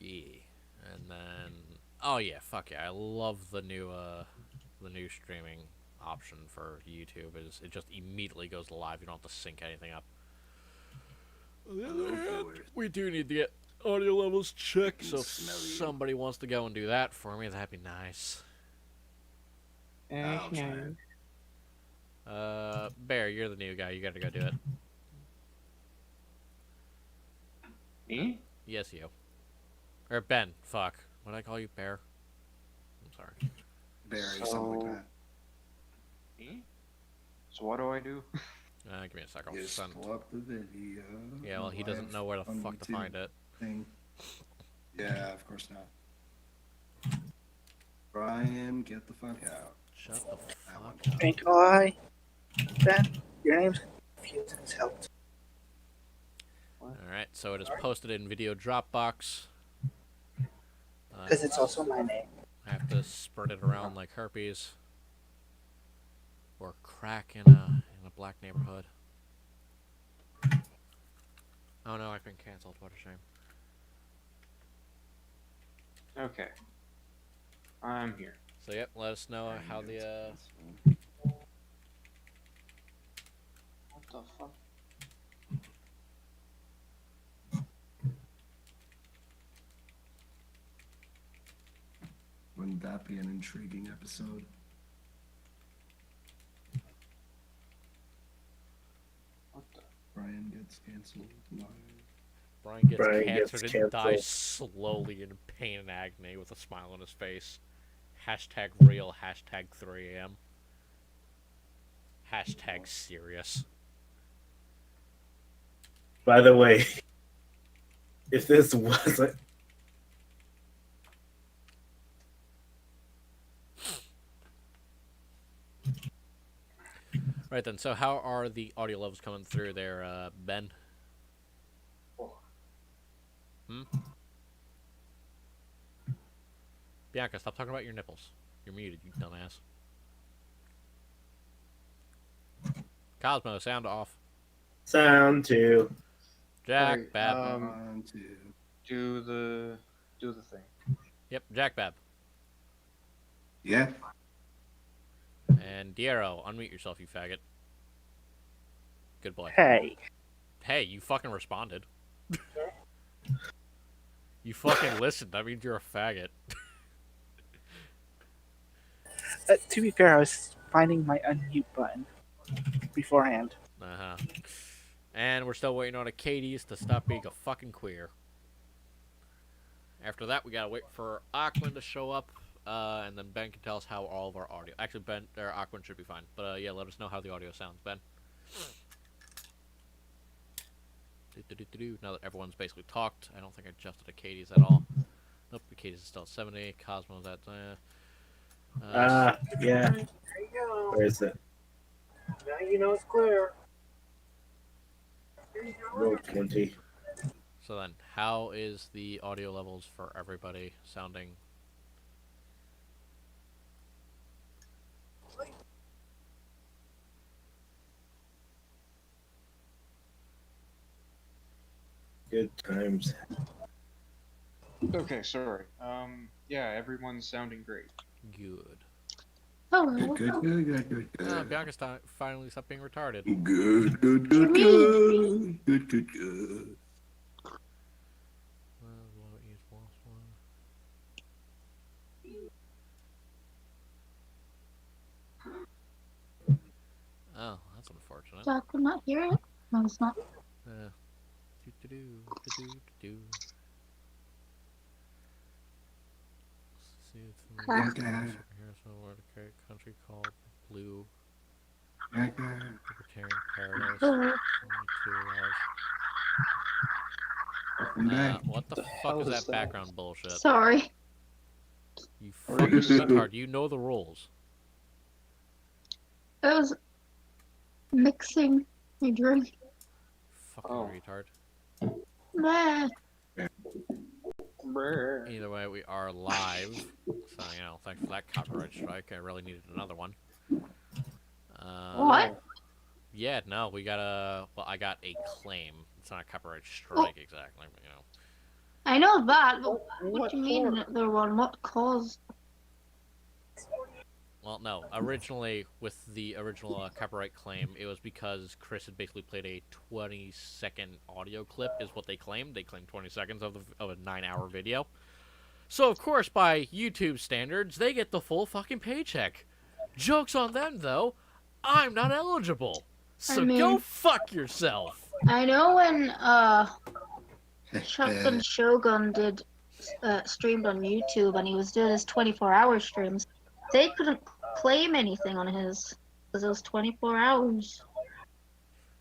Yeah. And then, oh yeah, fuck yeah, I love the new streaming option for YouTube. Is it just immediately goes live? You don't have to sync anything up. On the other hand, we do need to get audio levels checked. So if somebody wants to go and do that for me, that'd be nice. I'll try it. Bear, you're the new guy. You gotta go do it. Me? Yes, you. Or Ben. Fuck. What did I call you, Bear? I'm sorry. Barry, something like that. Me? So what do I do? Give me a sec. I'll Just send. pull up the video. Yeah, well, he doesn't know where the fuck to find it. Thing. Yeah, of course not. Brian, get the fuck out. Shut the fuck up. Twinkle-eye. Ben, your name's confusing as hell. Alright, so it is posted in video Dropbox. Because it's also my name. I have to spread it around like herpes. Or crack in a black neighborhood. Oh no, I've been cancelled. What a shame. Okay. I'm here. So yep, let us know how the What the fuck? Wouldn't that be an intriguing episode? What the? Brian gets canceled. Brian gets Brian cancer gets and canceled. dies slowly in pain and agony with a smile on his face. Hashtag real, hashtag 3am. Hashtag serious. By the way, if this wasn't... Right then, so how are the audio levels coming through there, Ben? Bianca, stop talking about your nipples. You're muted, you dumbass. Cosmo, sound off. Sound 2. Jack, Wait, Bab. One, two. Do the thing. Yep, Jack, Bab. Yeah. And Diero, unmute yourself, you faggot. Good boy. Hey. Hey, you fucking responded. You fucking listened. That means you're a faggot. To be fair, I was finding my unmute button beforehand. Uh-huh. And we're still waiting on a Katie's to stop being a fucking queer. After that, we gotta wait for Aquin to show up, and then Ben can tell us how all of our audio... Actually, Ben, or Aquin should be fine. But, yeah, let us know how the audio sounds, Ben. Now that everyone's basically talked, I don't think I adjusted a Katie's at all. Nope, the Katie's is still at 70. Cosmo's at... Yeah. There you go. Where is it? Now you know it's clear. There you go. Roll 20. So then, how is the audio levels for everybody sounding? Good times. Okay, sorry. Yeah, everyone's sounding great. Good. Good, good, good, good, good, good. Bianca's finally stopped being retarded. Good, good, good, good. Good, good, good. Oh, that's unfortunate. Jack would not hear it. No, it's not. Do-do-do. See, it's Ah. Okay. here's somewhere to create a country called Blue Okay. Libertarian Paradise. Oh, Only 2 Welcome lives. back. What the hell fuck is is that that? background bullshit? sorry. You fucking retard. You know the rules. I was mixing my drink. Fucking Oh. retard. Nah. Brr. Either way, we are live. So, you know, thanks for that copyright strike. I really needed another one. What? Yeah, no, we got a... Well, I got a claim. It's not a copyright strike exactly, but, you know. I know that, but what What do you mean for? there one? What caused? Well, no. Originally, with the original copyright claim, it was because Chris had basically played a 20-second audio clip, is what they claimed. They claimed 20 seconds of a 9-hour video. So, of course, by YouTube standards, they get the full fucking paycheck. Joke's on them, though. I'm not eligible. I So go mean, fuck yourself. I know when Shotgun Shogun did streamed on YouTube and he was doing his 24-hour streams, they couldn't claim anything on his because it was 24 hours.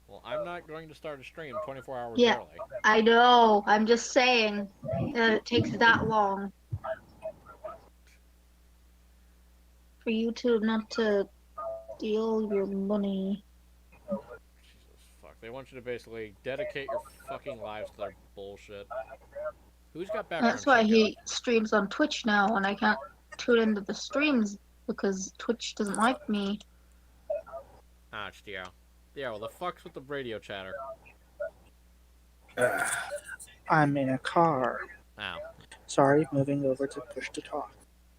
Well, I'm not going to start a stream 24 hours Yeah. early. I know. I'm just saying it takes that long for YouTube not to steal your money. Jesus fuck. They want you to basically dedicate your fucking lives to their bullshit. Who's got background That's why check he streams on Twitch now, and I can't tune into the streams because Twitch doesn't like me. Ah, it's Dio. Dio, the fuck's with the radio chatter? I'm in a car. Ow. Sorry, moving over to push to talk.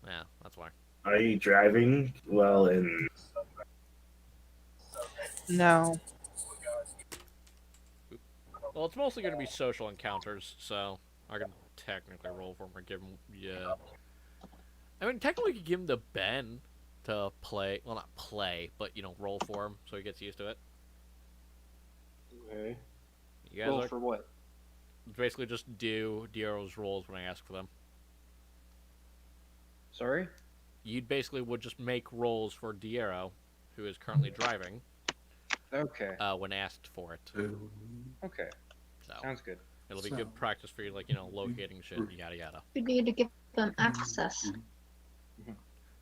Yeah, that's why. Are you driving well in? No. Well, it's mostly going to be social encounters, so I can technically roll for him or give him, yeah. I mean, technically you could give him the Ben to play, well, not play, but, you know, roll for him so he gets used to it. Okay. You guys Roll are for what? basically just do Diero's rolls when I ask for them. Sorry? You basically would just make rolls for Diero, who is currently driving, Okay. when asked for it. Okay. So Sounds good. it'll be good practice for you, like, you know, locating shit, yada yada. You need to give them access.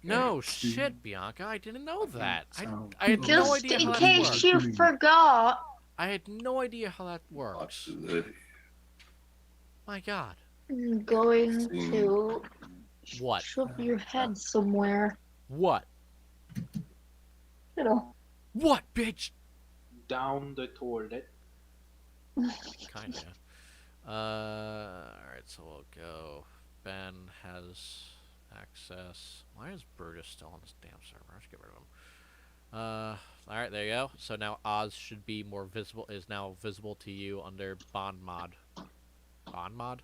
No shit, Bianca, I didn't know that. I had no Just idea in how that case worked. you forgot. I had no idea how that works. My god. I'm going to What? shove your head somewhere. What? You know. What, bitch? Down the toilet. Kinda. Alright, so we'll go. Ben has access. Why is Brutus still on this damn server? I should get rid of him. Alright, there you go. So now Oz should be more visible, is now visible to you under Bond mod. Bond mod?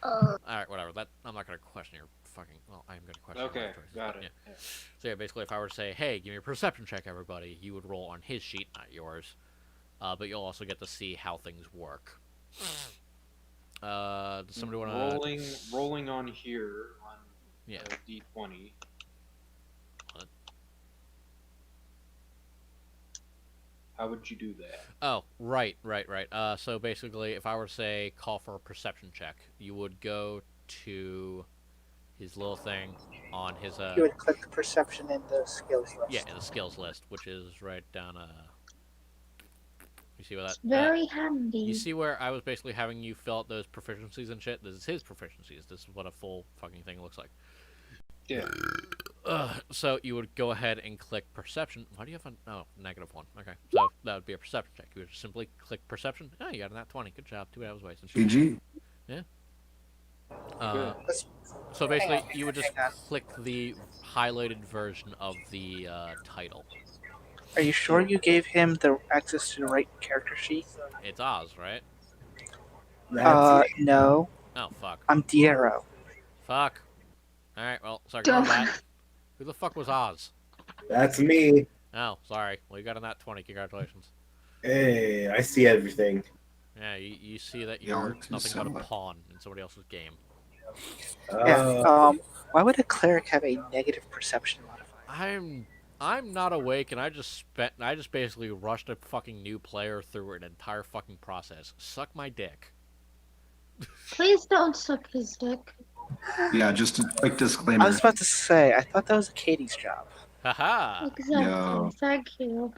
Alright, whatever. That I'm not gonna question your fucking. Well, I am gonna question. your Okay, life choices, got but it. yeah. So yeah, basically, if I were to say, "Hey, give me a perception check, everybody," you would roll on his sheet, not yours. But you'll also get to see how things work. Does somebody want to? Rolling on here on Yeah. D20. What? How would you do that? Oh, right. So basically, if I were to say call for a perception check, you would go to his little thing on his You would click the perception in the skills list. yeah, in the skills list, which is right down you see what that Very handy. you see where I was basically having you fill out those proficiencies and shit? This is his proficiencies. This is what a full fucking thing looks like. Yeah. So you would go ahead and click perception. Why do you have a -1? Okay, so that would be a perception check. You would simply click perception. Oh, you got a nat 20. Good job. 2 hours wasted. GG. Yeah. Let's- So basically, hang on, you would just hang on. click the highlighted version of the title. Are you sure you gave him the access to the right character sheet? It's Oz, right? No. Oh, fuck. I'm Diero. Fuck. Alright, well, sorry about Duh. that. Who the fuck was Oz? That's me. Oh, sorry. Well, you got a nat 20. Congratulations. Hey, I see everything. Yeah, you see that Yeah, you're too nothing but a similar. pawn in somebody else's game. Yeah. Why would a cleric have a negative perception modifier? I'm not awake, and I just basically rushed a fucking new player through an entire fucking process. Suck my dick. Please don't suck his dick. Yeah, just a quick disclaimer. I was about to say, I thought that was Katie's job. Haha! Exactly. No. Thank you.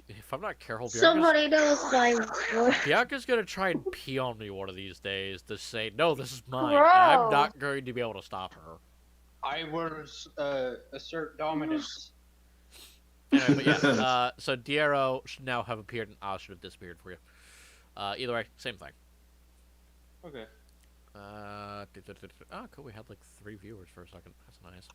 If I'm not careful, Somebody knows my word. Bianca's gonna try and pee on me one of these days to say, no, this is mine. And I'm Bro. not going to be able to stop her. I will assert dominance. Anyway, but yeah, so Diero should now have appeared and Oz should have disappeared for you. Either way, same thing. Okay. Oh, cool. We had like 3 viewers for a second. That's nice.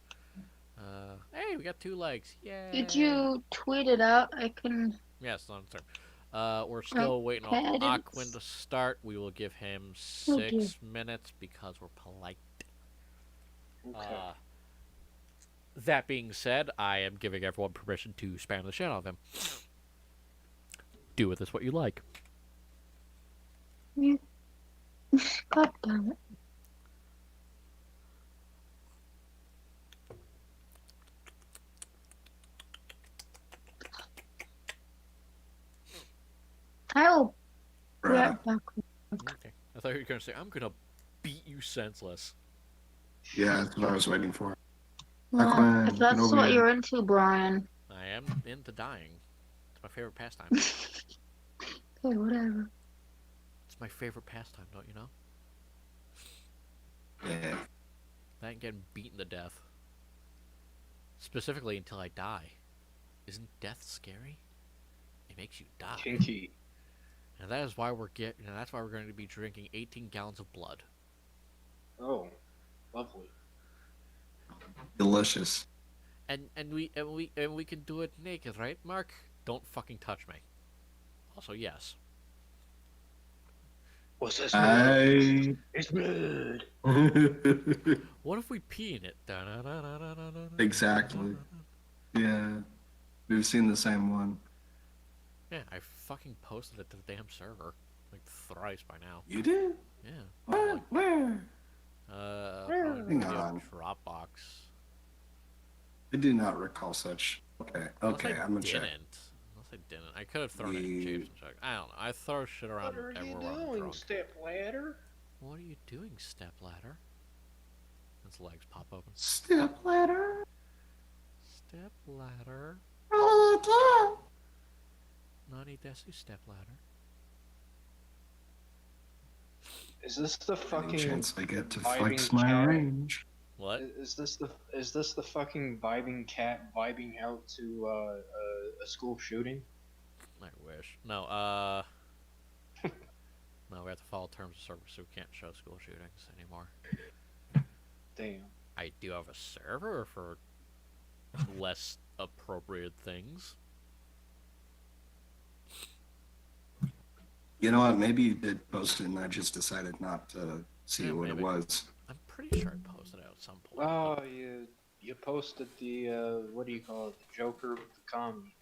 Hey, we got 2 likes. Yay! Did you tweet it out? I can. Yes, on turn. We're still waiting on Okay, I didn't. Aquin to start. We will give him Oh dear. 6 minutes because we're polite. Okay. That being said, I am giving everyone permission to spam the shit out of him. Do with this what you like. Yeah. God damn it. I'll be Bruh. right back. Okay. I thought you were going to say, I'm going to beat you senseless. Yeah, that's what I was waiting for. Well, Aquaman, if that's get over what here. you're into, Brian. I am into dying. It's my favorite pastime. Okay, whatever. It's my favorite pastime, don't you know? Yeah. That and getting beaten to death. Specifically until I die. Isn't death scary? It makes you die. Kinky. And that is why that's why we're going to be drinking 18 gallons of blood. Oh, lovely. Delicious. And we can do it naked, right, Mark? Don't fucking touch me. Also, yes. What's this? I. It's blood. What if we pee in it? Exactly. Yeah. We've seen the same one. Yeah, I fucking posted it to the damn server like thrice by now. You did? Yeah. What? Where? Probably Hang on. Dropbox. I do not recall such. Okay. Okay, Unless I I'm gonna check. Unless I didn't. I could have thrown it in You- James and check. I don't know. I throw shit around What are you everywhere when I'm doing, drunk. stepladder? What are you doing, stepladder? His legs pop open. Step ladder. Stepladder. Nani desu stepladder. Is this the Any fucking? chance I get to vibing flex my cat? range? What? Is this the fucking vibing cat vibing out to a school shooting? I wish. No, no, we have to follow terms of service, so we can't show school shootings anymore. Damn. I do have a server for less appropriate things. You know what? Maybe you did post it and I just decided not to see Yeah, what maybe. it was. I'm pretty sure I posted it at some point. Oh, you posted the what do you call it? The Joker with the commie.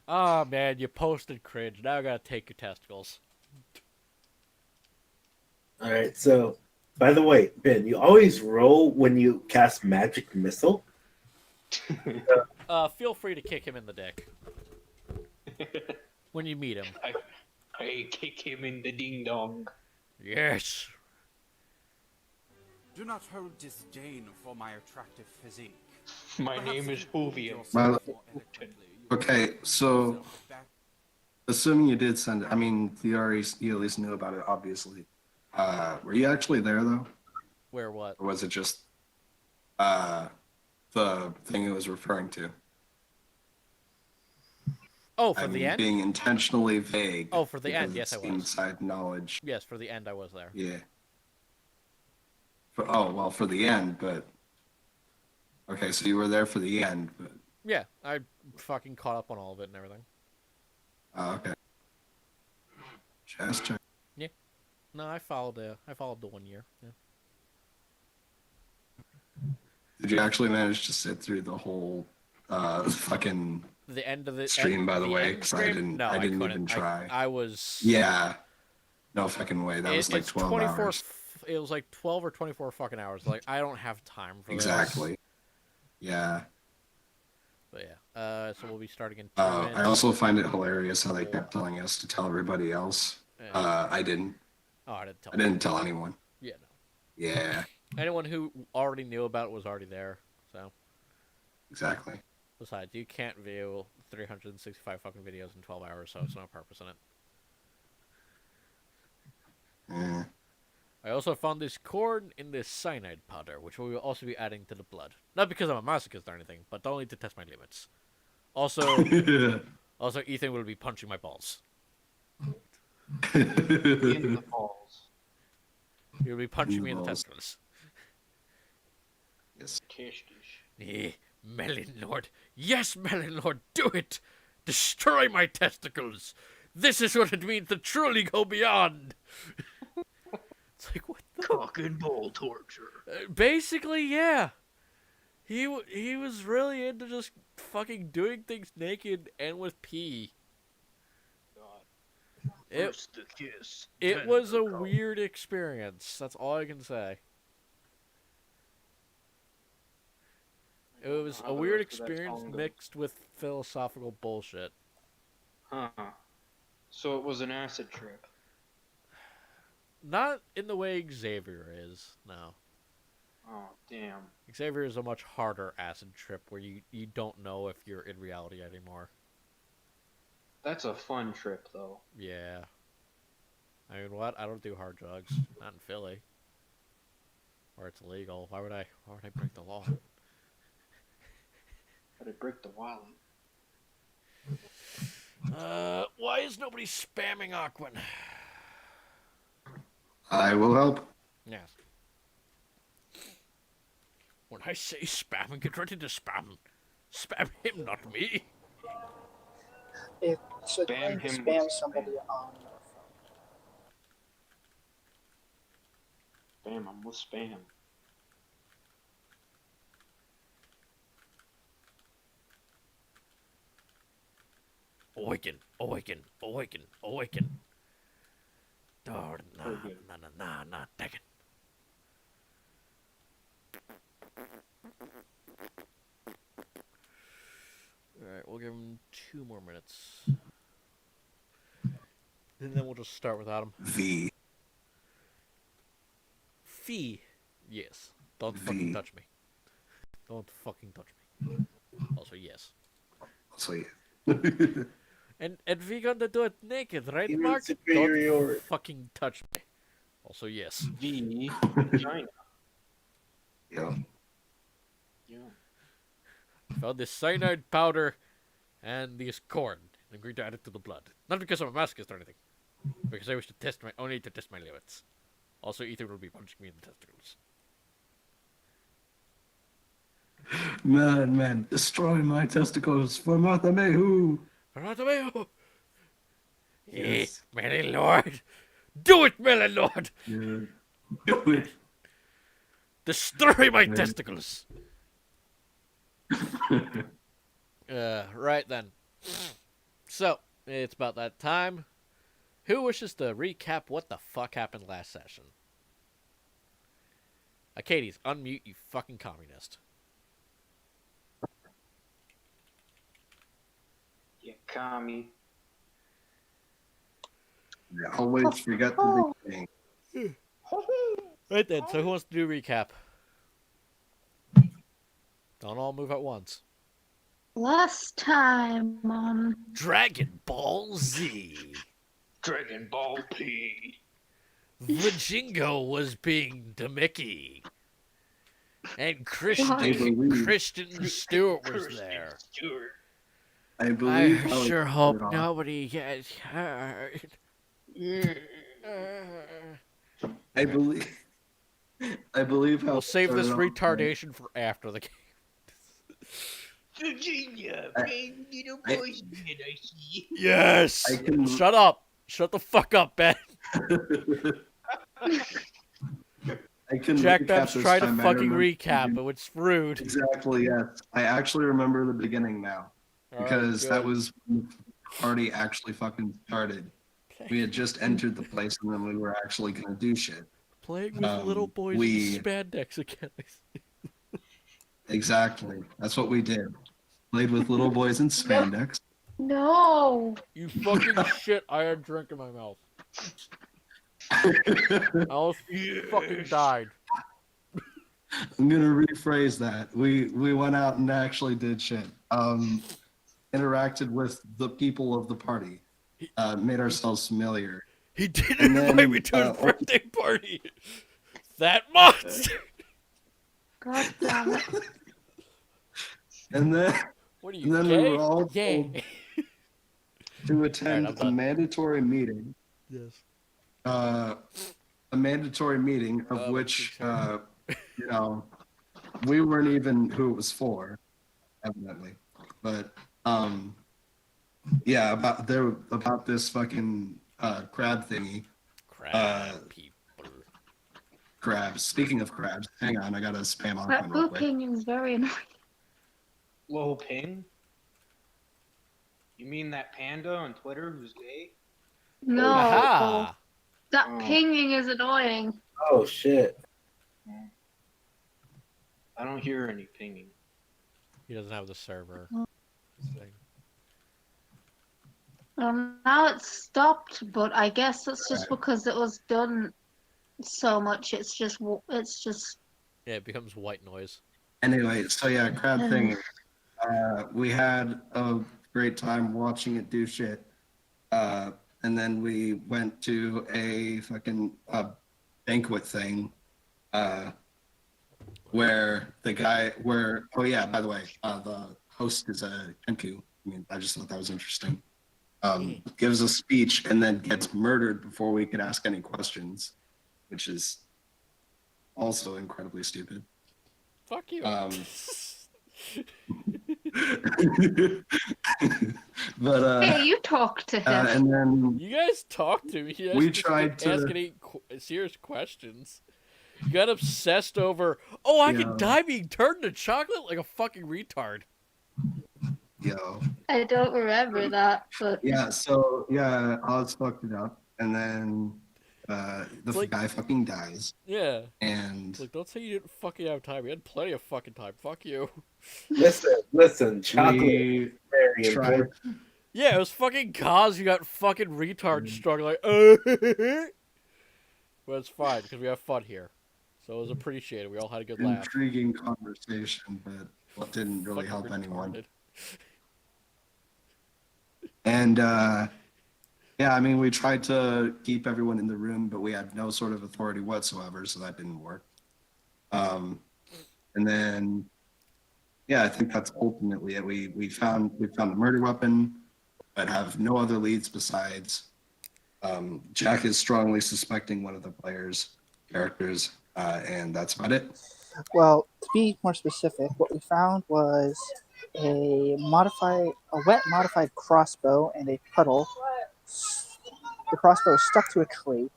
Oh man, you posted cringe. Now I gotta take your testicles. All right. So, by the way, Ben, you always roll when you cast magic missile. Feel free to kick him in the dick when you meet him. I kick him in the ding dong. Yes. Do not hold disdain for my attractive physique. My Perhaps name you is could hold Hovian. yourself Well, more eloquently. You okay, would so- yourself back- Assuming you did send it, I mean, you at least knew about it, obviously. Were you actually there though, Where what? or was it just the thing it was referring to? Oh, for I the mean, end? being intentionally vague. Oh, for the because end. Yes, I it's was. Inside knowledge. Yes, for the end, I was there. Yeah. For the end, but okay, so you were there for the end, but Yeah, I fucking caught up on all of it and everything. okay. Just check. No, I followed the 1 year. Yeah. Did you actually manage to sit through the whole fucking The end of the stream, by the way? end 'Cause I stream? didn't. No, I didn't couldn't. even try. I was. Yeah. No fucking way. That was like it's 12 24 hours. It was like 12 or 24 fucking hours. Like I don't have time for this. Exactly. Yeah. But yeah. So we'll be starting in 2 minutes. I also find it hilarious how they kept telling us to tell everybody else. Yeah. I didn't. Oh, I didn't tell. I didn't tell anyone. Yeah, no. Yeah. Anyone who already knew about it was already there. So Exactly. besides, you can't view 365 fucking videos in 12 hours, so it's no purpose in it. Yeah. I also found this corn in this cyanide powder, which we will also be adding to the blood. Not because I'm a masochist or anything, but only to test my limits. Also, Ethan will be punching my balls. In the balls. You'll be punching me in the Balls. testicles. Yes. Eh, Melon Lord. Yes, Melon Lord, do it! Destroy my testicles! This is what it means to truly go beyond! It's like, what the... Cock and ball torture. Basically, yeah. He was really into just fucking doing things naked and with pee. It, First the kiss. it then was the a cock. weird experience. That's all I can say. It was How a the weird rest of that experience song goes. mixed with philosophical bullshit. Huh. So it was an acid trip. Not in the way Xavier is, no. Oh, damn. Xavier is a much harder acid trip where you don't know if you're in reality anymore. That's a fun trip, though. Yeah. I mean, what? I don't do hard drugs. Not in Philly. Where it's illegal. Why would I break the law? But it break the wallet. Why is nobody spamming Aquan? I will help. Yes. When I say spam, get ready to spam. Spam him, not me. It should Spam trying to him spam with somebody spam. on your phone. Spam, I'm with spam. Awaken, awaken, awaken, awaken. Oh, nah, Very good. nah, dang it. Alright, we'll give him 2 more minutes. And then we'll just start without him. V. Fee. Yes. Don't fucking V. touch me. Don't fucking touch me. Also, yes. So yeah. And we gonna do it naked, right, Even Mark? superiority. Don't fucking touch me. Also, yes. V. China. Yeah. Yeah. Found this cyanide powder and this corn and agreed to add it to the blood. Not because I'm a masochist or anything. Because I wish to test only to test my limits. Also, Ethan will be punching me in the testicles. Man, destroy my testicles for Martha Mayhew. Ratameo! Yes. Melon Lord! Do it, Melon Lord! Yeah. Do it. Destroy my Yeah. testicles! Right then. So, it's about that time. Who wishes to recap what the fuck happened last session? Katie's, unmute, you fucking communist. Yeah, commie. I always forget the beginning. Right then, so who wants to do recap? Don't all move at once. Last time on Dragon Ball Z. Dragon Ball P. Vajingo was being Demicky. And Christian believe- Christian Stewart was Christian there. Stewart. I believe. I was sure hope put on. nobody gets hurt. I believe. I believe how. We'll save this started off, retardation for after the game. Virginia, I- bring little I- boys in, I see. Yes! I can- Shut up! Shut the fuck up, Ben! I can Jack recap Babs this tried to time. I fucking remember- recap, but it's rude. Exactly. Yes, I actually remember the beginning now because that was when the party actually fucking started. We had just entered the place and then we were actually gonna do shit. Playing with little boys we- in spandex again. Exactly. That's what we did. Played with little boys in spandex. no. You fucking shit, I had a drink in my mouth. I almost fucking died. I'm gonna rephrase that. We went out and actually did shit. Interacted with the people of the party. Made ourselves familiar. He didn't And then, invite me to his birthday party. That monster. God damn it. And then What are you, And then gay? we were all Gay. to attend Alright, I'm a done. mandatory meeting Yes. a mandatory meeting of Oh, which, that's you know, we weren't even who it was for, evidently. But yeah, about this fucking crab thingy. Crab people. Crabs. Speaking of crabs, hang on, I gotta spam off That one real quick. booping is very annoying. Lil Ping? You mean that panda on Twitter who's gay? No, Aha! that Oh. pinging is annoying. Oh shit. I don't hear any pinging. He doesn't have the server thing. Now it's stopped, but I guess that's just because it was done so much. It's just Yeah, it becomes white noise. Anyway, so yeah, crab thing. We had a great time watching it do shit. And then we went to a fucking banquet thing where oh yeah, by the way, the host is a Kenku. I mean, I just thought that was interesting. Gives a speech and then gets murdered before we could ask any questions, which is also incredibly stupid. Fuck you. But hey, you talk to him. and then You guys talk to me. You guys we just tried keep to- asking serious questions. You got obsessed over, oh, I Yeah. can die being turned into chocolate like a fucking retard. yo, I don't remember that, but yeah, so yeah, Oz fucked it up, and then the like- guy fucking dies, Yeah. and It's like, don't say you didn't fucking have time. You had plenty of fucking time. Fuck you. Listen. Chocolate we is very tried. important. Yeah, it was fucking cause you got fucking retard struggling. But it's fine, because we have fun here. So it was appreciated. We all had a good laugh. Intriguing conversation, but what didn't really Fucking help anyone. retarded. And yeah, I mean, we tried to keep everyone in the room, but we had no sort of authority whatsoever, so that didn't work. And then, yeah, I think that's ultimately it. We found the murder weapon, but have no other leads besides Jack is strongly suspecting one of the players' characters, and that's about it. Well, to be more specific, what we found was a wet modified crossbow and a puddle. The crossbow stuck to a tree.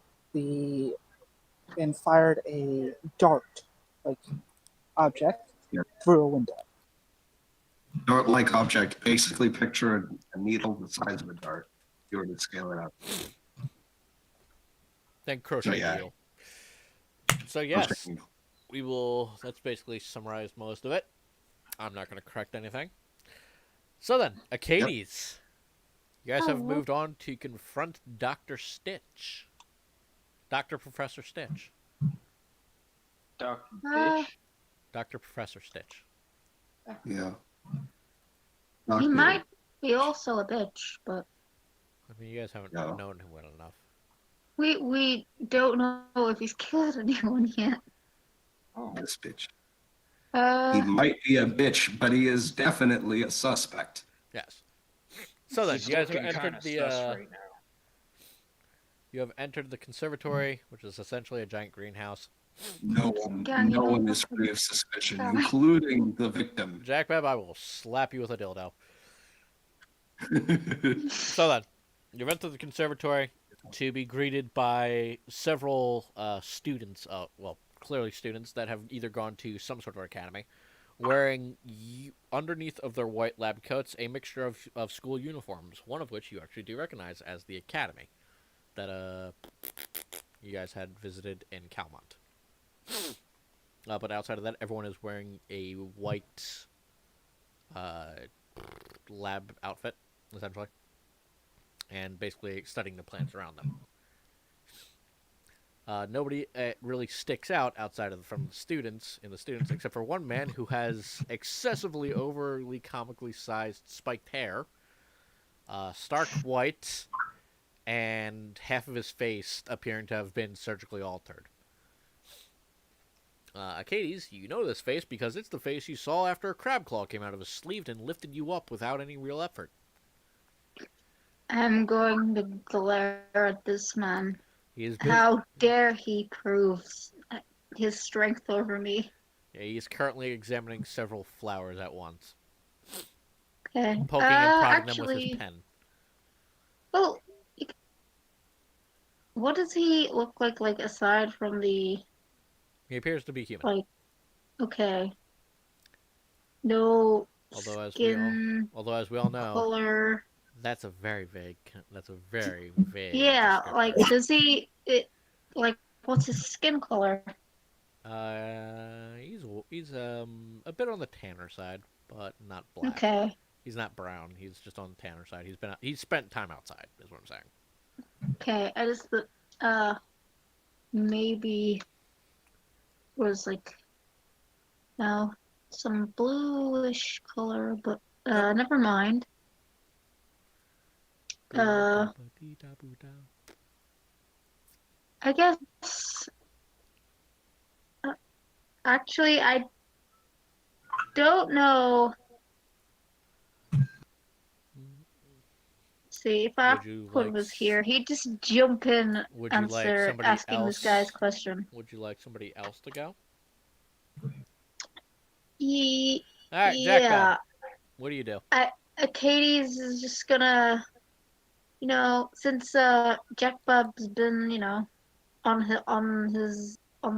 And fired a dart, like object, Yeah. through a window. Dart-like object, basically picture a needle the size of a dart. If you were to scale it up. Then crochet yeah. needle. So yes, that's basically summarize most of it. I'm not going to correct anything. So then, Acades. You guys have moved on to confront Dr. Stitch. Dr. Professor Stitch. Dr. Bitch? Dr. Professor Stitch. Yeah. he might be also a bitch, but I mean, you guys haven't No. known him well enough. we don't know if he's killed anyone yet. Oh, This bitch. He might be a bitch, but he is definitely a suspect. Yes. So then, he's you guys have looking entered kinda the sus right now. you have entered the conservatory, which is essentially a giant greenhouse. No one is free of suspicion, including the victim. Jack Bab, I will slap you with a dildo. So then, you've entered the conservatory to be greeted by several students, well, clearly students that have either gone to some sort of academy, wearing underneath of their white lab coats a mixture of school uniforms, one of which you actually do recognize as the academy that you guys had visited in Calmont. But outside of that, everyone is wearing a white lab outfit, essentially, and basically studying the plants around them. Nobody really sticks out outside of from the students, except for one man who has excessively overly comically sized spiked hair, stark white, and half of his face appearing to have been surgically altered. Acades, you know this face because it's the face you saw after a crab claw came out of his sleeve and lifted you up without any real effort. I'm going to glare at this man. He's busy. How dare he prove his strength over me? Yeah, he's currently examining several flowers at once, Okay. poking and prodding them with his Actually, pen. well, what does he look like? Like aside from the He appears to be human. like, okay, no Although skin as we all know, color. that's a very vague. That's a very vague Yeah, like descriptor. does he? Like what's his skin color? He's a bit on the tanner side, but not black. Okay, He's not brown. He's just on the tanner side. He's spent time outside, is what I'm saying. okay. I just maybe was like no some bluish color, but Nope. never mind. Uh, I guess uh, actually I don't know. See, if Would you Afoot like was here, he'd just jump in, Would you like somebody asking this guy's else? question. Would you like somebody else to go? Ye All right, Jack Bab. yeah, What do you do? Katie's is just gonna, since Jack Bub's been, on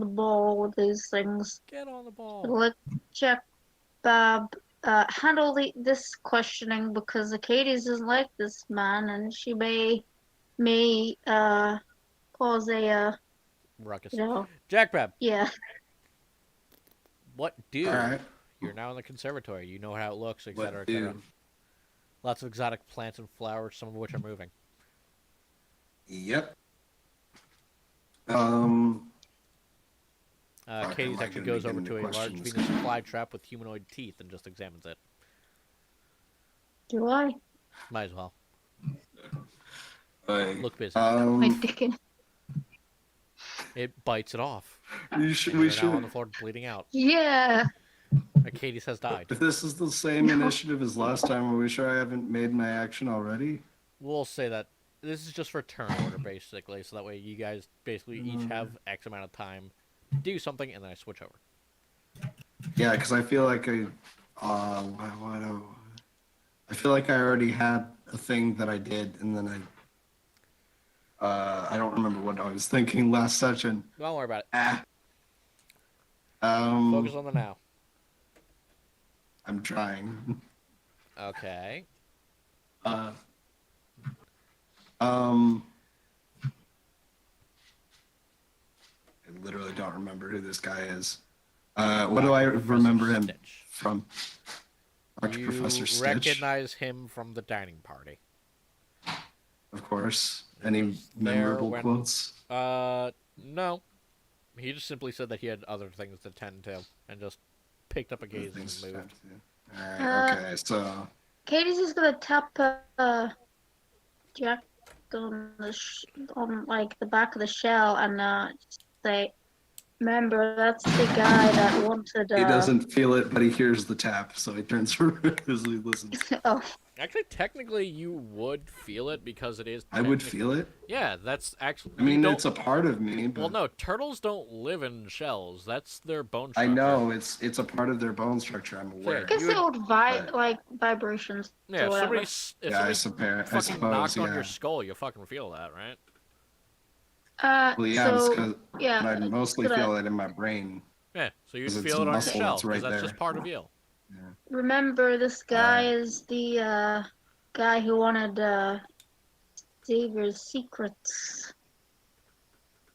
the ball with these things, Get on the ball. let Jack Bub handle this questioning because Katie's doesn't like this man and she may cause a Ruckus. you know Jack Bab, yeah. what do? All right. You're now in the conservatory. You know how it looks, etc., What etc. do? Lots of exotic plants and flowers, some of which are moving. Yep. Fuck, Katie's am I actually gonna goes be over getting to the a large questions? Venus flytrap with humanoid teeth and just examines it. Do I? Might as well. Like, Look busy. My dick in. It bites it off. we should. And We you're now on should. the floor bleeding out. Yeah. Katie's has died. If this is the same initiative as last time, are we sure I haven't made my action already? We'll say that this is just for turn order, basically, so that way you guys basically each have X amount of time to do something, and then I switch over. Yeah, because I feel like I feel like I already had a thing that I did, and then I don't remember what I was thinking last session. Don't worry about it. Ah. Focus on the now. I'm trying. Okay. I literally don't remember who this guy is. What do I Professor remember him Stitch. from? Dr. You Professor Stitch, recognize him from the dining party. of course. Any was there memorable when- quotes? No. He just simply said that he had other things to tend to, and just picked up a gaze and Things- moved. Alright, okay, so Katie's just gonna tap Jack on like the back of the shell and say, "Remember, that's the guy that wanted." he doesn't feel it, but he hears the tap, so he turns around as he listens. Oh, Actually, technically, you would feel it because it is. I would feel it. Yeah, that's actually. I mean, you it's a part of me, but Well, no, turtles don't live in shells. That's their bone I structure. know it's a part of their bone structure. I'm aware. I guess You it would but- like vibrations. Yeah, or if whatever. somebody, Yeah, I fucking suppose. knocked on Yeah. your skull, you fucking feel that, right? Well, yeah, it's So 'cause- yeah, but I it's mostly gonna- feel it in my brain. Yeah, so you 'Cause it's feel it on your muscle shell that's because right that's there. just part of you. Remember, this guy is the guy who wanted Xavier's secrets.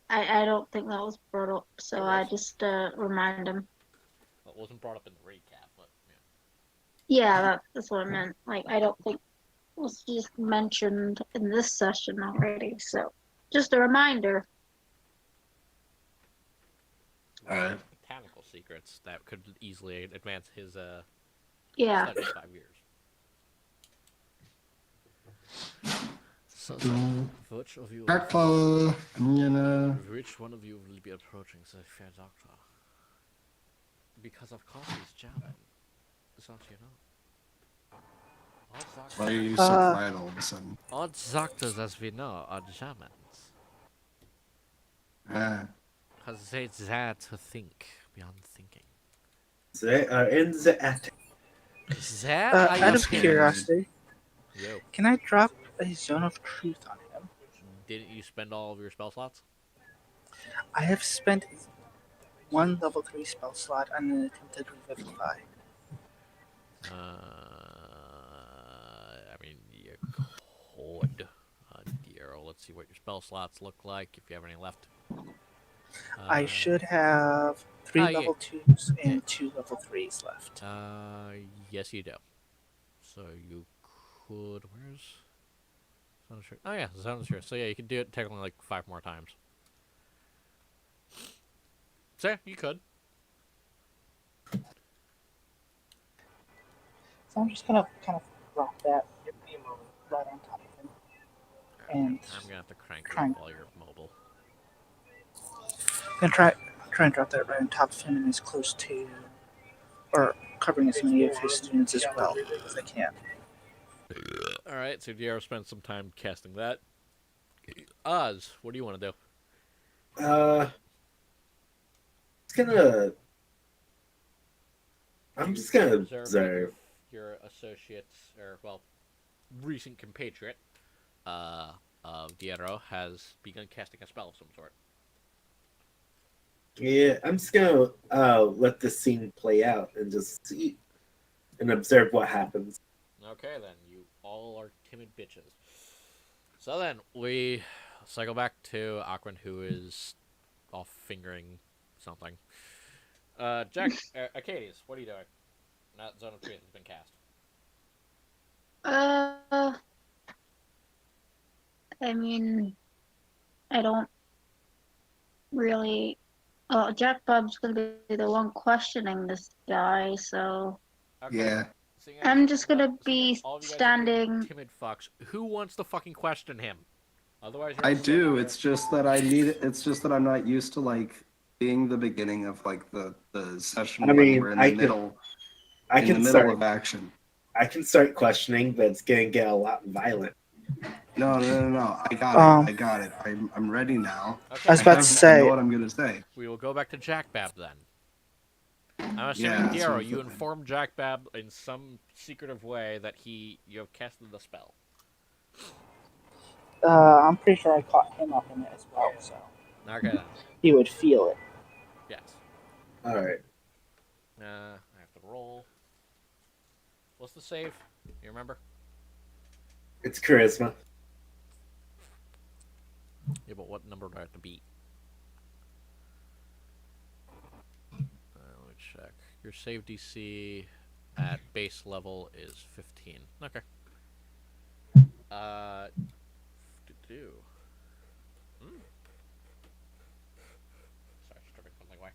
I don't think that was brought up, so It I was. just remind him. Well, it wasn't brought up in the recap, but yeah. Yeah, that's what I meant. Like, I don't think it was just mentioned in this session already, so just a reminder. All right. Botanical secrets that could easily advance his Yeah. studies 5 years. So, which of you? Careful. I'm gonna. Which one of you will be approaching the fair doctor? Because of course he's German. Don't you know? Why are you so quiet all of a sudden? All doctors, as we know, are Germans. Because it's there to think beyond thinking. They are in the attic. There are Out your of Yes, pins. curiosity, Yo, can I drop a zone of truth on him? didn't you spend all of your spell slots? I have spent one level 3 spell slot on an attempted revivify. I mean, you could. Dear, let's see what your spell slots look like, if you have any left. I should have 3 yeah. level 2s and 2 level 3s left. Yes, you do. So you could. Where's Zone of Truth? Oh yeah, Zone of Truth. So yeah, you could do it technically like 5 more times. So yeah, you could. So I'm just gonna kind of drop that right on top of him. And I'm gonna have to crank you try up and- while you're mobile. I'm gonna try and drop that right on top of him and as close to, or covering as many of his students as well as I can. All right, so Diero spent some time casting that. Oz, what do you want to do? It's gonna. I'm just gonna Observe that observe. your associates, or well, recent compatriot, Diero, has begun casting a spell of some sort. Yeah, I'm just gonna let the scene play out and just see and observe what happens. Okay, then you all are timid bitches. So then we cycle back to Aquan, who is off fingering something. Jack, Arcades, what are you doing? Not Zone of Truth has been cast. I mean, I don't really. Oh, Jack Bob's gonna be the one questioning this guy, so Okay. Yeah. Seeing as- I'm just gonna seeing be as all of you guys are being standing. timid fucks. Who wants to fucking question him? Otherwise, you're I sitting do. there- It's just that I need. It's just that I'm not used to like being the beginning of like the session I when mean, we're in I the can- middle I in the can middle start. of action. I can start questioning, but it's gonna get a lot violent. No. I got Um, it. I got it. I'm ready now. Okay. I was about to I say, know what I'm gonna say. We will go back to Jack Bab then. I'm assuming, Yeah, that's what Diero, I'm you thinking. informed Jack Bab in some secretive way that you have casted the spell. I'm pretty sure I caught him up in it as well, so Okay then. he would feel it. Yes. All right. I have to roll. What's the save? You remember? It's charisma. Yeah, but what number do I have to beat? Let me check. Your save DC at base level is 15. Okay. Do. Sorry, stripping something away.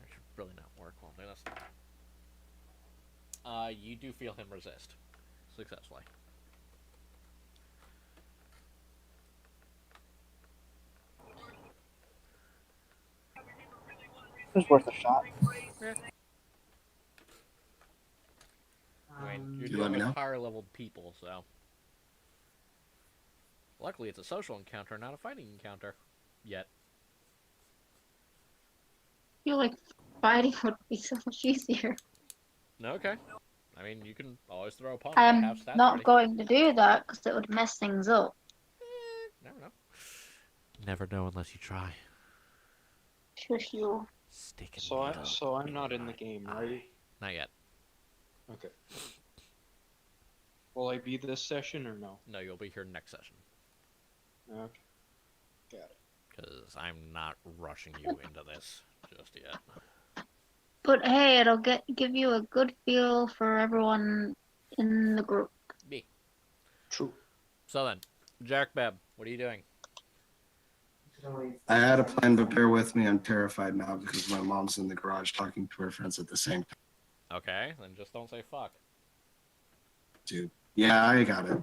I should really not work while doing this. You do feel him resist successfully. It was worth a shot. I mean, you're you let dealing me with know? higher leveled people, so. Luckily, it's a social encounter, not a fighting encounter. Yet. I feel like fighting would be so much easier. Okay. I mean, you can always throw a punch. I I am have stats not ready. going to do that because it would mess things up. Never know. Never know unless you try. Shush you. Stick and So needle I'm in not in my the game, eye. right? Not yet. Okay. Will I be this session or no? No, you'll be here next session. Okay. Got it. Because I'm not rushing you into this just yet. But hey, it'll give you a good feel for everyone in the group. Me. True. So then, Jack Bab, what are you doing? I had a plan, but bear with me. I'm terrified now because my mom's in the garage talking to her friends at the same time. Okay, then just don't say fuck. Dude. Yeah, I got it.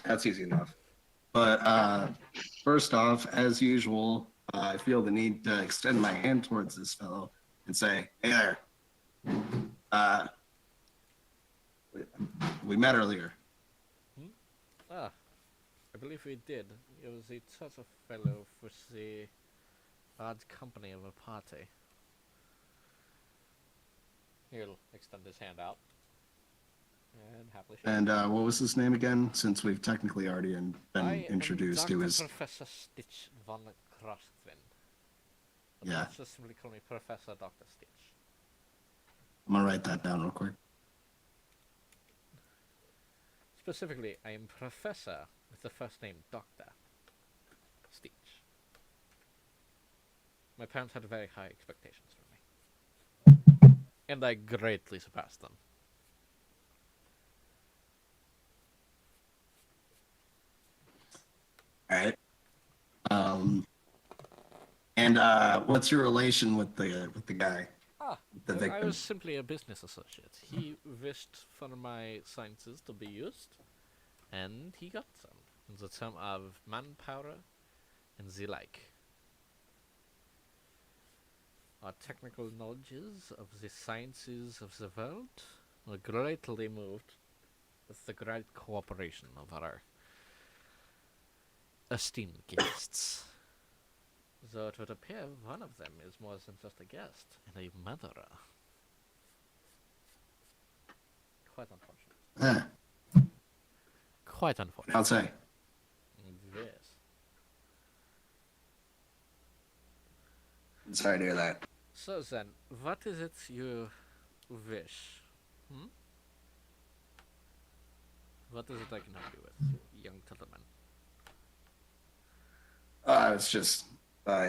That's easy enough. But first off, as usual, I feel the need to extend my hand towards this fellow and say, "Hey there. We met earlier." Ah, I believe we did. It was a such a fellow for the Odd company of a party. He'll extend his hand out. And happily shake. And what was his name again? Since we've technically already been introduced to his. Professor Stitch von Krostvin. Yeah. Let's just simply call me Professor Dr. Stitch. I'm gonna write that down real quick. Specifically, I am Professor with the first name Dr. Stitch. My parents had very high expectations for me. And I greatly surpassed them. All right. And what's your relation with the guy? The I victim. was simply a business associate. He wished for my sciences to be used, and he got some. In the term of manpower and the like. Our technical knowledges of the sciences of the world were greatly moved with the great cooperation of our esteemed guests. Though it would appear one of them is more than just a guest and a murderer. Quite unfortunate. Quite unfortunate. I'll say. Yes. I'm sorry to hear that. So then, what is it you wish? What is it I can help you with, young gentleman? It's just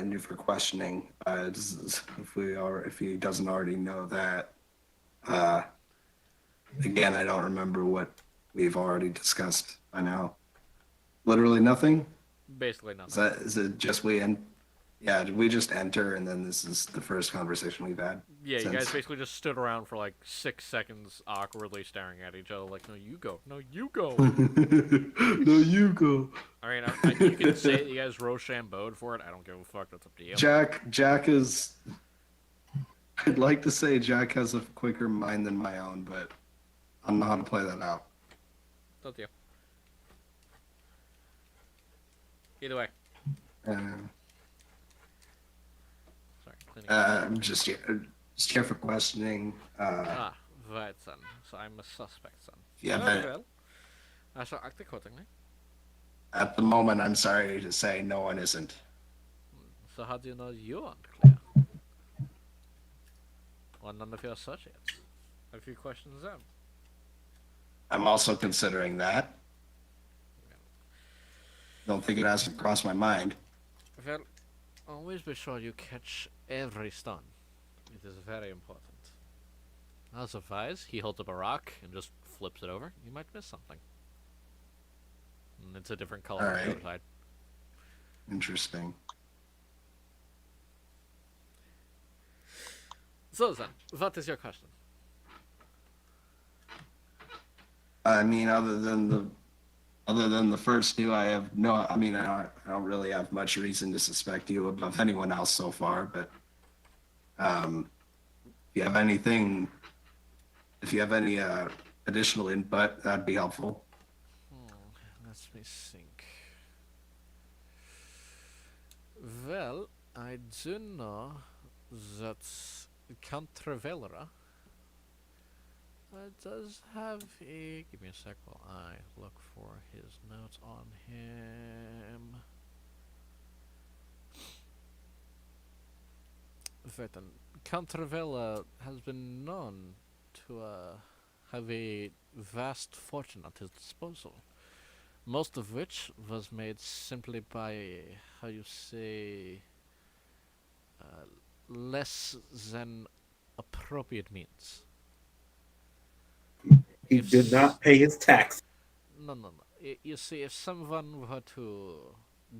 new for questioning. If he doesn't already know that. Again, I don't remember what we've already discussed by now. Literally nothing. Basically nothing. Is it just we end? Yeah, did we just enter and then this is the first conversation we've had? Yeah, you since- guys basically just stood around for like 6 seconds, awkwardly staring at each other, like, "No, you go. No, you go." No, you go. I mean, you can say you guys Rochambeau'd for it. I don't give a fuck. That's up to you. Jack is. I'd like to say Jack has a quicker mind than my own, but I don't know how to play that out. It's up to you. Either way. Sorry, cleaning up. I'm just here for questioning. Right, son. So I'm a suspect, son. Yeah, Very but well. I shall act accordingly. at the moment, I'm sorry to say no one isn't. So how do you know you aren't clear? Or none of your associates? A few questions them. I'm also considering that. Don't think it hasn't crossed my mind. Well, always be sure you catch every stun. It is very important. Otherwise, he holds up a rock and just flips it over. You might miss something. And it's a different color on the Alright. other side. Interesting. So then, what is your question? I mean, other than the first two, I have no. I mean, I don't really have much reason to suspect you above anyone else so far. But if you have anything, if you have any additional input, that'd be helpful. Let me think. Well, I do know that Count Trevelera does have a... Give me a sec while I look for his notes on him. Right then, Count Trevella has been known to have a vast fortune at his disposal. Most of which was made simply by, how you say, less than appropriate means. He did not pay his tax. No. You see, if someone were to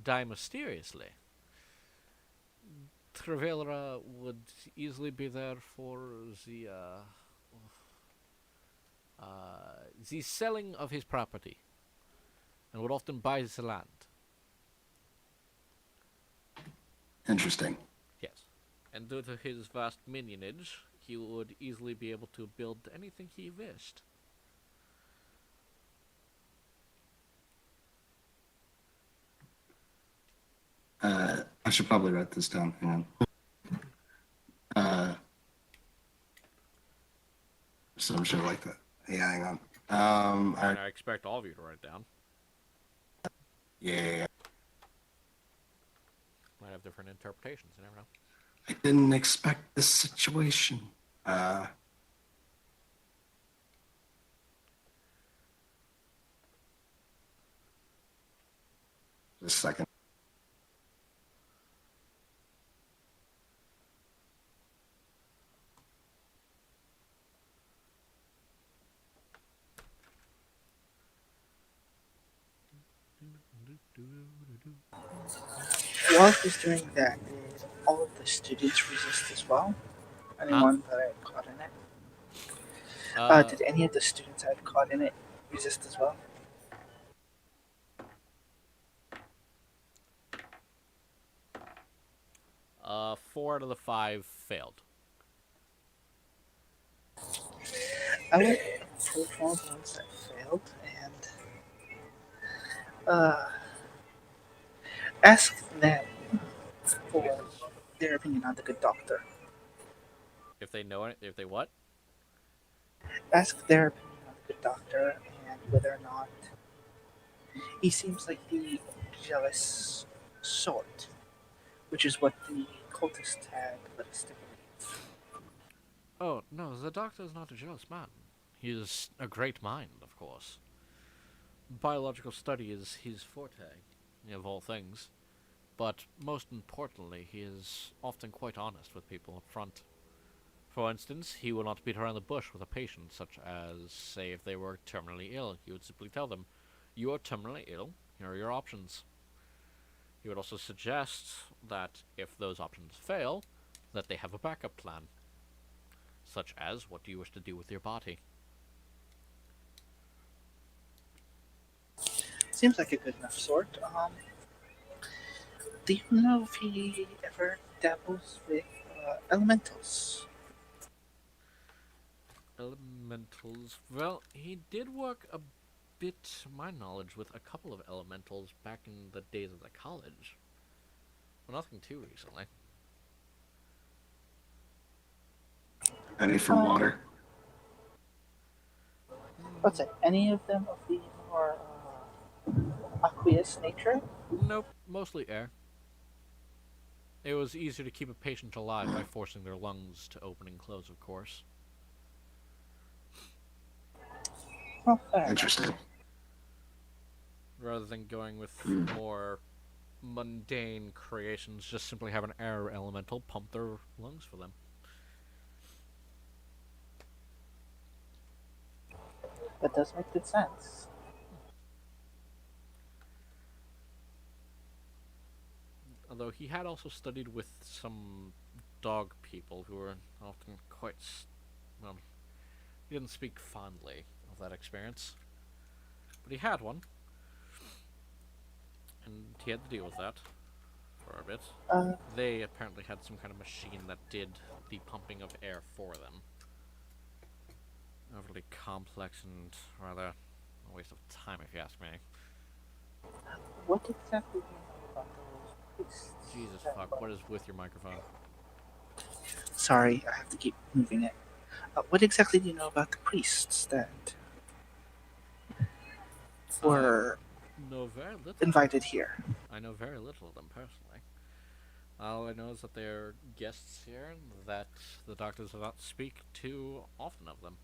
die mysteriously, Trevella would easily be there for the selling of his property, and would often buy the land. Interesting. Yes. And due to his vast minionage, he would easily be able to build anything he wished. I should probably write this down. Hang on. Some shit like that. Yeah, hang on. And I expect all of you to write it down. Yeah. Might have different interpretations. You never know. I didn't expect this situation. Just a second. While he's doing that, did all of the students resist as well? Anyone that I caught in it? Did any of the students I've caught in it resist as well? 4 out of the 5 failed. I would approach one of the ones that failed and ask them for their opinion on the good doctor. If they know it, if they what? Ask their opinion on the good doctor and whether or not he seems like the jealous sort, which is what the cultist had let us to believe. Oh, no, the doctor is not a jealous man. He is a great mind, of course. Biological study is his forte, of all things. But most importantly, he is often quite honest with people up front. For instance, he will not beat around the bush with a patient, such as, say, if they were terminally ill. He would simply tell them, "You are terminally ill, here are your options." He would also suggest that if those options fail, that they have a backup plan. Such as, what do you wish to do with your body? Seems like a good enough sort. Do you know if he ever dabbles with elementals? Elementals. Well, he did work a bit, to my knowledge, with a couple of elementals back in the days of the college. Well, nothing too recently. Ready for water? What's it? Any of them of the more aqueous nature? Nope, mostly air. It was easier to keep a patient alive by forcing their lungs to open and close, of course. Oh, fair enough. Interesting. Rather than going with more mundane creations, just simply have an air elemental pump their lungs for them. That does make good sense. Although he had also studied with some dog people who were often quite, well, he didn't speak fondly of that experience. But he had one. And he had to deal with that for a bit. They apparently had some kind of machine that did the pumping of air for them. Overly complex and rather a waste of time, if you ask me. What exactly do you know about those priests? Jesus fuck, what is with your microphone? Sorry, I have to keep moving it. What exactly do you know about the priests that were know very little. invited here? I know very little of them personally. All I know is that they're guests here and that the doctors do not speak too often of them.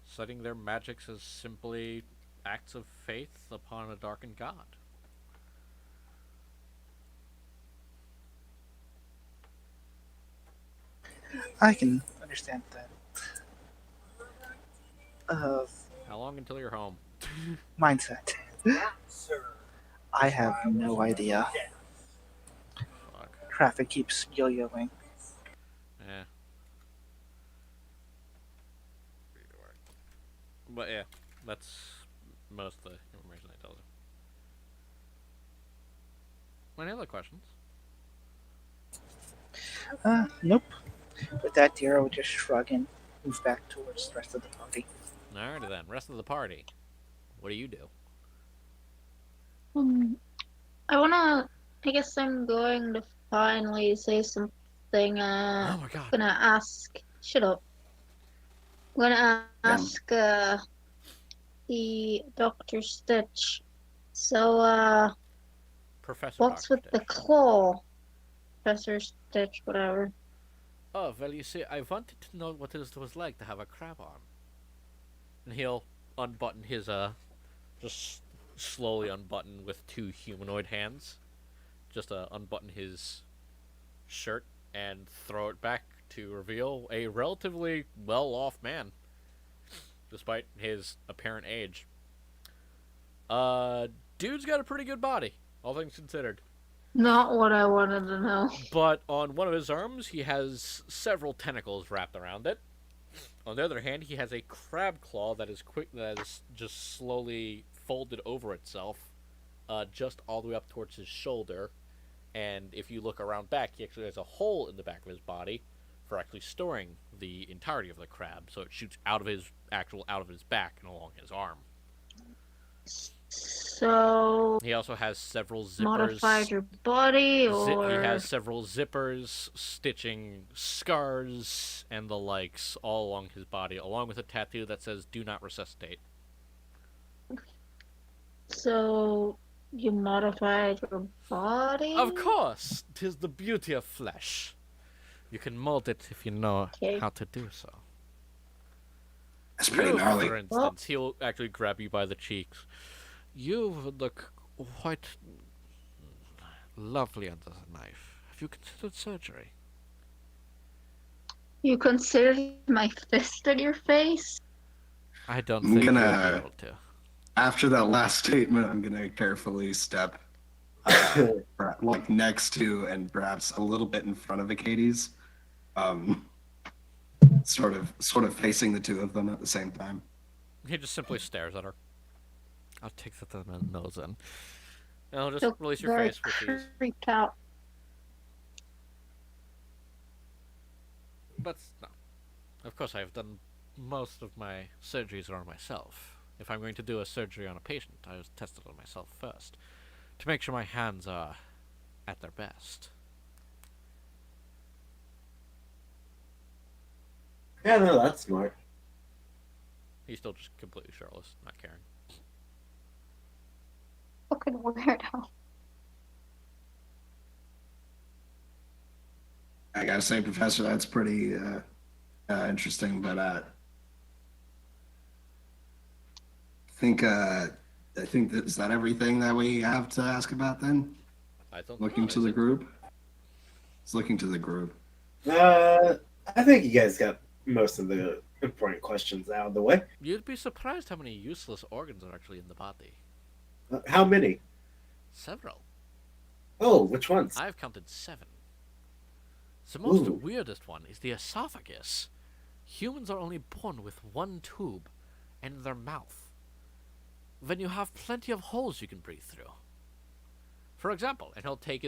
Citing their magics as simply acts of faith upon a darkened god. I can understand that. How long until you're home? Mindset. I have no idea. Fuck. Traffic keeps yo-yoing. Yeah. But yeah, that's most of the information I told you. Any other questions? Nope. With that, Dira would just shrug and move back towards the rest of the party. Alrighty then, rest of the party. What do you do? I wanna I guess I'm going to finally say something. Oh my god. Gonna ask. Shut up. I'm gonna Yeah. ask the Doctor Stitch. So Professor what's Dr. with the Stitch. claw? Professor Stitch, whatever. Oh, well, you see, I wanted to know what it was like to have a crab arm. And he'll unbutton his, just slowly unbutton with two humanoid hands. Just, unbutton his shirt and throw it back to reveal a relatively well-off man. Despite his apparent age. Dude's got a pretty good body, all things considered. Not what I wanted to know. But on one of his arms, he has several tentacles wrapped around it. On the other hand, he has a crab claw that is just slowly folded over itself, just all the way up towards his shoulder. And if you look around back, he actually has a hole in the back of his body for actually storing the entirety of the crab, so it shoots out of his back and along his arm. So He also has several zippers. modified your body, or He has several zippers, stitching scars, and the likes all along his body, along with a tattoo that says "Do not resuscitate." so you modified your body? Of course, 'tis the beauty of flesh. You can mold it if you know Okay. how to do so. That's pretty You, gnarly. for instance, he'll actually grab you by the cheeks. You look quite lovely under the knife. Have you considered surgery? You considered my fist in your face? I don't I'm think you'll gonna- be able to. After that last statement, I'm gonna carefully step like next to and perhaps a little bit in front of Acades, sort of facing the two of them at the same time. He just simply stares at her. I'll take the nose in. And I'll just Look release your very face with these. creeped out. But no. Of course, I've done most of my surgeries on myself. If I'm going to do a surgery on a patient, I was tested on myself first. To make sure my hands are at their best. Yeah, no, that's smart. He's still just completely shirtless, not caring. Fucking weirdo. I gotta say, Professor, that's pretty interesting. But I think that is that everything that we have to ask about then. I don't Looking know, to is the it? group. It's looking to the group. I think you guys got most of the important questions out of the way. You'd be surprised how many useless organs are actually in the body. How many? Several. Oh, which ones? I've counted 7. The most Ooh. weirdest one is the esophagus. Humans are only born with one tube in their mouth. Then you have plenty of holes you can breathe through. For example, and he'll take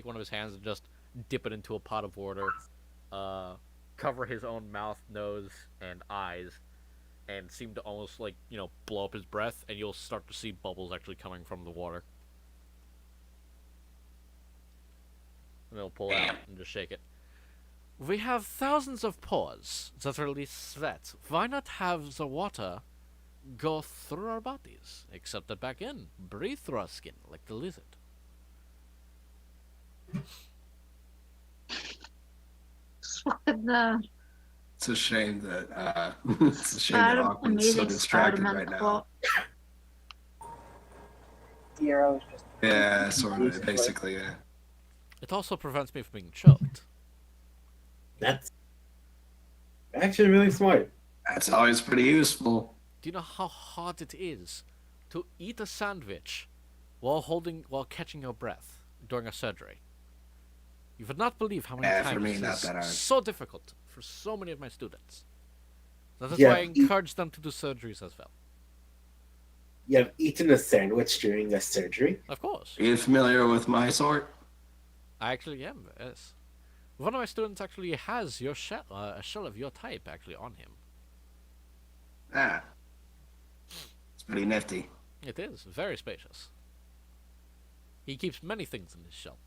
one of his hands and just dip it into a pot of water, cover his own mouth, nose, and eyes, and seem to almost blow up his breath, and you'll start to see bubbles actually coming from the water. And they'll pull it out and just shake it. We have thousands of pores that release sweat. Why not have the water go through our bodies, accept it back in, breathe through our skin like the lizard? Fucking It's a shame that Aqua's so distracted right now. The arrow is just Yeah, sort of, basically, yeah. It also prevents me from being choked. That's actually really smart. That's always pretty useful. Do you know how hard it is to eat a sandwich while catching your breath during a surgery? You would not believe how many Yeah, times for me, this not is that hard. so difficult for so many of my students. That is Yeah. why I encourage them to do surgeries as well. You have eaten a sandwich during a surgery? Of course. Are you familiar with my sort? I actually am, yes. One of my students actually has your shell, a shell of your type actually on him. Ah. It's pretty nifty. It is very spacious. He keeps many things in his shell.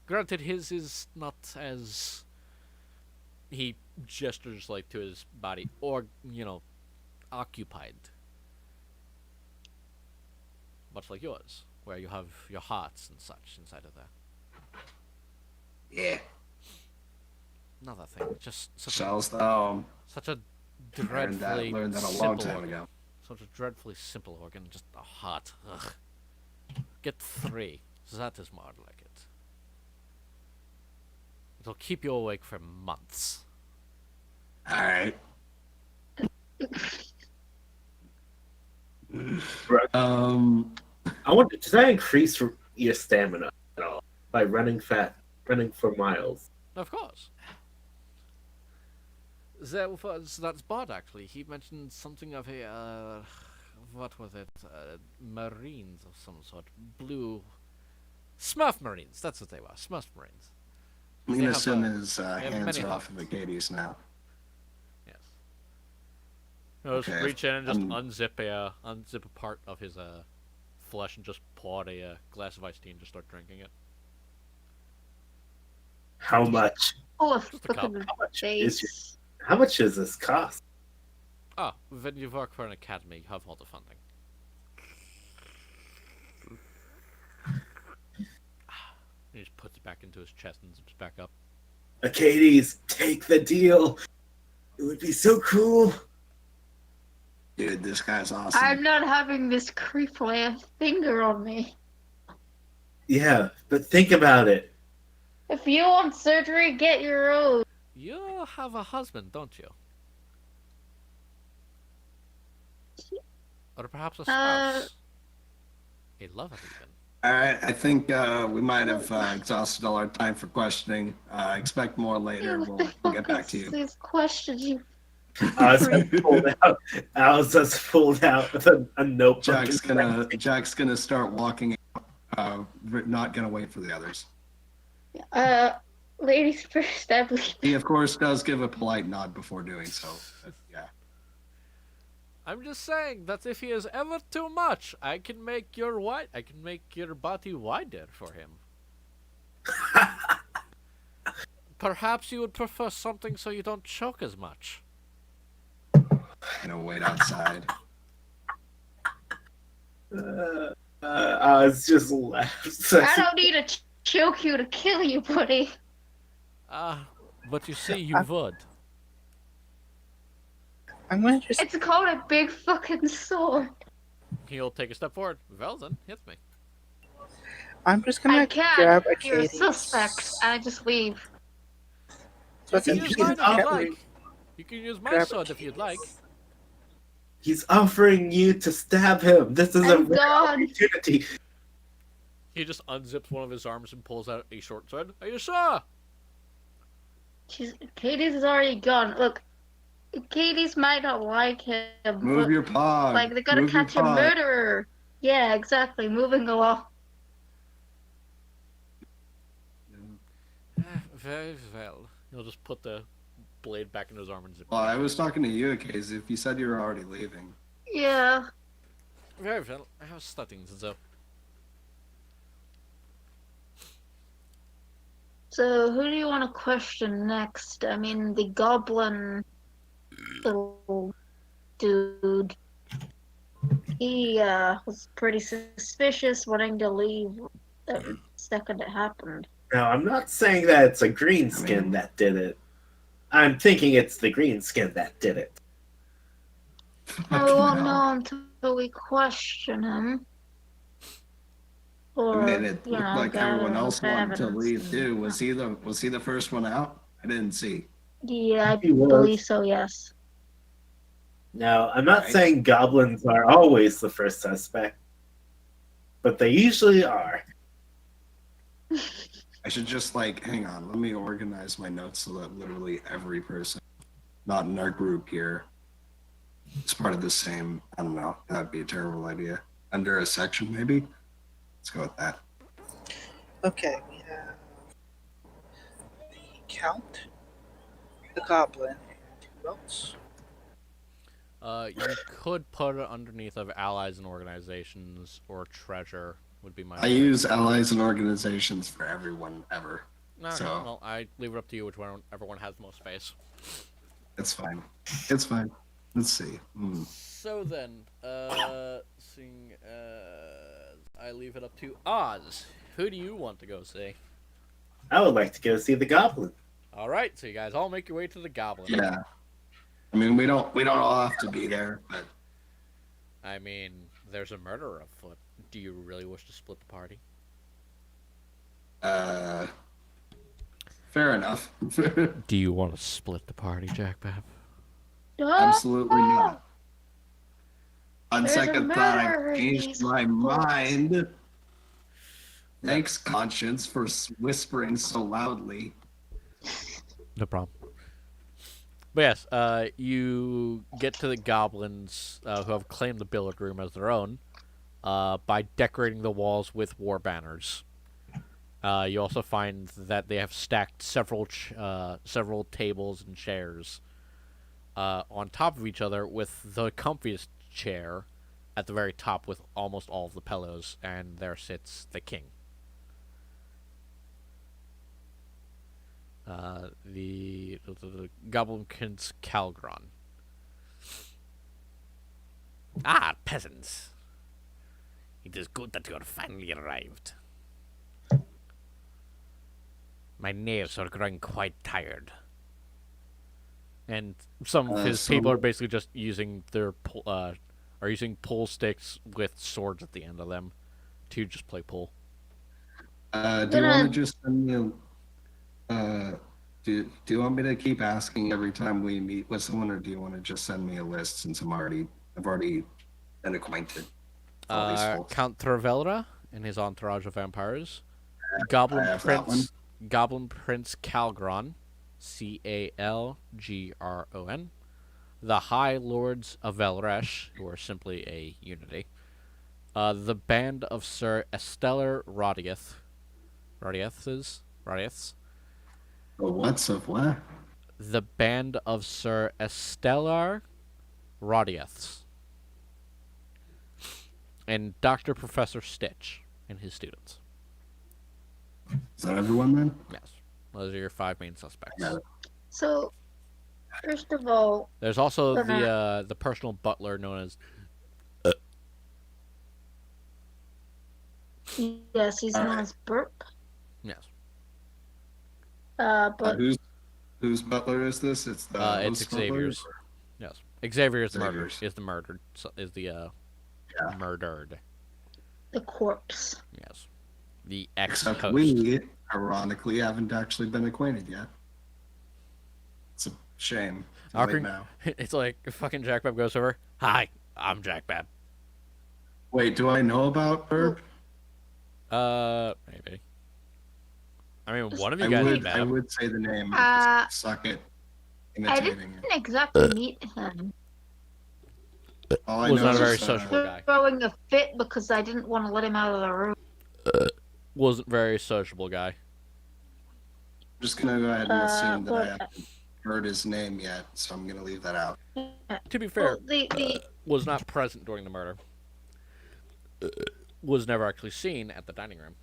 Granted, his is not as... He gestures, like, to his body, or, occupied. Much like yours, where you have your hearts and such inside of there. Yeah. Another thing, just Shells though. such a Learned dreadfully that a long simple time organ. ago. Such a dreadfully simple organ, just a heart. Ugh. Get 3. That is more like it. It'll keep you awake for months. Alright. Right. I wonder, does that increase your stamina at all by running for miles? Of course. That's Bod, actually. He mentioned something of a, what was it? Marines of some sort. Blue... Smurf Marines, that's what they were. Smurf Marines. I'm They gonna have, assume his have hands many are off of Acades now. Yes. He'll just Okay, reach in and just I'm- unzip a part of his flesh and just pour out a glass of iced tea and just start drinking it. How much? Oh, a Just a cup. fucking How much face. How much does this cost? Ah, when you work for an academy, you have all the funding. He just puts it back into his chest and zips back up. Acades, take the deal. It would be so cool. Dude, this guy's awesome. I'm not having this creep lay a finger on me. Yeah, but think about it. If you want surgery, get your own. You have a husband, don't you? Or perhaps a spouse? A lover, even. Alright, I think we might have exhausted all our time for questioning. Expect more later. What We'll the get fuck back is to you. these questions you I was just pulled out with a notebook. Jack's gonna start walking out, not gonna wait for the others. ladies first, I believe. He of course does give a polite nod before doing so. But, yeah. I'm just saying that if he is ever too much, I can make your body wider for him. Perhaps you would prefer something so you don't choke as much. Gonna wait outside. I was just laughing. I don't need to choke you to kill you, buddy. But you see, you would. I'm gonna just. It's called a big fucking sword. He'll take a step forward. Well then, hit me. I'm just I gonna can't. grab a You're a Katie. suspect. I just leave. So it's You a can use He's mine if you'd offering- like. You can use my Grab a sword if you'd like. He's offering you to stab him. This is a I'm rare gone. opportunity. He just unzips one of his arms and pulls out a short sword. Are you sure? Katie's is already gone. Look, Katie's might not like him, Move but your paw. like they gotta Move your catch a paw. murderer. Yeah, exactly. Moving along. Very well. He'll just put the blade back in his arm and zip. Well, I was talking to you, Case. If you said you were already leaving. Yeah. Very well. I was starting to do. So who do you want to question next? I mean, the goblin little dude. He was pretty suspicious, wanting to leave the second it happened. Now, I'm not saying that it's a green skin that did it. I'm thinking it's the green skin that did it. I won't know until we question him. Or, I mean, it you looked know, like get everyone else wanted to evidence leave and- too. Was he the first one out? I didn't see. Yeah, I He was. believe so, yes. Now, I'm not Right. saying goblins are always the first suspect, but they usually are. I should just hang on. Let me organize my notes so that literally every person, not in our group here, is part of the same. I don't know. That'd be a terrible idea. Under a section, maybe. Let's go with that. Okay, we have the Count, the Goblin, and who else? You could put it underneath of allies and organizations or treasure would be my. I use allies and organizations for everyone ever. Okay, so- well, I leave it up to you whichever one has the most space. It's fine. It's fine. Let's see. So then, seeing I leave it up to Oz. Who do you want to go see? I would like to go see the Goblin. All right, so you guys all make your way to the Goblin. Yeah. I mean, we don't all have to be there, but I mean, there's a murder afoot. Do you really wish to split the party? fair enough. Do you want to split the party, Jack Bab? Absolutely not. On There's a second thought, I murderer in changed these my books. mind. Thanks, conscience, for whispering so loudly. No problem. But yes, you get to the goblins who have claimed the billiard room as their own by decorating the walls with war banners. You also find that they have stacked several tables and chairs on top of each other, with the comfiest chair at the very top with almost all of the pillows, and there sits the king. The Goblin Prince Calgron. Ah, peasants. It is good that you have finally arrived. My knaves are growing quite tired. And some of his people are basically just using their using pool sticks with swords at the end of them to just play pool. Do you want to just send me do you want me to keep asking every time we meet with someone, or do you want to just send me a list since I've already been acquainted with all these folks? Count Travelra and his entourage of vampires. I Goblin have that one. Prince Calgron, Calgron. The High Lords of Velresh, who are simply a unity. The band of Sir Esteller Rodiath. Rodiaths. The what's of what? The band of Sir Esteller Rodiaths. And Dr. Professor Stitch and his students. Is that everyone then? Yes. Those are your 5 main suspects. Yeah. So, first of all, There's also the personal butler known as yes, he's known as Burp. yes. But Whose butler is this? It's the It's host butler, Xavier's. or- Yes. Xavier is the murdered. Xavier's. Is the murdered. Murdered. the corpse. Yes. The Except ex-host. we, ironically, haven't actually been acquainted yet. It's a shame. Too late Awkward. now. It's like fucking Jack Bab goes over. Hi, I'm Jack Bab. Wait, do I know about Burp? Maybe. I mean, one of you I guys is would, I Bab. would say the name. Uh, Just suck it. I Imitating didn't it. exactly meet him. All I Was know not a is, very sociable guy. Throwing a fit because I didn't want to let him out of the room. Wasn't very sociable guy. I'm just gonna go ahead and assume that I but- haven't heard his name yet, so I'm gonna leave that out. To be fair, Well, the was not present during the murder. Was never actually seen at the dining room.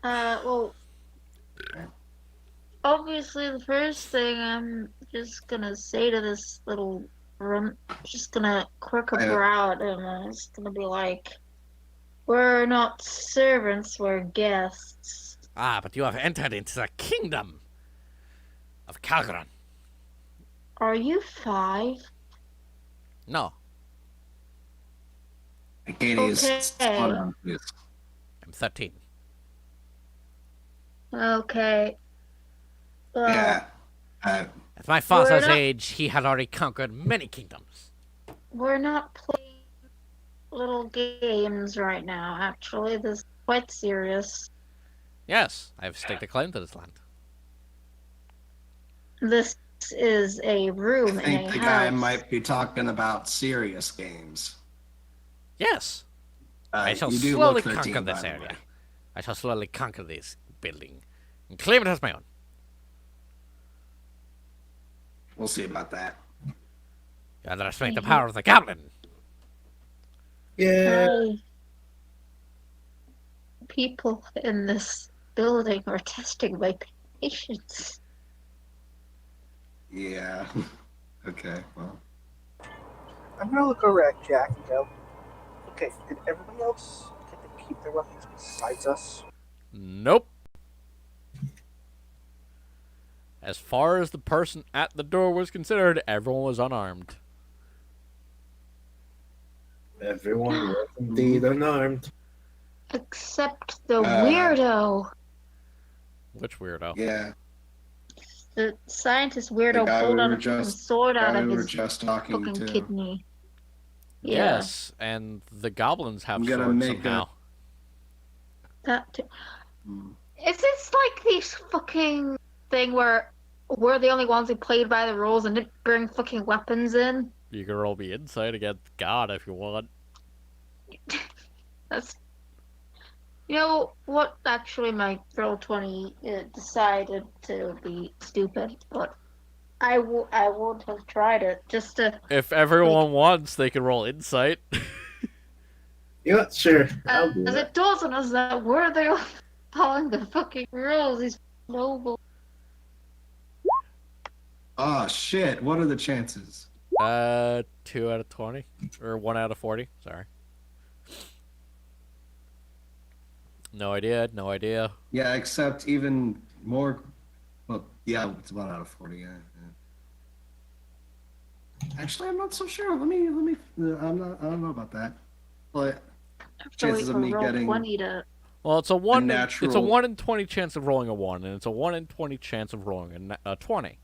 well, obviously the first thing I'm just gonna say to this little room, just gonna quirk a brow at him, and it's gonna be like, "We're not servants, we're guests." Ah, but you have entered into the kingdom of Calgron. Are you 5? No, Acadius, Okay. slow down, please. I'm 13. Okay. Yeah. At my father's We're not- age, he had already conquered many kingdoms. We're not playing little games right now, actually. This is quite serious. Yes, I have staked a claim to this land. This is a I room in think a the guy house. might be talking about serious games. Yes, I shall you do slowly look 13, conquer by this the area. way. I shall slowly conquer this building and claim it as my own. We'll see about that. You underestimate the power of the goblin. Yeah. People in this building are testing my patience. Yeah. Okay, well. I'm gonna look over at Jack and go, okay, did everybody else get to keep their weapons besides us? Nope. As far as the person at the door was considered, everyone was unarmed. Everyone was indeed unarmed. Except the Uh, weirdo. Which weirdo? Yeah. The scientist The weirdo guy pulled we out were a fucking just sword out guy of we were his just talking fucking to. kidney. Yeah. Yes, and the goblins have I'm gonna swords make somehow. That too. Hmm. Is this like this fucking thing where we're the only ones who played by the rules and didn't bring fucking weapons in? You can roll me insight against God if you want. That's. You know what? Actually, my roll 20 decided to be stupid, but I would have tried it just to. If everyone wants, they can roll insight. Yeah, sure. I'll do As that. it dawns on us that we're the only following the fucking rules. These noble. Oh shit! What are the chances? 2 out of 20 or 1 out of 40. Sorry. No idea. No idea. Yeah, except even more. Well, yeah, it's 1 out of 40. Yeah. Actually, I'm not so sure. Let me. I don't know about that. But chances of me roll getting 20 to. Well, it's a 1. It's a natural- 1 in 20 chance of rolling a 1, and it's a 1 in 20 chance of rolling a 20.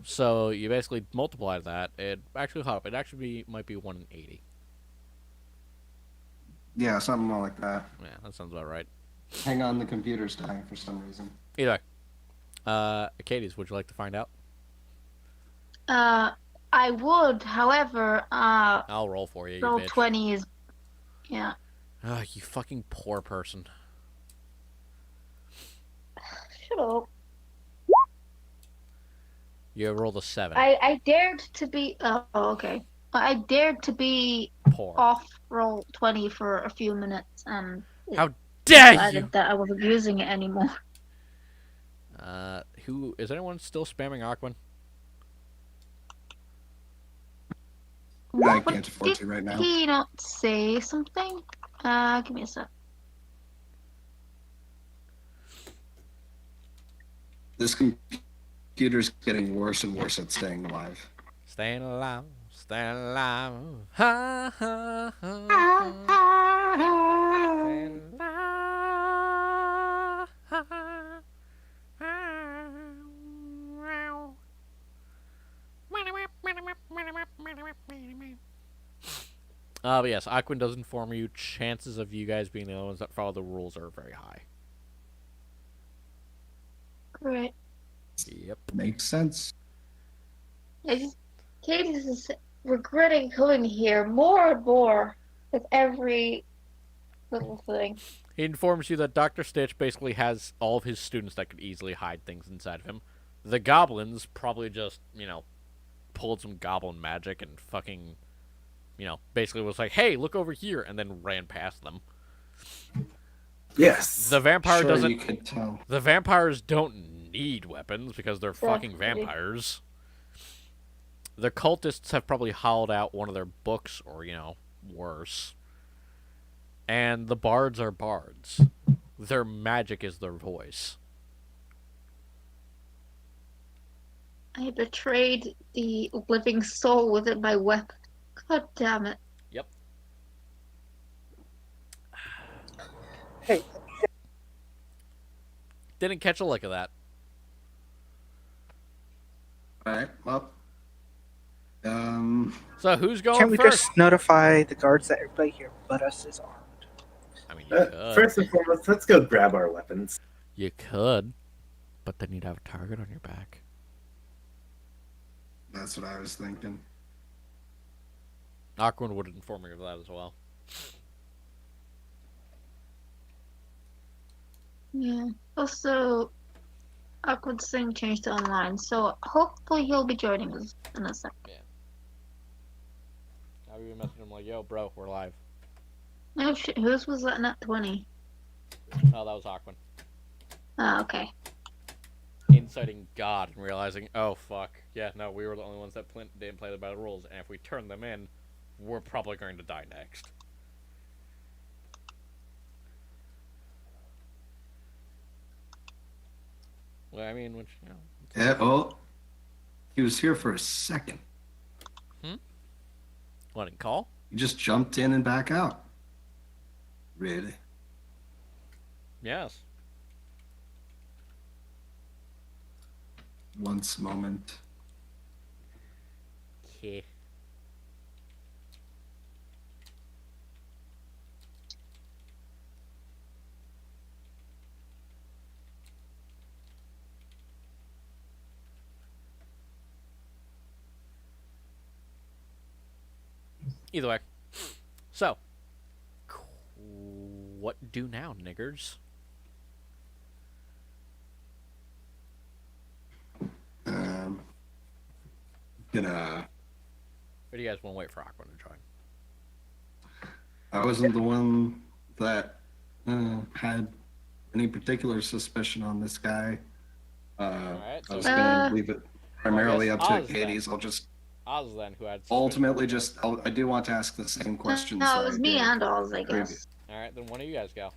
So you basically multiply that. It actually might be 1 in 80. Yeah, something more like that. Yeah, that sounds about right. Hang on, the computer's dying for some reason. Either way. Katie's, would you like to find out? I would, however, I'll roll for you, roll you bitch. 20 is. Yeah. Ah, you fucking poor person. Shut up. You rolled a 7. I dared to be. Oh, okay. I dared to be Poor. off roll 20 for a few minutes and How dare decided you! that I wasn't using it anymore. Who is anyone still spamming Aquan? I What can't afford did to right now. he not say something? Give me a sec. This computer's getting worse and worse at staying alive. Staying alive, staying alive. Ha ha ha. Staying alive. But yes, Aquan does inform you chances of you guys being the only ones that follow the rules are very high. Great. Yep. Makes sense. Katie is regretting coming here more and more with every little thing. He informs you that Dr. Stitch basically has all of his students that could easily hide things inside of him. The goblins probably just, pulled some goblin magic and fucking, basically was like, hey, look over here, and then ran past them. Yes. The vampire Sure, doesn't. you could tell. The vampires don't need weapons because they're fucking Definitely. vampires. The cultists have probably hollowed out one of their books or, worse. And the bards are bards. Their magic is their voice. I betrayed the living soul within my weapon. God damn it. Yep. Hey, Didn't catch a lick of that. Alright, well. So who's going can't we first? just notify the guards that everybody here but us is armed? I mean, you could. First and foremost, let's go grab our weapons. You could, but then you'd have a target on your back. That's what I was thinking. Aquan would inform me of that as well. Yeah. Also, Awkward's thing changed to online, so hopefully he'll be joining us in a sec. I'll be messaging him like, yo, bro, we're live. Oh shit, whose was that nat 20? Oh, that was Aquan. Oh, okay. Inciting God and realizing, oh fuck, yeah, no, we were the only ones that didn't play the battle rules, and if we turn them in, we're probably going to die next. Well, I mean, which, you know. Yeah, oh, he was here for a second. What, in call? He just jumped in and back out. Really? Yes. Once moment. Okay. Either way. So, what do now, niggers? Gonna. Or do you guys want to wait for Aquan to join? I wasn't the one that had any particular suspicion on this guy. Alright, I was so gonna leave it primarily up to Oz then. Hades. I'll just Oz then, who had suspicion. ultimately just. I do want to ask the same questions. No, that it was I me did and Oz, I previous. guess. Alright, then one of you guys go.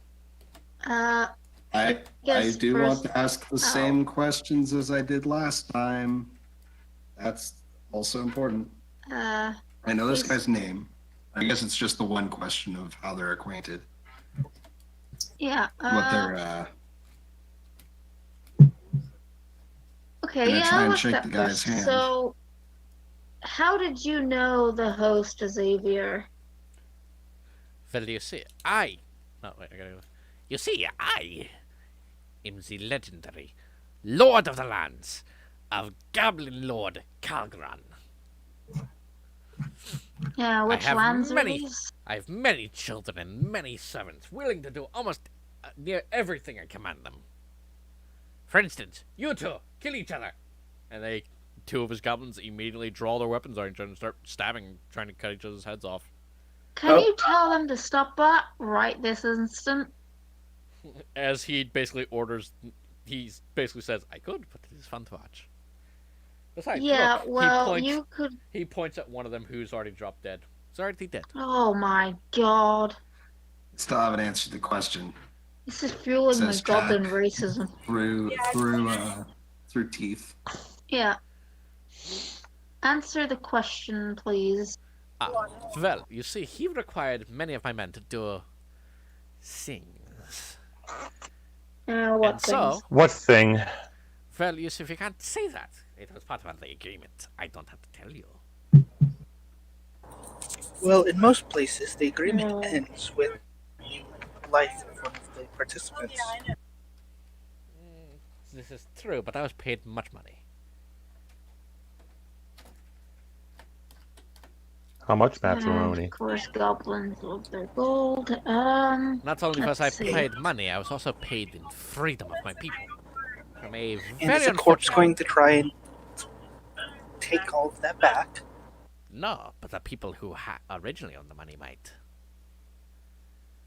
I Guess do first- want to ask the same questions as I did last time. That's also important. I know this please. guy's name. I guess it's just the one question of how they're acquainted. Yeah. What they're Okay, gonna yeah, try I'll and ask shake that the guy's first. hand. So, how did you know the host, Xavier? Well, you see, I... Oh, wait, I gotta go. You see, I am the legendary Lord of the Lands of Goblin Lord Calgron. Yeah, which have lands are many- these? I have many children and many servants willing to do almost near everything I command them. For instance, you two, kill each other. And two of his goblins immediately draw their weapons out and start stabbing, trying to cut each other's heads off. Can you tell them to stop that right this instant? As he basically orders, he basically says, I could, but it is fun to watch. Besides, Yeah, look, well, he points, you could. he points at one of them who's already dropped dead. He's already dead. Oh my god. Still haven't answered the question. This is fueling my Says goblin Jack. racism. Through teeth. Yeah. Answer the question, please. Well, you see, he required many of my men to do things. What And so, What thing? well, you see, if you can't say that, it was part of the agreement. I don't have to tell you. Well, in most places, the agreement No. ends with the life of one of the participants. This is true, but I was paid much money. How much Of matrimony? course, goblins love their gold. Not only was I Let's see. paid money, I was also paid in freedom of my people. From a And very is the corpse unfortunate... going to try and take all of that back? No, but the people who originally owned the money might.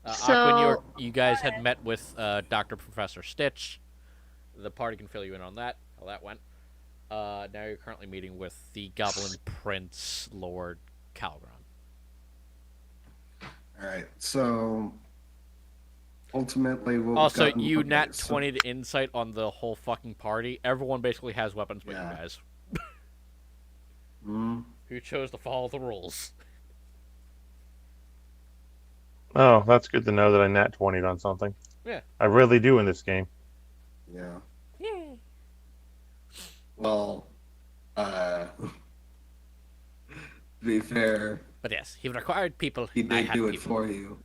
So- Aquin, you guys had met with Dr. Professor Stitch. The party can fill you in on that, how that went. Now you're currently meeting with the Goblin Prince, Lord Calgron. All right. So ultimately, what Also, we've gotten- you okay, nat so- 20 to insight on the whole fucking party. Everyone basically has weapons but Yeah. you guys. Hmm. Who chose to follow the rules. Oh, that's good to know that I nat 20'd on something. Yeah. I really do in this game. Yeah. Yay. Well, to be fair, But yes, he required people. he I did had do it people. for you.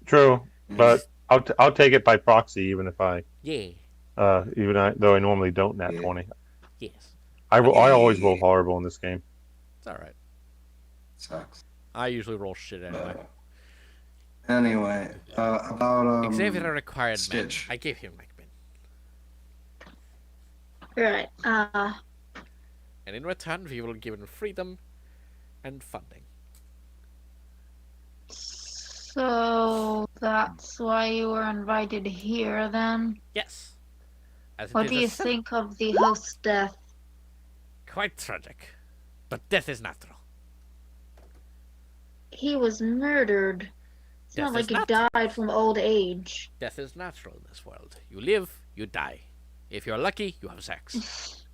True, but I'll take it by proxy, even if I Yeah. though I normally don't nat Yeah. 20. Yes. I always roll horrible in this game. It's alright. Sucks. I usually roll shit anyway. Anyway, about Xavier required Stitch. men. I gave him my men. right. And in return, we will give him freedom and funding. So that's why you were invited here then? Yes. As it What is do a you sin- think of the host's death? Quite tragic. But death is natural. He was murdered. It's Death not is like he not. died from old age. Death is natural in this world. You live, you die. If you're lucky, you have sex.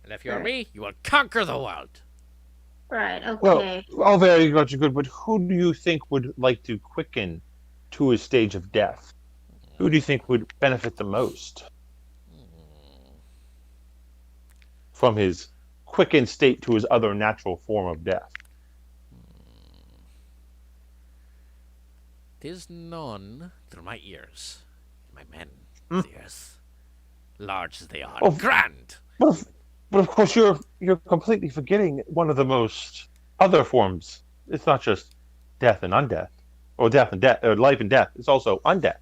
And if you're me, you will conquer the world. Right, Well, okay. all very much good, but who do you think would like to quicken to a stage of death? Who do you think would benefit the most from his quickened state to his other natural form of death? 'Tis known through my ears, my men's Hmm. ears, large as they are, Oh. grand. But of course, you're completely forgetting one of the most other forms. It's not just death and undeath, or death and death, or life and death. It's also undeath.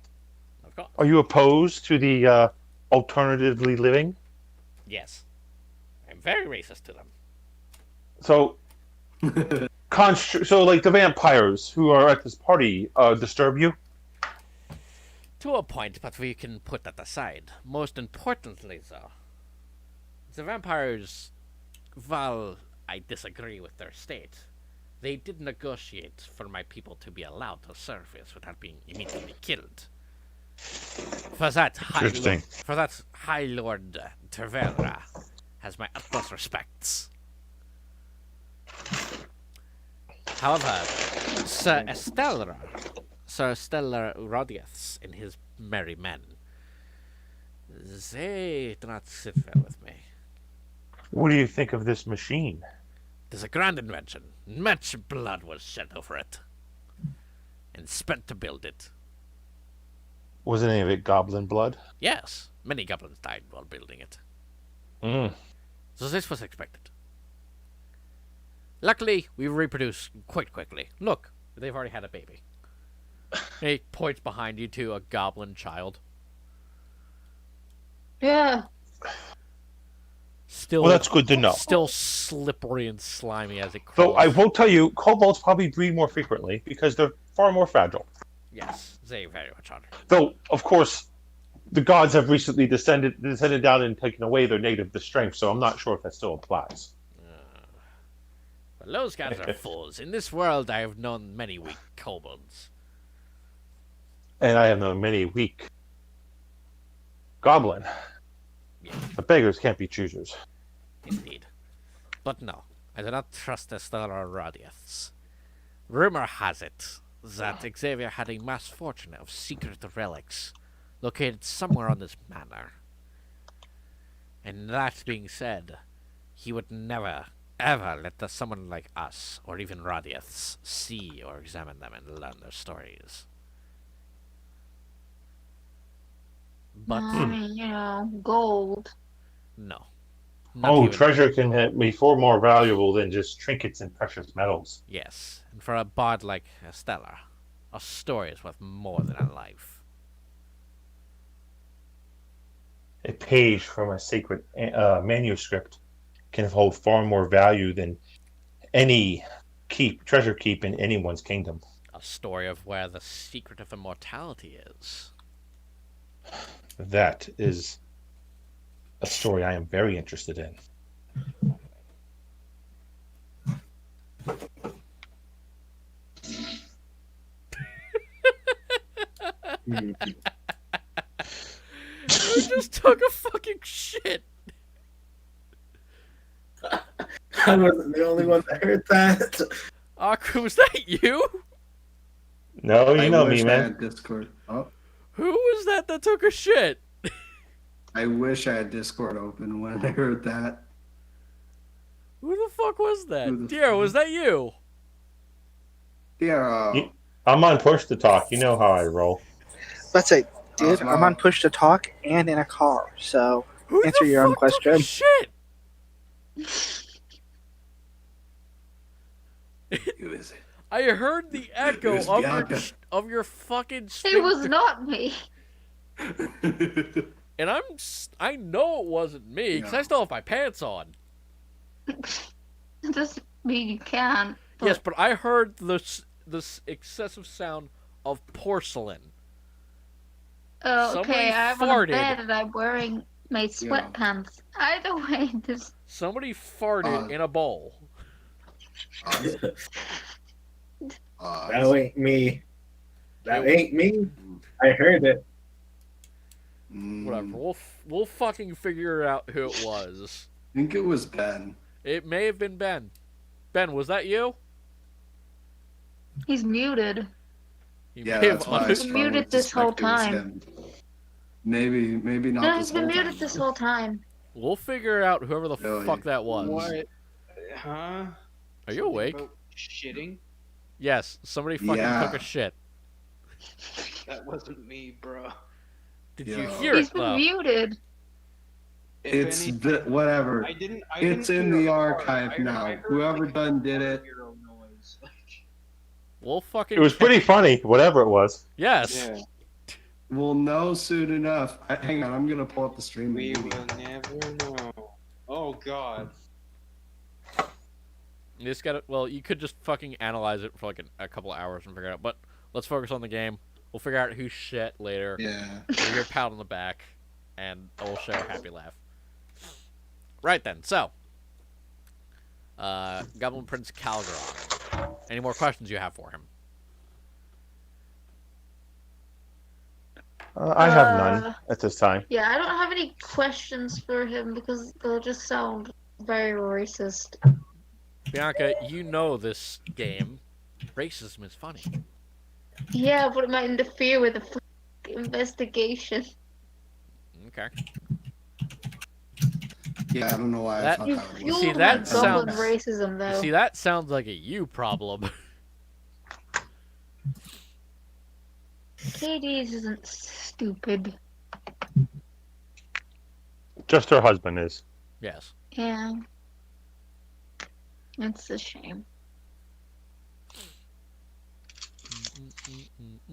Of course. Are you opposed to the alternatively living? Yes. I'm very racist to them. So, so like the vampires who are at this party disturb you? To a point, but we can put that aside. Most importantly, though, the vampires, while I disagree with their state, they did negotiate for my people to be allowed to surface without being immediately killed. For that, Interesting. High Lord Tervera has my utmost respects. However, Sir Estella Rodiaths and his merry men, they do not sit well with me. What do you think of this machine? It is a grand invention. Much blood was shed over it, and spent to build it. Wasn't any of it goblin blood? Yes, many goblins died while building it. Mm. So this was expected. Luckily, we reproduce quite quickly. Look, they've already had a baby. He points behind you to a goblin child. Yeah. Still, Well, that's good to know. Still slippery and slimy as it Though crawls. I will tell you, kobolds probably breed more frequently because they're far more fragile. Yes, they very much are. Though, of course, the gods have recently descended down and taken away their native strength, so I'm not sure if that still applies. But those guys are fools. In this world, I have known many weak kobolds. And I have known many weak goblin. Yeah, But beggars can't be choosers. indeed. But no, I do not trust the Stellar Radiaths. Rumor has it that Xavier had a misfortune of secret relics located somewhere on this manor. And that being said, he would never, ever let someone like us, or even Radiaths, see or examine them and learn their stories. But I mean, gold. no. Not Oh, even- treasure can be far more valuable than just trinkets and precious metals. Yes, and for a bard like Estella, a story is worth more than a life. A page from a sacred manuscript can hold far more value than any treasure keep in anyone's kingdom. A story of where the secret of immortality is. That is a story I am very interested in. I just took a fucking shit. I wasn't the only one that heard that. Aku, was that you? No, you I know wish me, I man. had Discord. Oh, Who was that took a shit? I wish I had Discord open when I heard that. Who the fuck was Who that? the Dear, fuck? was that you? Yeah. I'm on push to talk. You know how I roll. Let's say, dude, Oh, I'm wow. on push to talk and in a car. So Who Answer the your own fuck took a question. shit? Who is it? I heard the echo It was of Bianca. your fucking It string was not me. and I know it wasn't me because I No. still have my pants on. Just me, you can. Yes, but I heard this excessive sound of porcelain. Oh, Somebody okay, I'm on a farted. bed and I'm wearing my sweatpants. Either way, this. Somebody farted in a bowl. That ain't me. That ain't me. I heard it. Whatever. We'll fucking figure out who it was. I think it was Ben. It may have been Ben. Ben, was that you? He's muted. He Yeah, may have that's why I He's strongly muted this whole suspect it was time. him. Maybe not. No, this he's been whole muted time, this though. whole time. We'll figure out whoever the Really? fuck that was. What? Huh? Are you awake? About shitting? Yes, somebody fucking Yeah. took a shit. That wasn't me, bro. Did Yo. you hear He's it been though? muted. If It's anything, whatever. I didn't It's in hear the a fart. archive I now. heard, Whoever like, done did it. hero noise. We'll fucking. It was pretty funny, whatever it was. Yes. Yeah, We'll know soon enough. Hang on, I'm gonna pull up the stream. we meeting. will never know. Oh God. You just gotta. Well, you could just fucking analyze it for like a couple hours and figure it out. But let's focus on the game. We'll figure out who shit later. Yeah. We'll give a pat on the back, and we'll share a happy laugh. Right then. So, Goblin Prince Calgron. Any more questions you have for him? I have none at this time. Yeah, I don't have any questions for him because they'll just sound very racist. Bianca, you know this game. Racism is funny. Yeah, but it might interfere with the investigation. Okay. Yeah, I don't know why I That- thought You that was. fueled See, my that goblin sounds- racism, though. See, that sounds like a you problem. KD's isn't stupid. Just her husband is. Yes. Yeah. It's a shame.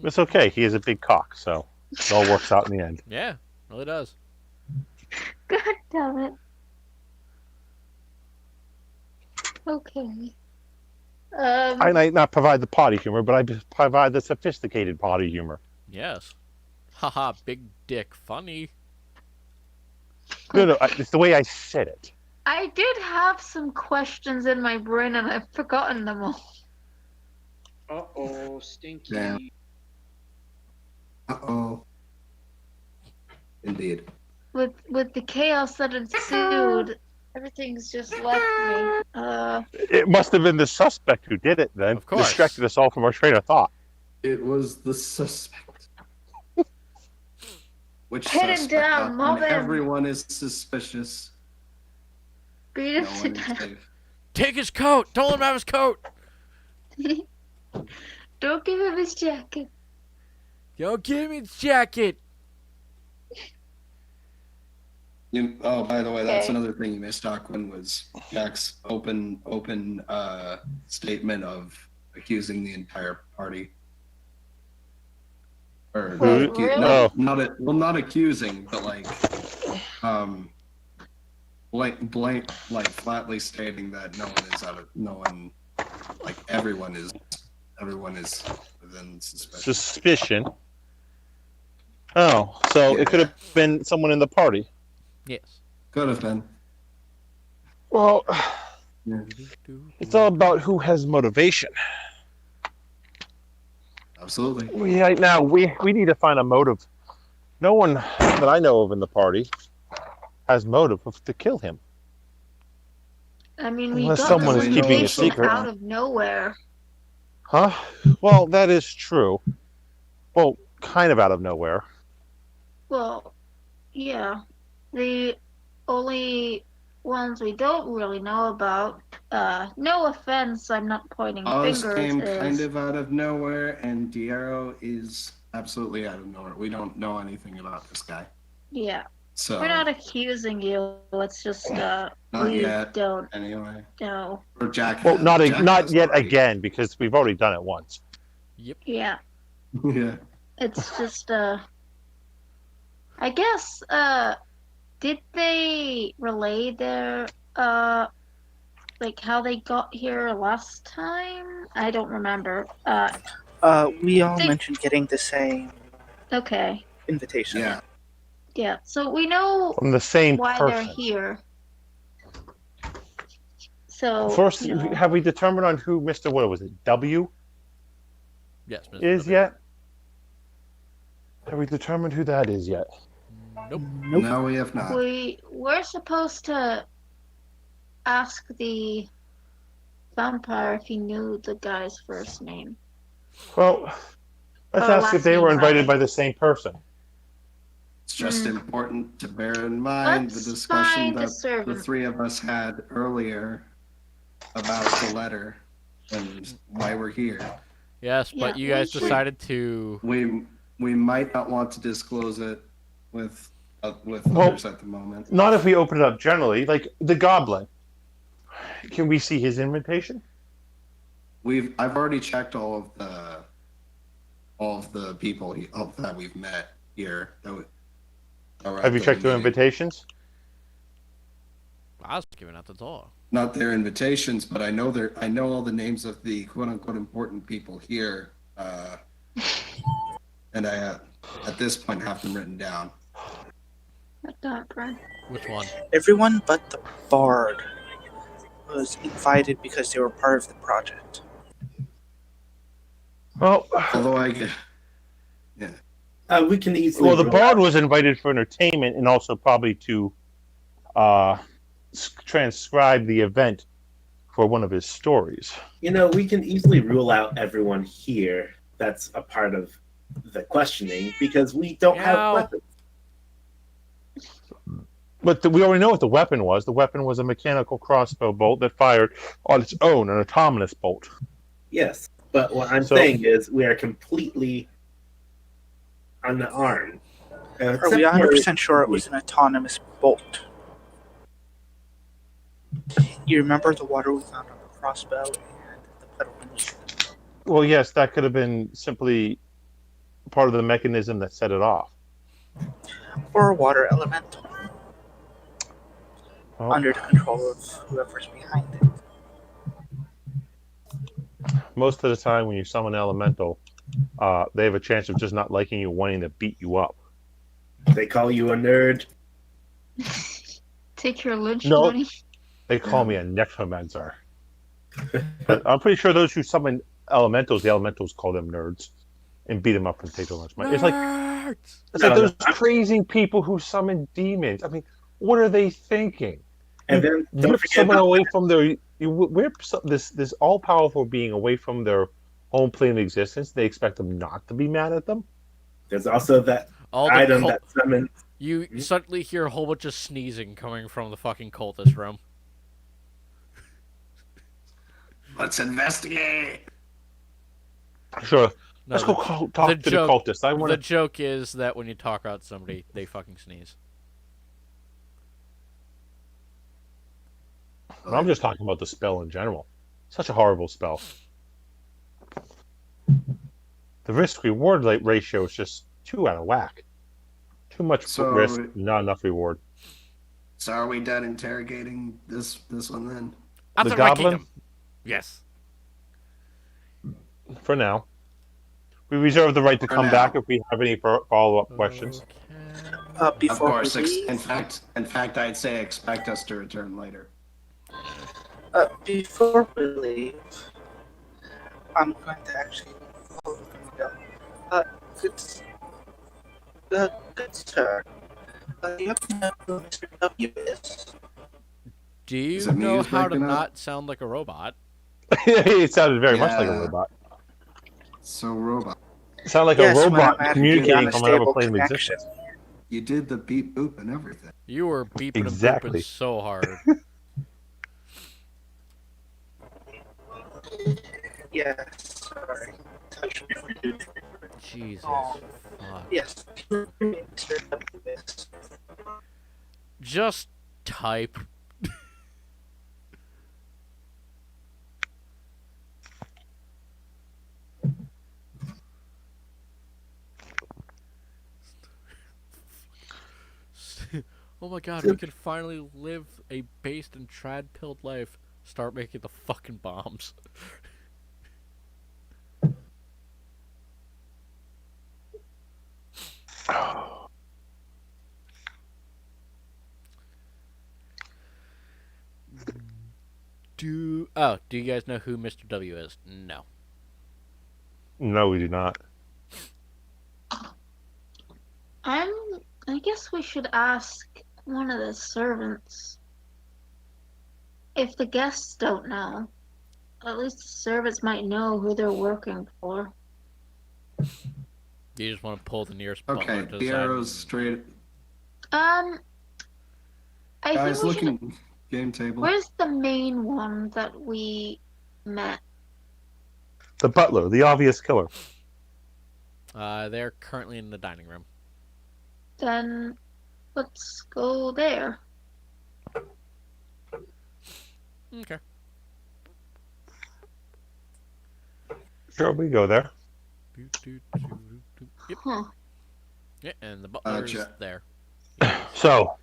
It's okay. He is a big cock, so it all works out in the end. Yeah, really does. God damn it. Okay. I might not provide the potty humor, but I provide the sophisticated potty humor. Yes. Haha, big dick. Funny. No, it's the way I said it. I did have some questions in my brain and I've forgotten them all. Uh-oh, stinky. Yeah. Uh-oh. Indeed. With the chaos that ensued, everything's just left me. It must have been the suspect who did it then. Of course. Distracted us all from our train of thought. It was the suspect. Which Pin him suspect? down, mob him. Everyone is suspicious. Beat No him one to is death. safe. Take his coat. Don't let him have his coat. Don't give him his jacket. Yo, give me his jacket. Oh, by the way, that's Okay. another thing you missed, Aquin, was Jack's open statement of accusing the entire party. Or Wait, not, really? not accusing, but like flatly stating that everyone is within suspicion. Suspicion. Oh, so Yeah. it could have been someone in the party. Yes. Could have been. Well, Yeah. it's all about who has motivation. Absolutely. Right now, we need to find a motive. No one that I know of in the party has motive to kill him. I mean, we Unless got someone this is keeping a information secret. out of nowhere. Huh? Well, that is true. Well, kind of out of nowhere. Well, yeah. The only ones we don't really know about, no offense, I'm not pointing Oz fingers, came is... kind of out of nowhere, and Diero is absolutely out of nowhere. We don't know anything about this guy. Yeah. So We're not accusing you, it's just, Not we yet. don't anyway. know. Or Jack. Well, has. Jack not has yet already. again, because we've already done it once. Yeah. Yeah. It's just, I guess, did they relay their, like how they got here last time? I don't remember. We all They- mentioned getting the same Okay. invitation. Yeah. Yeah. So we know From the same why they're person. here. So First, you know. have we determined on who Mr. What was it? W Yes, Mr. is W. yet? Have we determined who that is yet? Nope. Nope. No, we have not. We're supposed to ask the vampire if he knew the guy's first name. Well, let's Or ask last if they name, were invited rather. by the same person. It's just important to bear in mind the Let's discussion find the that the servant. three of us had earlier about the letter and why we're here. Yes, but Yeah, you we guys should- decided to. We might not want to disclose it with Well- others at the moment. Not if we open it up generally. Like the goblin. Can we see his invitation? I've already checked all of the people that we've met here. Have you checked their invitations? I was giving out the door. Not their invitations, but I know all the names of the quote unquote important people here, and I at this point have them written down. What doctor? Which one? Everyone but the bard was invited because they were part of the project. Well, Although I get, We can easily. well, the rule bard out- was invited for entertainment and also probably to transcribe the event for one of his stories. We can easily rule out everyone here that's a part of the questioning because we don't Ow. have weapons. But we already know what the weapon was. The weapon was a mechanical crossbow bolt that fired on its own, an autonomous bolt. Yes, but what I'm So- saying is we are completely unarmed. Are we 100% sure it was an autonomous bolt? You remember the water we found on the crossbow and the pedal beneath? Well, yes, that could have been simply part of the mechanism that set it off. Or a water elemental Well, under the control of whoever's behind it. most of the time when you summon elemental, they have a chance of just not liking you, wanting to beat you up. They call you a nerd. Take your lunch No. money. They call me a necromancer. But I'm pretty sure those who summon elementals, the elementals call them nerds and beat them up and take their lunch money. It's like No, those no. crazy people who summon demons. I mean, what are they thinking? And then don't Rip forget someone about away from their this all powerful being away from their home plane of existence. They expect them not to be mad at them. there's also that All the item cult- that summons. You suddenly hear a whole bunch of sneezing coming from the fucking cultist room. let's investigate. Sure, No, let's go talk the to joke- the cultist. I want The to. joke is that when you talk about somebody, they fucking sneeze. I'm just talking about the spell in general. Such a horrible spell. The risk-reward ratio is just too out of whack. Too much So- risk, not enough reward. So are we done interrogating this one then? Up The to my goblin? kingdom. Yes. For now, we reserve the right to For come now. back if we have any follow-up questions. Okay. Of Before course. we leave, In fact, I'd say expect us to return later. before we leave, I'm going to actually follow them and go. Good sir. You have to know who Mr. W is. Do you Is it me know who's how to breaking up? not sound like a robot? It sounded very much like a Yeah. robot. So robot, It sounded like Yes, a when I'm robot actually communicating on from a another stable plane of connection. existence. you did the beep boop and everything. You were beeping and Exactly. booping so hard. Yes, sorry. Touch me. Jesus. Oh. Fuck. Yes, Mr. W is. Just type. Oh my god, we can finally live a based and trad-pilled life Start making the fucking bombs. Do you guys know who Mr. W is? No. No, we do not. I guess we should ask one of the servants. If the guests don't know, at least the servants might know who they're working for. You just want to pull the nearest Okay, butler to the the arrow's side. straight. I Guys, think we should. looking game table. Where's the main one that we met? The butler, the obvious killer. They're currently in the dining room. Then let's go there. Okay. Sure, we go there. Yep. Huh. Yeah, and the butler's Gotcha. there. So,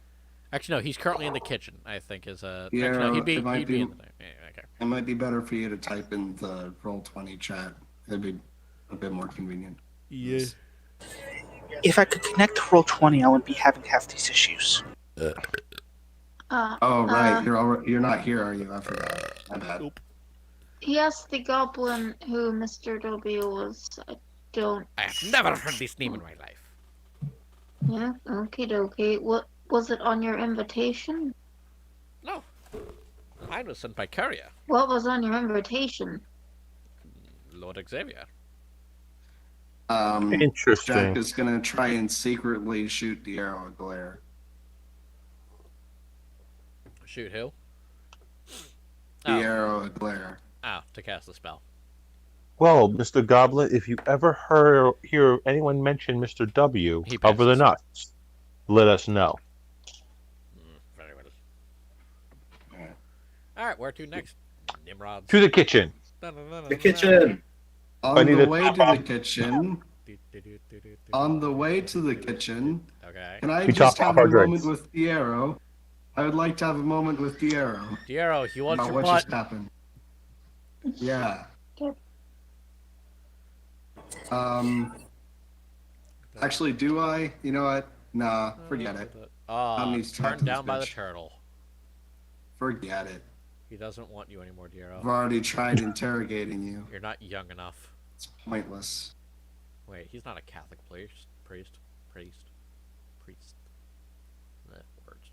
Actually, no, he's currently in the kitchen. I think is Yeah, Actually, no, he'd it might be be- in the. Yeah, okay. It might be better for you to type in the Roll20 chat. It'd be a bit more convenient. Yeah. If I could connect to Roll20, I wouldn't be having half these issues. Oh right, you're not here, are you? I forgot. My bad. Nope. Yes, the goblin who Mr. W was. I don't. I have never heard this name in my life. Yeah. Okie dokie. What was it on your invitation? No. Mine was sent by courier, What was on your invitation? Lord Xavier. Jack interesting. is gonna try and secretly shoot the arrow at Glare. Shoot who? The Oh. arrow at Glare. Oh, to cast the spell. Well, Mr. Goblin, if you ever hear anyone mention Mr. W He over the passes. nuts, let us know. Very well. Alright. Alright, where to next? Nimrods. To the kitchen. The kitchen. On I need the a way top to the off. kitchen. On the way to the kitchen. Okay. Can I We just top have off a our moment drinks. with the arrow? I would like to have a moment with the arrow. Diero, he wants About your what butt. just happened. Yeah. Okay. Actually, do I? You know what? Nah, forget it. Ah, need to talk turned to this down by the bitch. turtle. Forget it. He doesn't want you anymore, Diero. I've already tried interrogating you. You're not young enough. It's pointless. Wait, he's not a Catholic priest. Words.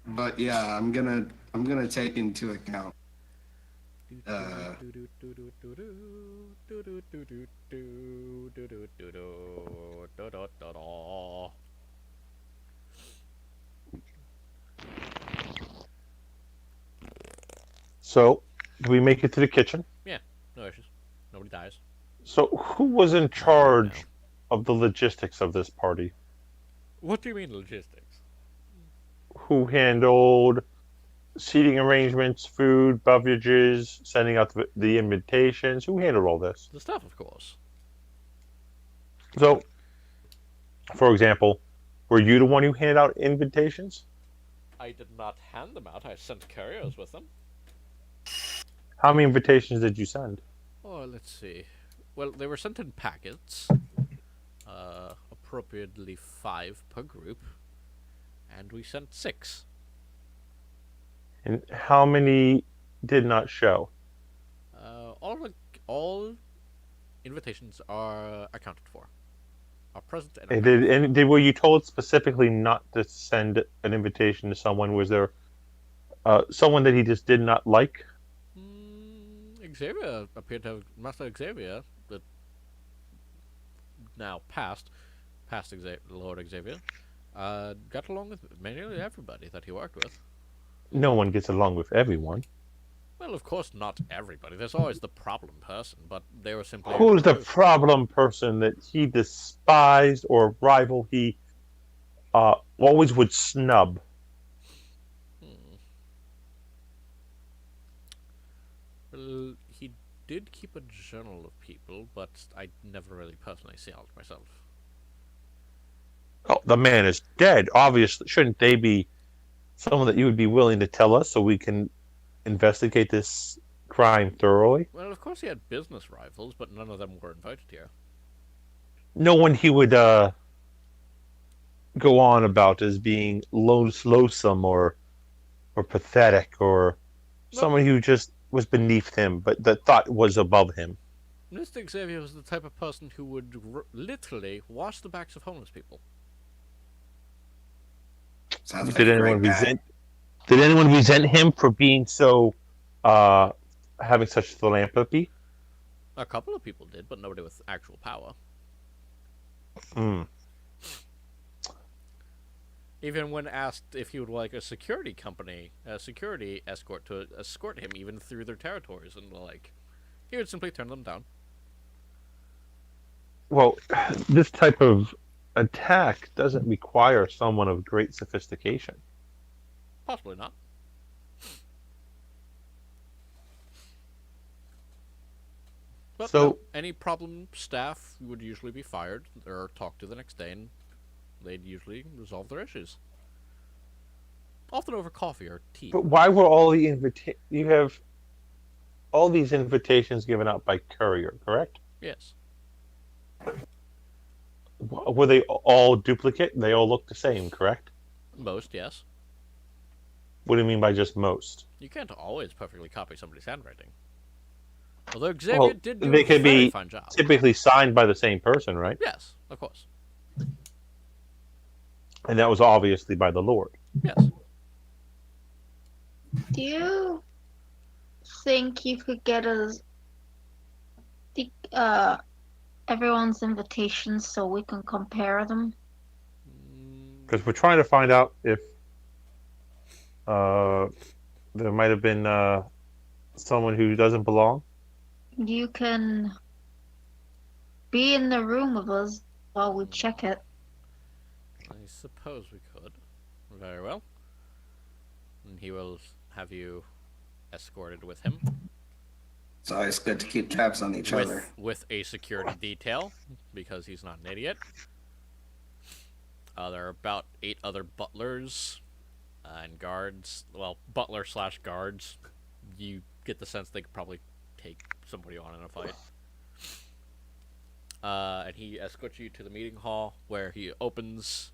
But yeah, I'm gonna take into account. So, do we make it to the kitchen? No issues. Nobody dies. So, who was in charge of the logistics of this party? What do you mean logistics? Who handled seating arrangements, food, beverages, sending out the invitations? Who handled all this? The stuff, of course. So, for example, were you the one who handed out invitations? I did not hand them out. I sent couriers with them. How many invitations did you send? Oh, let's see. Well, they were sent in packets. Appropriately 5 per group. And we sent 6. And how many did not show? All invitations are accounted for. Are present and Were you told specifically not to send an invitation to someone? Was there someone that he just did not like? Xavier appeared to have Master Xavier, the now past Lord Xavier, got along with nearly everybody that he worked with. No one gets along with everyone. Well, of course, not everybody. There's always the problem person, but they were simply. Who's the problem person that he despised or rival he always would snub? Well, he did keep a journal of people, but I never really personally seen it myself. Oh, the man is dead. Obviously, shouldn't they be someone that you would be willing to tell us so we can investigate this crime thoroughly? Well, of course he had business rivals, but none of them were invited here. No one he would go on about as being loathsome or pathetic or someone who just was beneath him, but that thought was above him. Mr. Xavier was the type of person who would literally wash the backs of homeless people. Sounds like Did a anyone great guy. resent? Did anyone resent him for being so, having such philanthropy? A couple of people did, but nobody with actual power. Hmm. Even when asked if he would like a security escort to escort him even through their territories and the like, he would simply turn them down. Well, this type of attack doesn't require someone of great sophistication. Possibly not. But So- no, any problem staff would usually be fired or talked to the next day, and they'd usually resolve their issues. Often over coffee or tea. But why were all the you have all these invitations given out by courier, correct? Yes. Were they all duplicate? They all look the same, correct? Most, yes. What do you mean by just most? You can't always perfectly copy somebody's handwriting. Although Xavier Well, did do they a could very be fine job. typically signed by the same person, right? Yes, of course. And that was obviously by the Lord. Yes. Do you think you could get us everyone's invitations so we can compare them? Because we're trying to find out if there might have been someone who doesn't belong. You can be in the room with us while we check it. I suppose we could. Very well. And he will have you escorted with him. It's always good to keep tabs on each other. With a security detail, because he's not an idiot. There are about 8 other butlers and guards. Well, butler/guards. You get the sense they could probably take somebody on in a fight. And he escorts you to the meeting hall, where he opens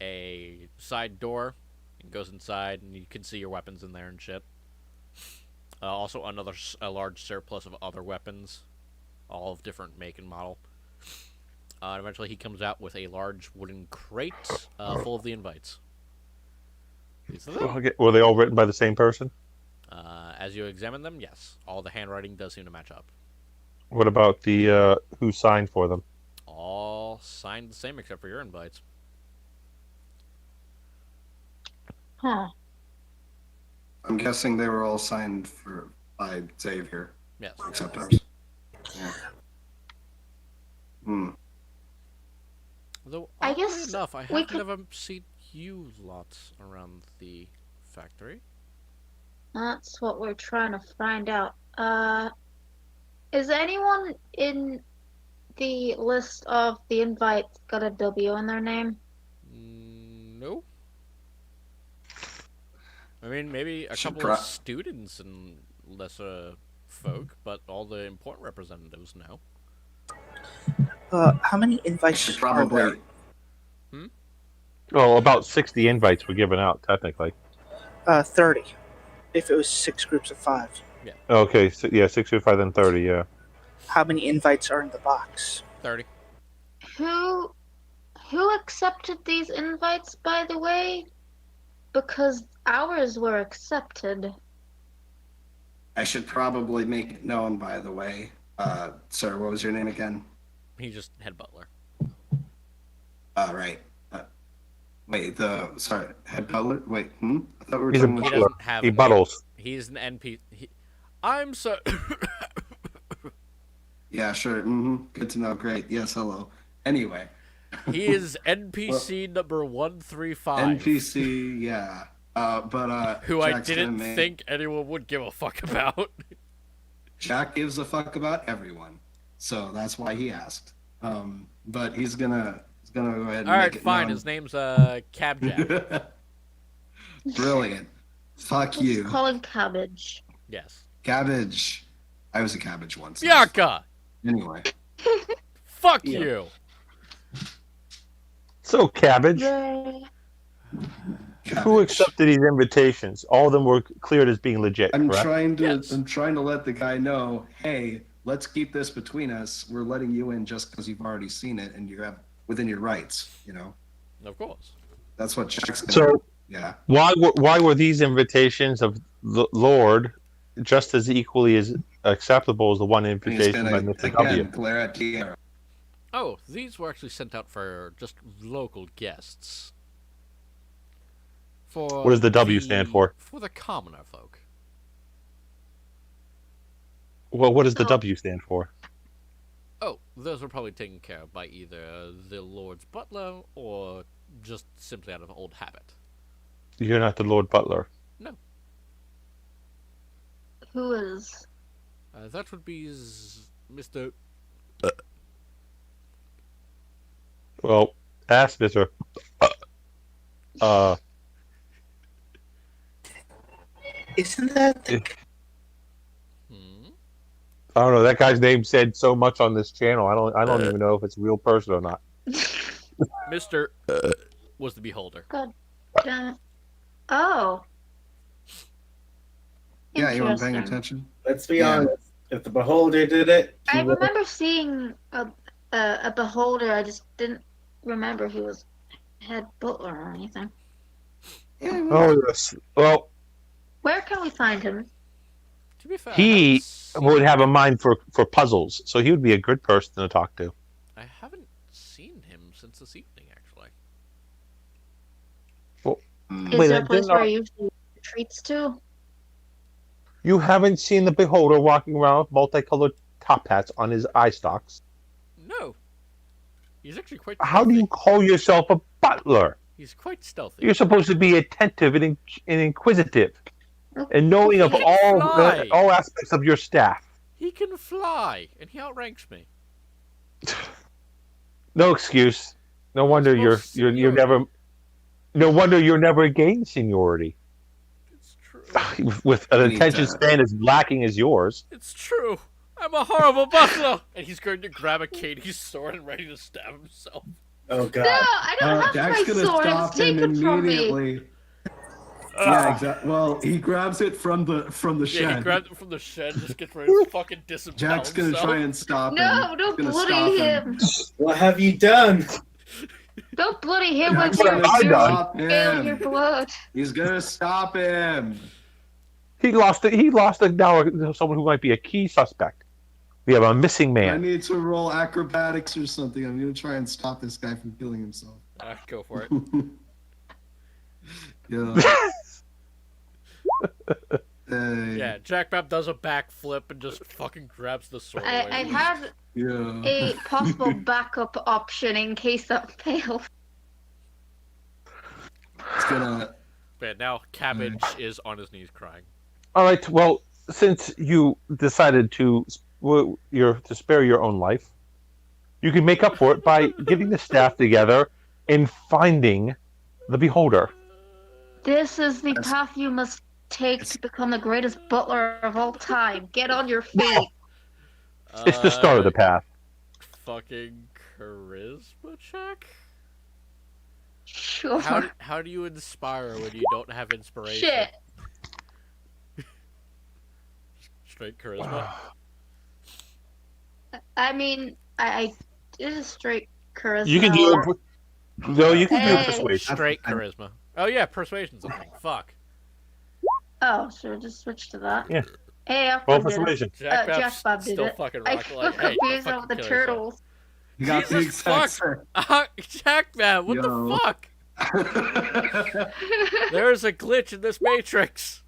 a side door and goes inside, and you can see your weapons in there and shit. Also, a large surplus of other weapons, all of different make and model. And eventually, he comes out with a large wooden crate full of the invites. These are them. Okay. Were they all written by the same person? As you examine them, yes, all the handwriting does seem to match up. What about the who signed for them? All signed the same except for your invites. Huh. I'm guessing they were all signed by Xavier, Yes. except ours. Yeah. Hmm. Though, I oddly guess enough, I we have could- never seen you lots around the factory. That's what we're trying to find out. Is anyone in the list of the invites got a W in their name? No. I mean, maybe a Should couple of students and lesser folk, but all the important representatives know. How many invites Should are there? probably. Well, about 60 invites were given out, technically. 30. If it was 6 groups of 5. Okay, so, yeah, 65 then 30, yeah. How many invites are in the box? 30. Who accepted these invites, by the way? Because ours were accepted. I should probably make it known, by the way. Sir, what was your name again? He's just head butler. Right. Wait, sorry, head butler? Wait, I thought we were He's a talking He about... butler. doesn't have He a- buttles. He's an NP. I'm so. Yeah, sure. Good to know. Great. Yes, hello. Anyway. He is NPC number 135. NPC, yeah. But who I Jack's didn't gonna make- think anyone would give a fuck about. Jack gives a fuck about everyone, so that's why he asked. But he's gonna go ahead and All right, make it fine. known. His name's Cab Jack. Brilliant. Fuck you. Call him Cabbage. Yes. Cabbage. I was a cabbage once. Bianca! Anyway. Fuck Yeah. you! So, Cabbage, Yay. who Cabbage. accepted these invitations? All of them were cleared as being legit, I'm correct? trying to Yes. I'm trying to let the guy know, hey, let's keep this between us. We're letting you in just because you've already seen it and you have within your rights, you know. Of course. That's what Jack's gonna So, yeah. why were these invitations of the Lord just as equally as acceptable as the one And he's invitation by gonna Mr. W? again glare at Tierra. Oh, these were actually sent out for just local guests. For What does the W stand for? For the commoner folk. Well, what does the Oh. W stand for? Oh, those were probably taken care of by either the Lord's butler or just simply out of old habit. You're not the Lord Butler. Who is? That would be Mr. Well, ask Mr. Isn't that the Hmm? I don't know. That guy's name said so much on this channel. I don't even know if it's a real person or not. Mr. was the beholder. Damn it. Oh. Yeah, you weren't paying Interesting. attention? Let's be Yeah. honest. If the beholder did it, I he would- remember seeing a beholder. I just didn't remember he was head butler or anything. Yeah, Oh yes. Well, Where can we find him? To be fair, he would have a mind for puzzles, so he would be a good person to talk to. I haven't seen him since this evening, actually. Is Wait, there a didn't place where I- he usually retreats to? You haven't seen the beholder walking around with multicolored top hats on his eye stalks. No. He's actually quite How do you call yourself a butler? He's quite stealthy. You're supposed to be attentive and inquisitive, and knowing of He can fly. all aspects of your staff. He can fly, and he outranks me. No excuse. No wonder Well, you're never. No wonder you're never gained seniority It's true. with an We need attention to- span as lacking as yours. It's true. I'm a horrible butler. And he's going to grab a Katie's sword and ready to stab himself. Oh god. No, I don't have Jack's my gonna sword. stop It's him taken from me. immediately. Yeah, exactly. Well, he grabs it from the Yeah, he shed. grabbed it from the shed and just gets ready to fucking disembowel Jack's gonna himself. try and stop him. No, don't He's gonna bloody stop him. What have you done? Don't bloody him with Jack's your, gonna I done. stop your him. blood. He's gonna stop him. He lost now someone who might be a key suspect. We have a missing I man. need to roll acrobatics or something. I'm gonna try and stop this guy from killing himself. Go for it. Yeah. Yeah, Jack Map does a backflip and just fucking grabs the sword away. I had Yeah. a possible backup option in case that failed. It's gonna. But now Cabbage is on his knees crying. All right. Well, since you decided to spare your own life, you can make up for it by getting the staff together and finding the beholder. This is the That's- path you must take to become the greatest butler of all time. Get on your feet. It's the start of the path. Fucking charisma check? Sure. How do you inspire when you don't have inspiration? Shit. Straight charisma? I mean, I did a straight charisma. You can do. No, you can do Hey. persuasion. Straight charisma. Oh yeah, persuasion's a thing. Fuck. Oh, should I just switch to that? Yeah. Hey, I Roll did it. persuasion. Jack Jack Map's Bob did still it. fucking I rocking feel like, hey, confused fucking about the kill yourself. turtles. You got the Jesus exact Jack Map, what Yo. the fuck? same. There's a glitch in this matrix.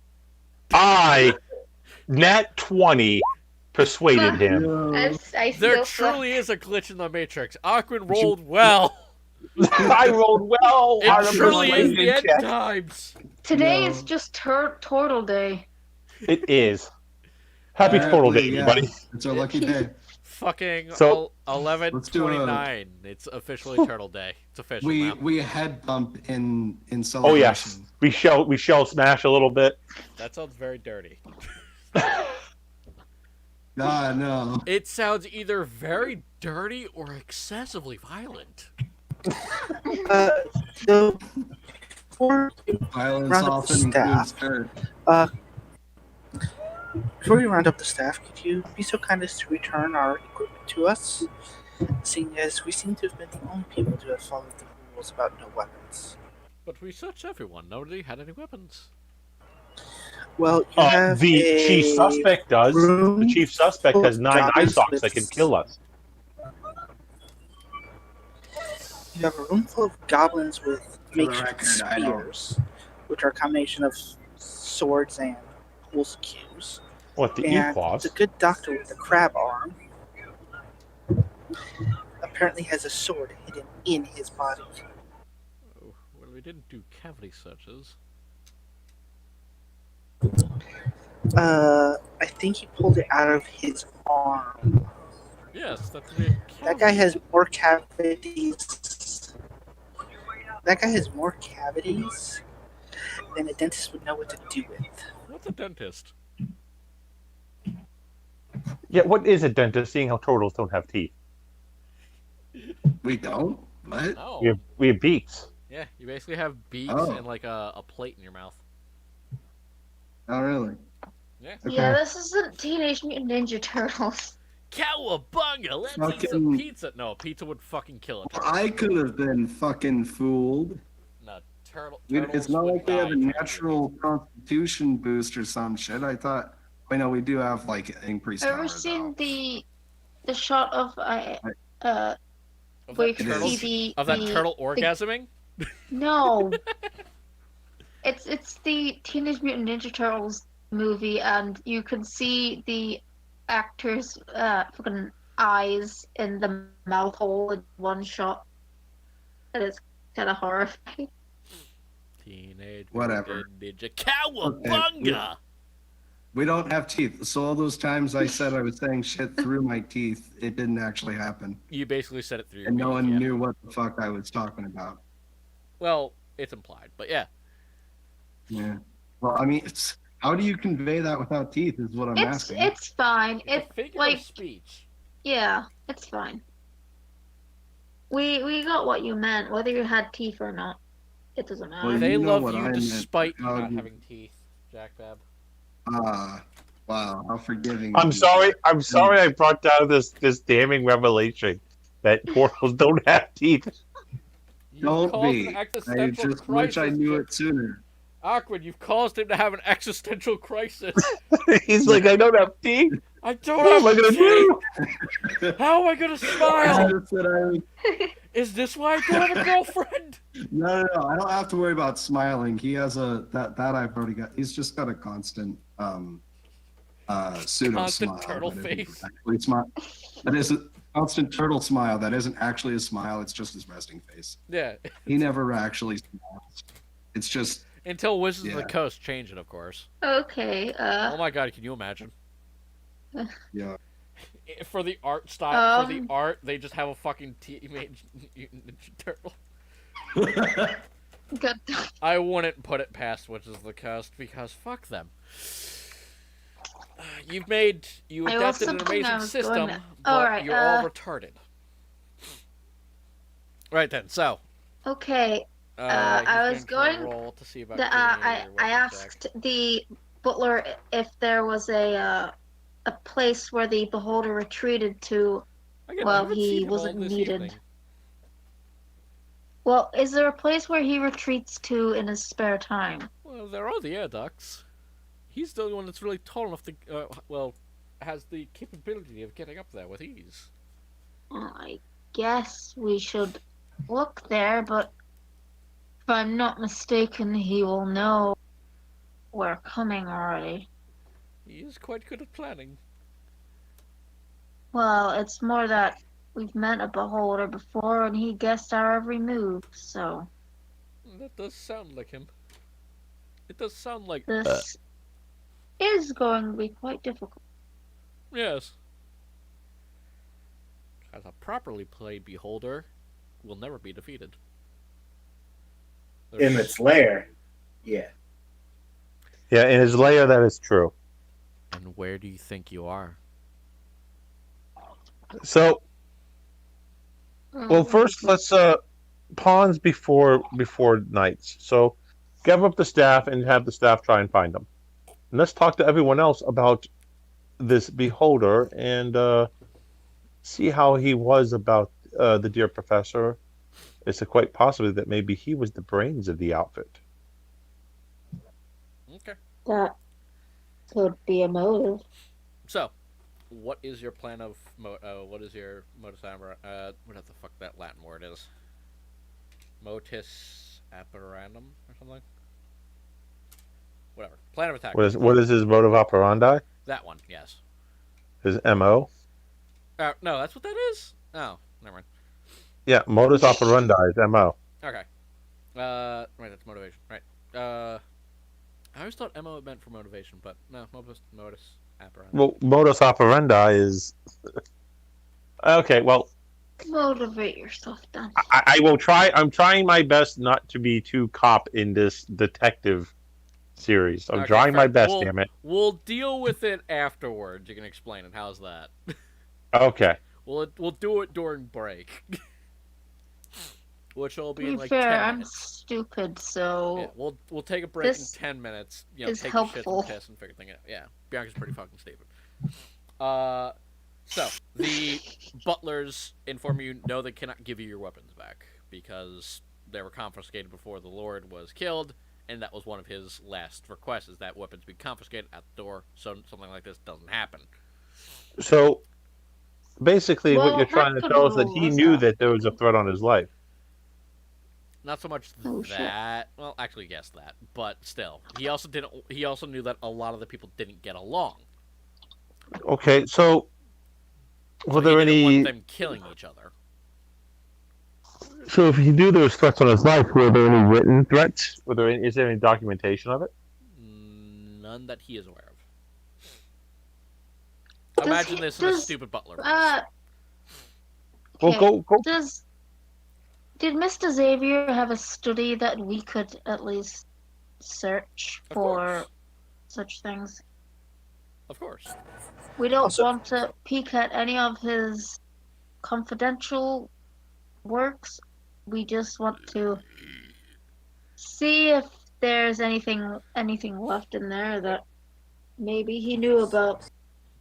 Nat 20 persuaded him. Yo. I There still truly is a glitch in the matrix. Aquin rolled well. I rolled well. on It a truly is persuasion the end check. times. Today Yo. is just Turtle Day. It is. Happy Turtle Day, Apparently, yeah. everybody. It's our lucky day. fucking So- 11:29. It's officially Turtle Day. It's official now. We head bump in Oh celebration. yes, we shall smash a little bit. That sounds very dirty. Ah, no. It sounds either very dirty or excessively violent. So, before, Violence Round up the often staff. includes hurt. before we round up the staff, could you be so kind as to return our equipment to us? Seeing as we seem to have been the only people to have followed the rules about no weapons. But we searched everyone. Nobody had any weapons. Well, you have The a chief suspect does. room The chief suspect full has of 9 eye goblins socks with- that can kill us. You have a room full of goblins with the makeshift record, I don't- spears, which are a combination of swords and pulse cues. What, the And Equals? the good doctor with the crab arm apparently has a sword hidden in his body. Oh, well, we didn't do cavity searches. I think he pulled it out of his arm. Yes, that's the That guy has more cavities. That guy has more cavities than a dentist would know what to do with. What's a dentist? Yeah, what is a dentist, seeing how turtles don't have teeth? We don't? What? No. We have beaks. Yeah, you basically have beaks Oh. and like a plate in your mouth. Oh, really? Yeah. Okay. Yeah, this isn't Teenage Mutant Ninja Turtles. Cowabunga! Let's eat some Fucking- pizza. No, pizza would fucking kill it. I could have been fucking fooled. No, turtle. Dude, turtles it's not would like they have a die trying to do natural constitution boost or some shit. I thought. I know we do have like increased Ever power, seen though. the shot of it. Of where you that can turtle, see the of that the- turtle orgasming? No. It's the Teenage Mutant Ninja Turtles movie, and you can see the actors' fucking eyes in the mouth hole in one shot. And it's kind of horrifying. Teenage Whatever. Mutant Ninja. Cowabunga! We don't have teeth, so all those times I said I was saying shit through my teeth, it didn't actually happen, You basically said it through your and no beak, one yeah. knew what the fuck I was talking about. Well, it's implied, but yeah. Yeah. Well, I mean, it's how do you convey that without teeth? Is what I'm asking. It's fine. It's a figure like of speech. yeah, it's fine. We got what you meant, whether you had teeth or not. It doesn't matter. Well, They you know love what you I meant. despite you How not you- having teeth, Jack Bab. Wow, how forgiving. I'm you sorry. are. I'm sorry. I brought down this damning revelation that turtles don't have teeth. You've Don't caused be. an I existential just crisis. wish I knew Jack. it sooner. Awkward, you've caused him to have an existential crisis. He's like, I don't have teeth. I don't What am I have gonna teeth. do? How am I gonna I smile? just said I was- Is this why I don't have a girlfriend? No, I don't have to worry about smiling. He has that I've already got. He's just got a constant pseudo Constant smile. turtle that isn't face. actually that is a constant turtle smile. That isn't actually a smile. It's just his resting face. Yeah. He never actually smiles. It's just Until Wizards of Yeah. the Coast change it, of course. Okay, Oh my god, can you imagine? yeah. For the art style, for the Um. art, they just have a fucking Teenage Mutant Ninja Turtle. good. I wouldn't put it past Wizards of the Coast because fuck them. You I adapted also an think I amazing was system, going to- but Alright, you're all retarded. Right then, so. Okay, he's I was to roll going. to see about I getting your weapon asked the butler if there was a place where the beholder retreated to. back. Again, I well, haven't he seen him all wasn't this needed. evening. Well, is there a place where he retreats to in his spare time? Well, there are the air ducts. He's the only one that's really tall enough to, has the capability of getting up there with ease. Well, I guess we should look there, but if I'm not mistaken, he will know we're coming already. He is quite good at planning. Well, it's more that we've met a beholder before and he guessed our every move, so That does sound like him. It does sound like... this is going to be quite difficult. Yes. As a properly played beholder, will never be defeated. In its lair. Yeah. Yeah, in his layer, that is true. And where do you think you are? So, well, first let's pawns before knights. So, gather up the staff and have the staff try and find them. And let's talk to everyone else about this beholder and see how he was about the dear professor. It's quite possibly that maybe he was the brains of the outfit. Okay. That could be a motive. So, what is your plan of what is your modus operandi? What the fuck that Latin word is? Motus operandum or something. Whatever. Plan of attack. What is his modus operandi? That one, yes. His MO? No, that's what that is. Oh, never mind. Yeah, modus operandi is MO. Okay. Right, that's motivation. Right. I always thought MO meant for motivation, but no, modus operandi. Well, modus operandi is okay. Well, Motivate yourself, then. I will try. I'm trying my best not to be too cop in this detective series. I'm trying my best. Damn it. We'll deal with it afterwards. You can explain it. How's that? Okay. We'll do it during break. Which will be in like fair, 10 I'm minutes. stupid, so Yeah, we'll take a break in this 10 minutes. You know, is take helpful. a shit and piss and figure things out. Yeah, Bianca's pretty fucking stupid. So the butlers inform you no, they cannot give you your weapons back because they were confiscated before the Lord was killed, and that was one of his last requests: is that weapons be confiscated at the door, so something like this doesn't happen. So basically, what Well, you're trying to that tell us could that he rule us knew out. that there was a threat on his life. Not so much Oh, shit. that. Well, actually, yes, that. But still, he also didn't. He also knew that a lot of the people didn't get along. Okay, so So were he there didn't any? want them killing each other. So if he knew there was threats on his life, were there any written threats? Is there any documentation of it? None that he is aware of. Does Imagine he- this in a does, stupid butler voice. Well, okay, go. Did Mr. Xavier have a study that we could at least search Of for course. such things? Of course. We don't Also- want to peek at any of his confidential works. We just want to see if there's anything left in there that maybe he knew about.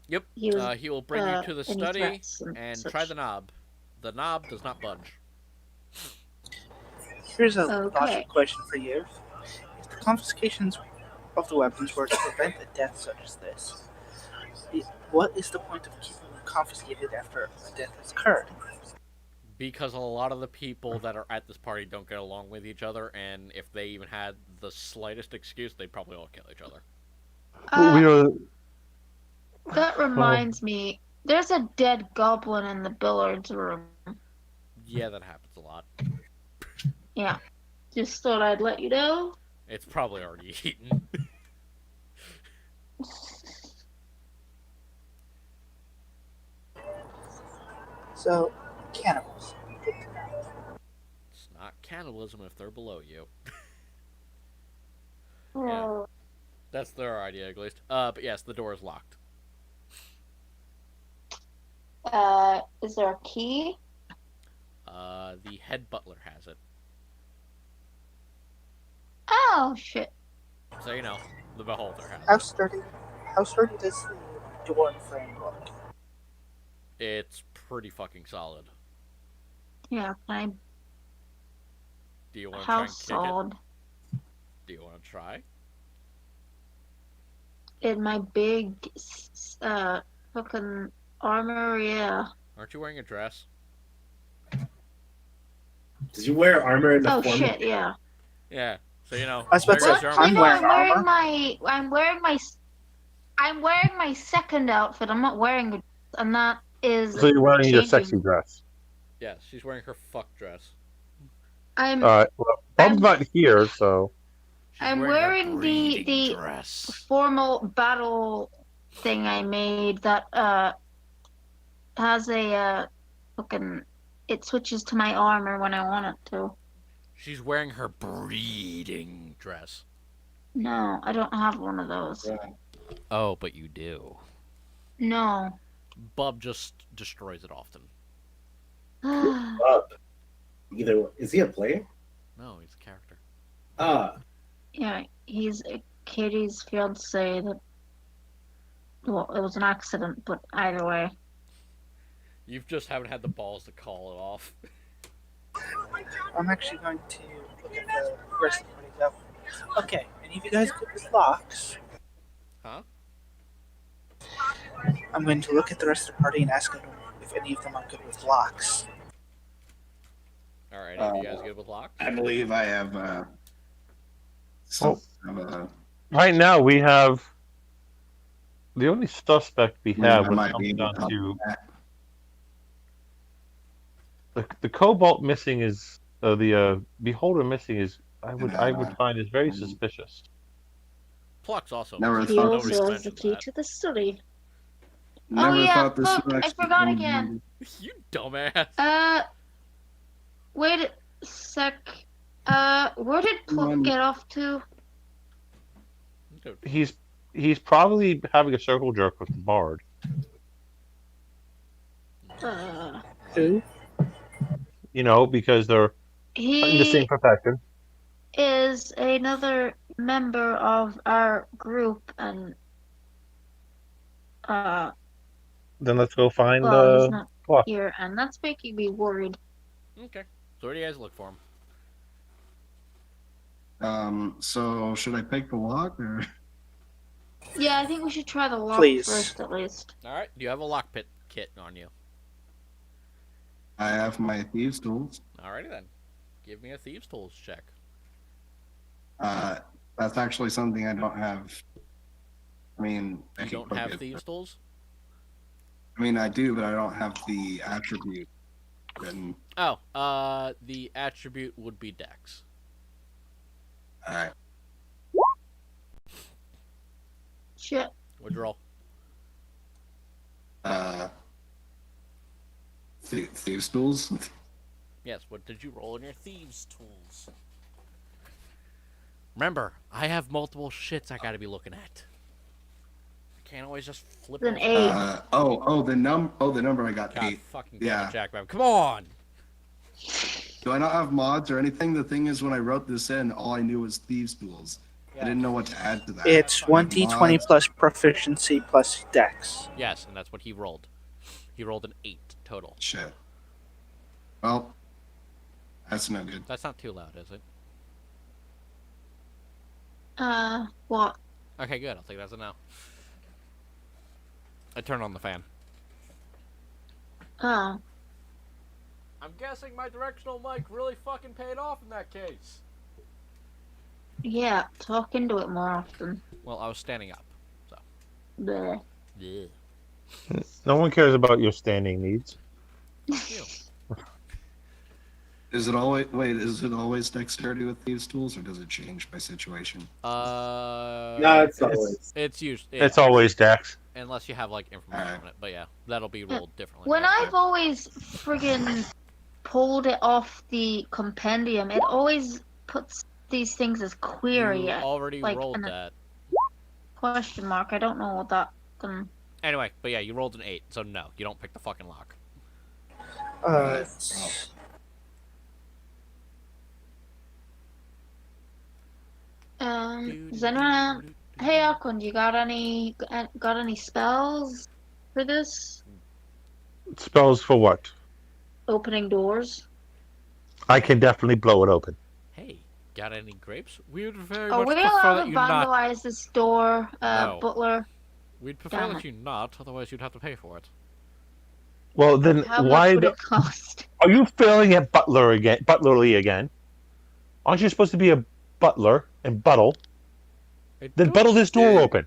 Yep. He was, He will bring you to the any study threats and such. try the knob. The knob does not budge. Here's a Okay. logical question for you. If the confiscations of the weapons were to prevent a death such as this, what is the point of keeping them confiscated after a death has occurred? Because a lot of the people that are at this party don't get along with each other, and if they even had the slightest excuse, they'd probably all kill each other. We were. That reminds me, there's a dead goblin in the billiards room. Yeah, that happens a lot. Yeah. Just thought I'd let you know. It's probably already eaten. So, cannibals. Good to know. It's not cannibalism if they're below you. Oh. That's their idea, at least. But yes, the door is locked. Is there a key? The head butler has it. Oh, shit. So, you know, the beholder has How it. sturdy does the door frame look? It's pretty fucking solid. Yeah, can Do you I... want to try How and kick solid? it? Do you want to try? In my big, fucking armor, yeah. Aren't you wearing a dress? Did you wear armor in the Oh, form? shit, yeah. Yeah. So, you know, I was about to there say, goes your I'm armor. I'm wearing my second outfit. I'm not wearing a, and that is. So you're wearing your changing. sexy dress. Yeah, she's wearing her fuck dress. I'm All right. Well, Bob's not here, so. She's I'm her wearing the breeding dress. formal battle thing I made that has a fucking it switches to my armor when I want it to. She's wearing her breeding dress. No, I don't have one of those. Yeah. Oh, but you do. No. Bub just destroys it often. Either is he a player? No, he's a character. Yeah, he's Katie's fiance. That well, it was an accident, but either way. You just haven't had the balls to call it off. I'm actually going to look at the rest of the party level. Okay, any of you guys good with locks? Huh? I'm going to look at the rest of the party and ask them if any of them are good with locks. Alright, are you guys good with locks? I believe I have some of a. Right now, we have the only suspect we have I when might it be comes able down to to help the cobalt missing is the beholder missing is I would find is very suspicious. Pluck's also. Never He thought also this- has the key to the city. Never yeah, thought this fuck, would I actually forgot come again. You dumbass. Wait a sec. Where did Pluck get off to? He's probably having a circle jerk with the bard. Who? You know, because they're in the same He profession. is another member of our group, and Then let's go find well, he's not Pluck. here, and that's making me worried. Okay. So where do you guys look for him? So should I pick the lock or? Yeah, I think we should try the lock Please. first, at least. Alright, do you have a lock pit kit on you? I have my thieves' tools. Alrighty then. Give me a thieves' tools check. That's actually something I don't have. I mean, I You can don't cook have it, thieves' but- tools? I mean, I do, but I don't have the attribute written. Oh, the attribute would be Dex. All right. Shit. What'd you roll? Thieves' tools. Yes, what did you roll in your thieves' tools? Remember, I have multiple shits I gotta be looking at. I can't always just flip An it. 8. The number I got God 8. fucking Yeah. damn it, Jack. Come on! Do I not have mods or anything? The thing is, when I wrote this in, all I knew was thieves' tools. I didn't know what to add to that. It's 1d20 Mods. plus proficiency plus dex. Yes, and that's what he rolled. He rolled an 8 total. Shit. Well, that's no good. That's not too loud, is it? What? Okay, good. I'll take that as a no. I turn on the fan. Oh. I'm guessing my directional mic really fucking paid off in that case. Yeah, talk into it more often. Well, I was standing up, so. Bleh. Yeah. No one cares about your standing needs. Is it always dexterity with thieves' tools, or does it change by situation? No, it's always. It's usually. It's always Dex. Unless you have, like, information Alright. on it. But yeah, that'll be rolled differently. When next I've time. always friggin' pulled it off the compendium, it always puts these things as query. You already like, rolled and a- that. Question mark. I don't know what that can. Anyway, but yeah, you rolled an 8, so no, you don't pick the fucking lock. Does anyone? Hey, Akun, you got any spells for this? Spells for what? Opening doors. I can definitely blow it open. Hey, got any grapes? We would very Are much we prefer allowed that to you not. vandalize this door, No. Butler? We'd prefer Damn that it. you not, otherwise you'd have to pay for it. Well, then How why much would the, it cost? are you failing at Butlerly again? Aren't you supposed to be a butler and buttle? Then buttle this door open.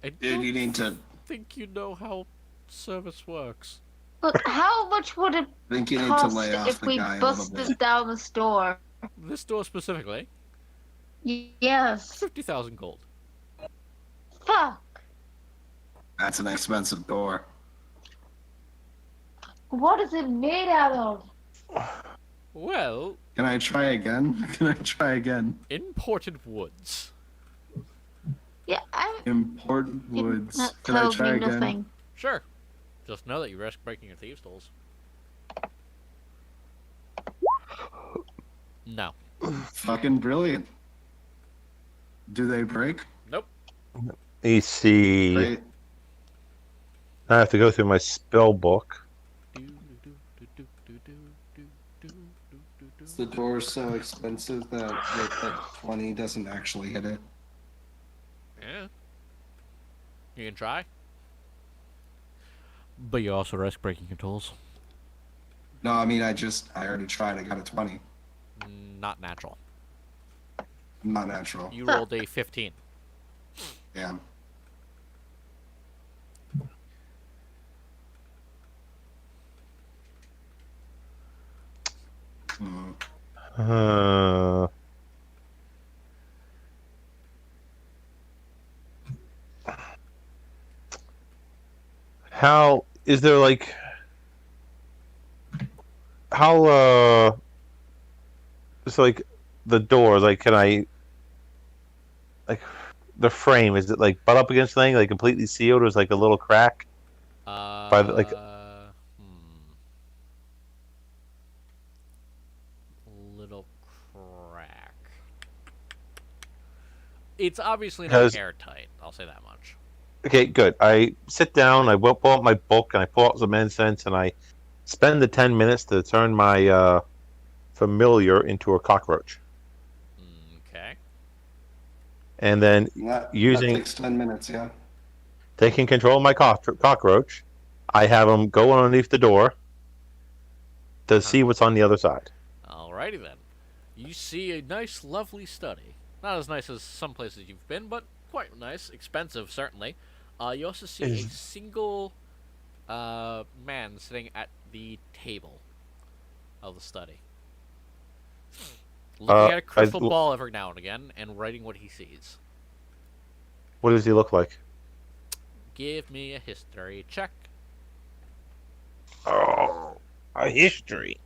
I Dude, don't you need to. think you know how service works. Look, how much would it I think you need to cost lay off if the we guy a little bust bit. this down this door? This door specifically, Yes. 50,000 gold. Fuck. That's an expensive door. What is it made out of? Well, Can I try again? Can I try again? imported woods. Yeah, I Important woods. that Can I tells try me again? nothing. Sure. Just know that you risk breaking your thieves' tools. No. Fucking brilliant. Do they break? Nope. Let's see. Great. I have to go through my spell book. Is the door so expensive that 20 doesn't actually hit it? Yeah. You can try. But you also risk breaking your tools. No, I mean, I already tried. I got a 20. Not natural. Not natural. You rolled a 15. Yeah. Hmm. How is there like how it's like the door, like can I like the frame, is it like butt up against the thing, like completely sealed, or is like a little crack by the like little crack. It's obviously not Because- airtight, I'll say that much. okay, good. I sit down, I pull out my book and I pull out some incense and I spend the 10 minutes to turn my familiar into a cockroach. Okay. And then That using takes 10 minutes, yeah. taking control of my cockroach, I have him go underneath the door to see what's on the other side. Alrighty then. You see a nice, lovely study. Not as nice as some places you've been, but quite nice. Expensive, certainly. You also see a single man sitting at the table of the study. Looking at a crystal ball every now and again and writing what he sees. What does he look like? Give me a history check. Oh, a history.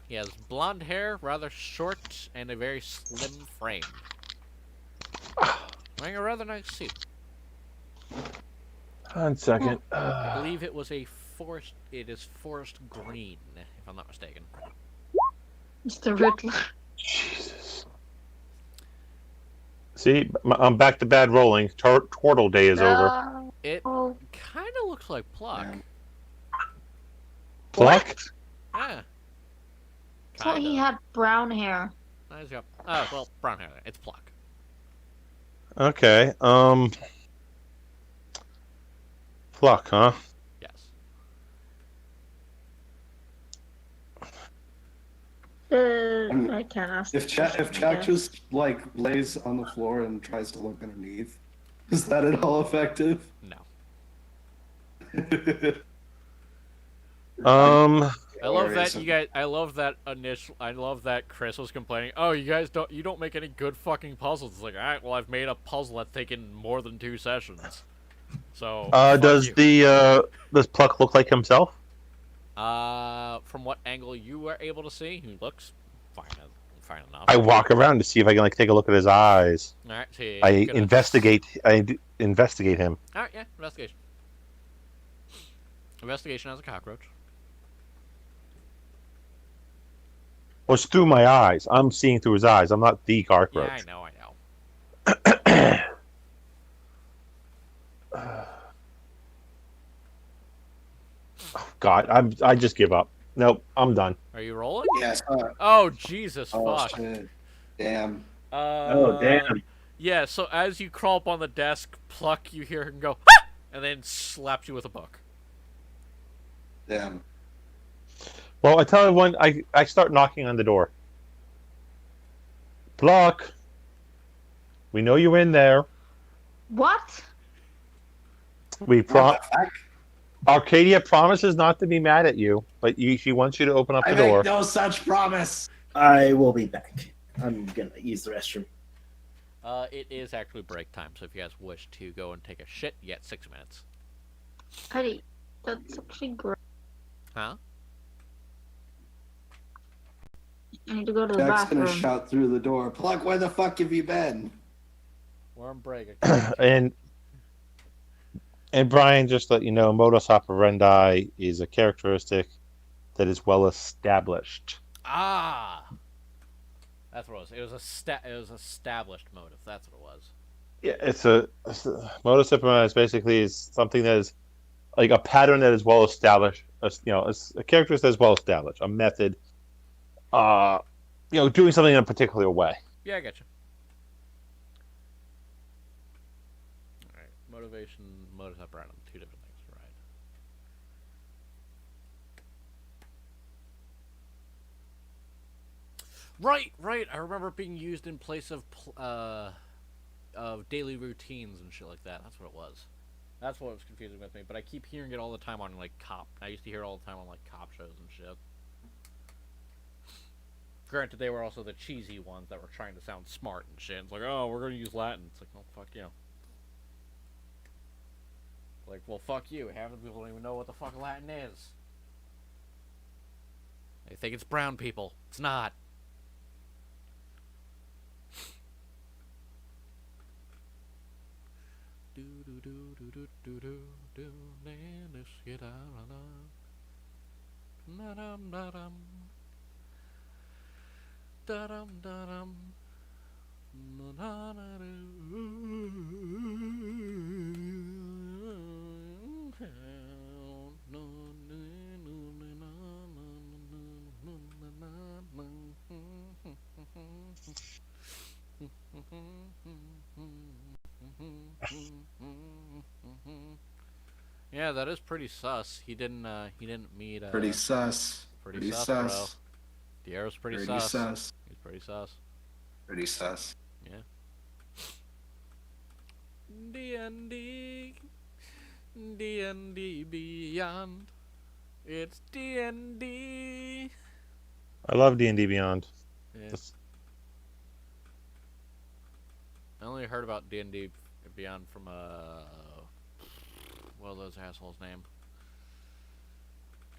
He has blonde hair, rather short, and a very slim frame. Wearing a rather nice suit. 1 second. I believe it was a forest. It is forest green, if I'm not mistaken. It's the Riddler. Jesus. See, I'm back to bad rolling. Turtle day is over. It kind of looks like Pluck. Yeah. Pluck? Yeah. I thought he had brown hair. Nice job. Oh, well, brown hair. It's Pluck. Okay. Pluck, huh? Yes. I can't ask. If Jack just like lays on the floor and tries to look underneath, is that at all effective? No. I love that you guys. I love that Chris was complaining. Oh, you guys don't make any good fucking puzzles. It's like, all right, well, I've made a puzzle that's taken more than 2 sessions. So. Does Pluck look like himself? From what angle you were able to see, he looks fine enough. I walk around to see if I can like take a look at his eyes. All right, see. I investigate him. All right, yeah, investigation. Investigation as a cockroach. Well, it's through my eyes. I'm seeing through his eyes. I'm not the cockroach. Yeah, I know. God, I just give up. Nope, I'm done. Are you rolling? Yes. Oh, Jesus, Oh, fuck. shit. Damn. Oh, damn. Yeah, so as you crawl up on the desk, Pluck, you hear him go, "Ah!" and then slaps you with a book. Damn. Well, I tell everyone, I start knocking on the door. Pluck, we know you're in there. What? Arcadia promises not to be mad at you, but she wants you to open up the door. I make no such promise. I will be back. I'm gonna use the restroom. It is actually break time, so if you guys wish to go and take a shit, you get 6 minutes. Eddie, that's actually great. Huh? I need to go to the Jack's gonna bathroom. shout through the door. Pluck, where the fuck have you been? Worm break. I can't see. And Brian, just to let you know, modus operandi is a characteristic that is well established. Ah, that's what it was. It was established motive. That's what it was. Yeah, it's a modus operandi is basically something that is like a pattern that is well established. It's a characteristic that is well established. A method. Doing something in a particular way. Yeah, I get you. All right, motivation, modus operandi, two different things, right? Right. I remember it being used in place of daily routines and shit like that. That's what it was. That's what was confusing with me. But I keep hearing it all the time on like cop. I used to hear it all the time on like cop shows and shit. Granted, they were also the cheesy ones that were trying to sound smart and shit. It's like, oh, we're gonna use Latin. It's like, oh, fuck you. Like, well, fuck you. Half the people don't even know what the fuck Latin is. They think it's brown people. It's not. Do do do do do do do do. Let's get out of da-dum da-dum. Da-dum da-dum. Yeah, that is pretty sus. He didn't meet Pretty sus. Pretty sus, bro. Diero's pretty sus. He's pretty sus. Pretty sus. Yeah. D&D. D&D Beyond. It's D&D. I love D&D Beyond. Yeah. I only heard about D&D Beyond from what was those assholes' name?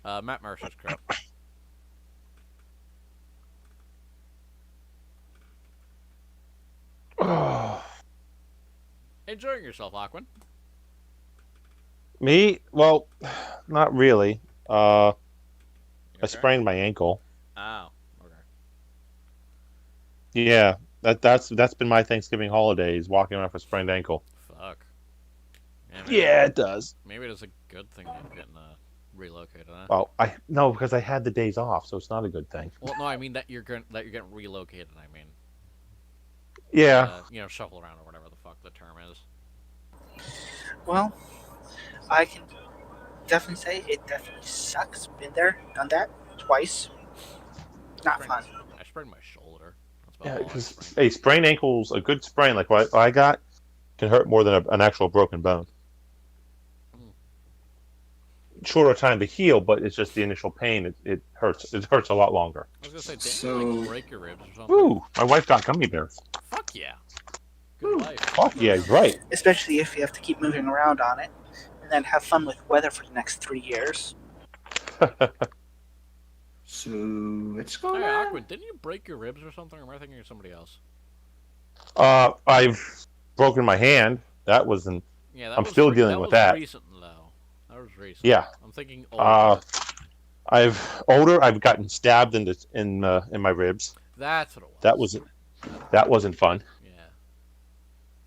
Matt Mercer's crew. Enjoying yourself, Aquan? Me? Well, not really. I Okay. sprained my ankle. Oh, okay. Yeah, that's been my Thanksgiving holidays, walking around with a sprained ankle. Fuck. Yeah, it does. Maybe it is a good thing you're getting relocated, huh? Well, no, because I had the days off, so it's not a good thing. Well, no, I mean that you're getting relocated. I mean, Yeah. Shuffle around or whatever the fuck the term is. Well, I can definitely say it definitely sucks. Been there, done that twice. Not fun. I sprained my shoulder. That's about Yeah, all I because sprained. a sprained ankle's a good sprain. Like what I got can hurt more than an actual broken bone. Shorter time to heal, but it's just the initial pain. It hurts. It hurts a lot longer. I was gonna say, didn't you, like, break your ribs or something? Ooh, my wife got gummy bears. Fuck yeah. Good life. Fuck yeah, he's right. Especially if you have to keep moving around on it, and then have fun with weather for the next 3 years. So what's going Hey, on? Aquan, didn't you break your ribs or something? Or am I thinking of somebody else? I've broken my hand. That wasn't. Yeah, that I'm was still dealing with that. Recent though. That was recent. Yeah. I'm thinking older. I've gotten stabbed in my ribs. That's what it was. That wasn't fun. Yeah.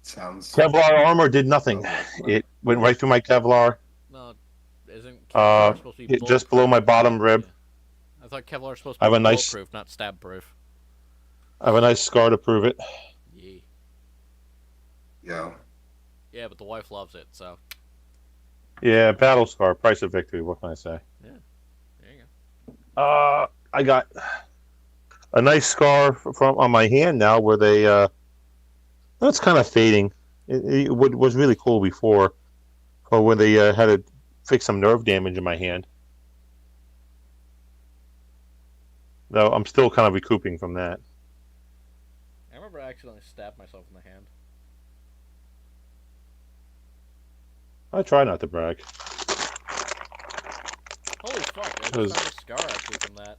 Sounds. Kevlar armor did nothing. It went right through my Kevlar. No, isn't Kevlar supposed to be just below my bottom rib. Yeah. I thought Kevlar was supposed I to have be a nice- bulletproof, not stab proof. I have a nice scar to prove it. Yeah. Yo. Yeah, but the wife loves it, so. Yeah, battle scar, price of victory. What can I say? Yeah. There you go. I got a nice scar from on my hand now, where they. That's kind of fading. It was really cool before, or when they had to fix some nerve damage in my hand. Though I'm still kind of recouping from that. I remember I accidentally stabbed myself in the hand. I try not to brag. Holy fuck, I just found a scar actually from that.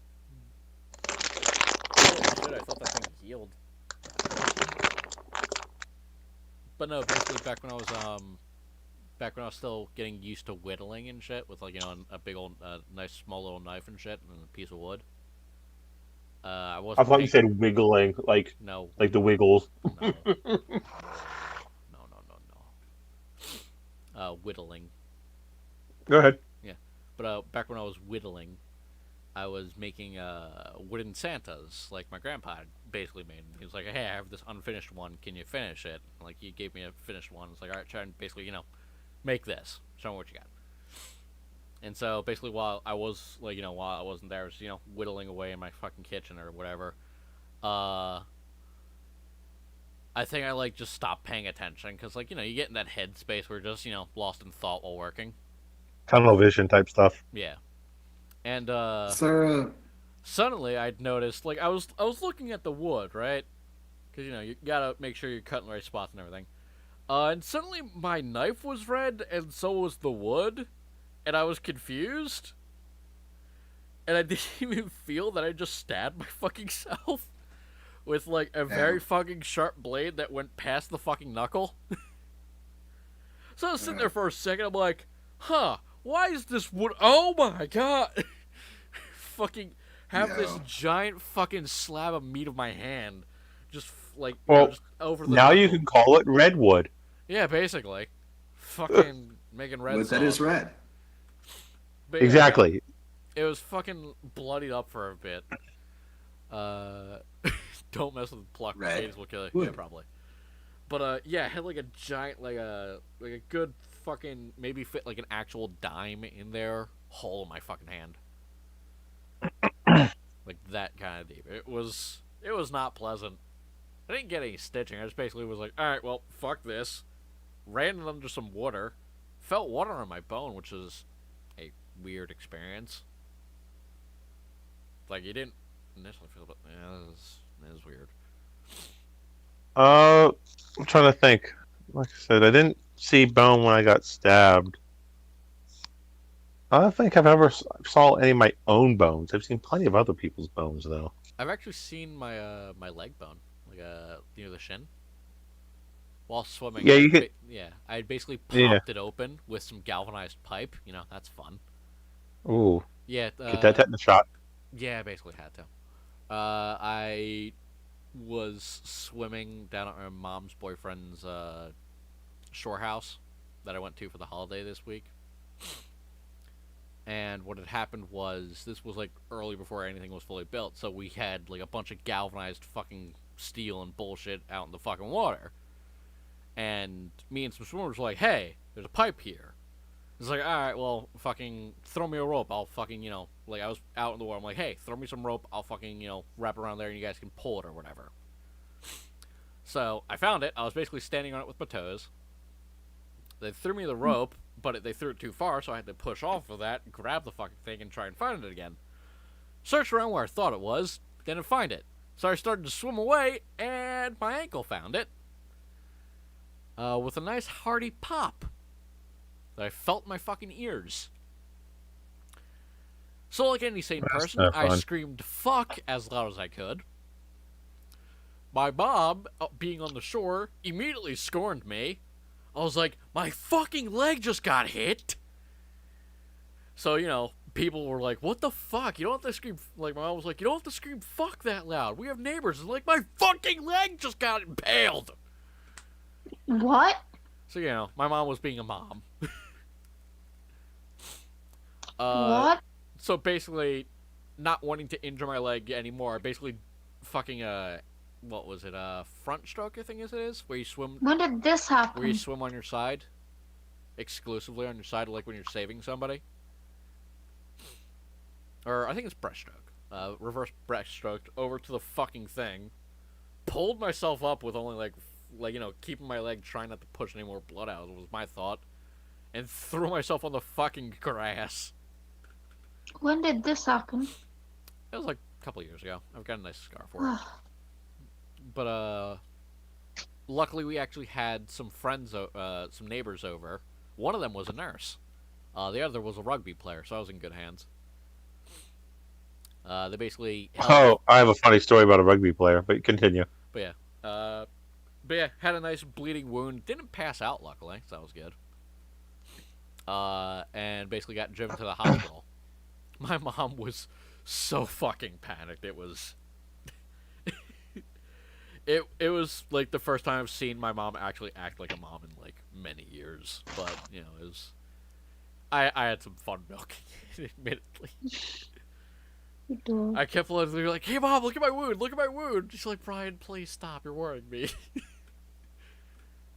healed. But no, basically back when I was still getting used to whittling and shit with like a big old nice small little knife and shit and a piece of wood. I I wasn't thought you paying. said wiggling, No, like the Wiggles. no, no. Whittling. Go ahead. Yeah, but back when I was whittling, I was making wooden Santas like my grandpa had basically made. He was like, "Hey, I have this unfinished one. Can you finish it?" Like he gave me a finished one. It's like, "All right, try and basically make this. Show me what you got." And so basically, while I wasn't there, I was whittling away in my fucking kitchen or whatever. I think I just stopped paying attention because you get in that headspace where you're just lost in thought while working. Tunnel vision type stuff. Yeah, and Sarah, suddenly I'd noticed I was looking at the wood, right? Because you gotta make sure you're cutting the right spots and everything. And suddenly my knife was red, and so was the wood, and I was confused. And I didn't even feel that I just stabbed my fucking self with a very fucking sharp blade that went past the fucking knuckle. So I was sitting there for a second. I'm like, huh? Why is this wood? Oh my god! Fucking have this giant fucking slab of meat of my hand, just just over the now knuckle. you can call it redwood. Yeah, basically. Fucking making red wood sauce. that is red. But yeah, Exactly. it was fucking bloodied up for a bit. Don't mess with pluck. Red Gators will kill you. wood. Yeah, probably. But yeah, it had a giant, a good fucking, maybe fit an actual dime in there, hole in my fucking hand. That kind of deep. It was not pleasant. I didn't get any stitching. I just basically was like, alright, well, fuck this. Ran it under some water. Felt water on my bone, which is a weird experience. You didn't initially feel it. Yeah, that is weird. I'm trying to think. Like I said, I didn't see bone when I got stabbed. I don't think I've ever saw any of my own bones. I've seen plenty of other people's bones, though. I've actually seen my my leg bone, near the shin. While swimming, Yeah, you could. I basically Yeah. popped it open with some galvanized pipe. That's fun. Ooh, Yeah, get that tetanus shot. yeah, I basically had to. I was swimming down at my mom's boyfriend's shore house that I went to for the holiday this week. And what had happened was, this was early before anything was fully built, so we had a bunch of galvanized fucking steel and bullshit out in the fucking water. And me and some swimmers were like, hey, there's a pipe here. It's like, alright, well, fucking throw me a rope. I'll fucking, I was out in the water. I'm like, hey, throw me some rope. I'll fucking, wrap around there and you guys can pull it or whatever. So I found it. I was basically standing on it with my toes. They threw me the rope, but they threw it too far, so I had to push off of that, grab the fucking thing, and try and find it again. Searched around where I thought it was, didn't find it. So I started to swim away, and my ankle found it. With a nice hearty pop that I felt in my fucking ears. So like any sane person, not I fun. screamed fuck as loud as I could. My mom, being on the shore, immediately scorned me. I was like, my fucking leg just got hit. So, people were like, what the fuck? You don't have to scream. My mom was like, you don't have to scream fuck that loud. We have neighbors. And my fucking leg just got impaled. What? So, my mom was being a mom. What? So basically, not wanting to injure my leg anymore, I basically fucking, what was it, front stroke, I think it is? Where you swim, When did this happen? where you swim on your side. Exclusively on your side, like when you're saving somebody. Or, I think it's breaststroke. Reverse breaststroke over to the fucking thing. Pulled myself up with only, keeping my leg, trying not to push any more blood out, was my thought. And threw myself on the fucking grass. When did this happen? It was a couple years ago. I've got a nice scar for it. But, luckily we actually had some friends, some neighbors over. One of them was a nurse. The other was a rugby player, so I was in good hands. They basically Oh, I have a funny story about a rugby player, but continue. uh, but yeah, had a nice bleeding wound. Didn't pass out, luckily, so that was good. And basically got driven to the hospital. My mom was so fucking panicked. It was, it was like the first time I've seen my mom actually act like a mom in like many years. But you know, it was. I had some fun milking it, admittedly. I kept literally like, "Hey mom, look at my wound! Look at my wound!" She's like, "Brian, please stop! You're worrying me."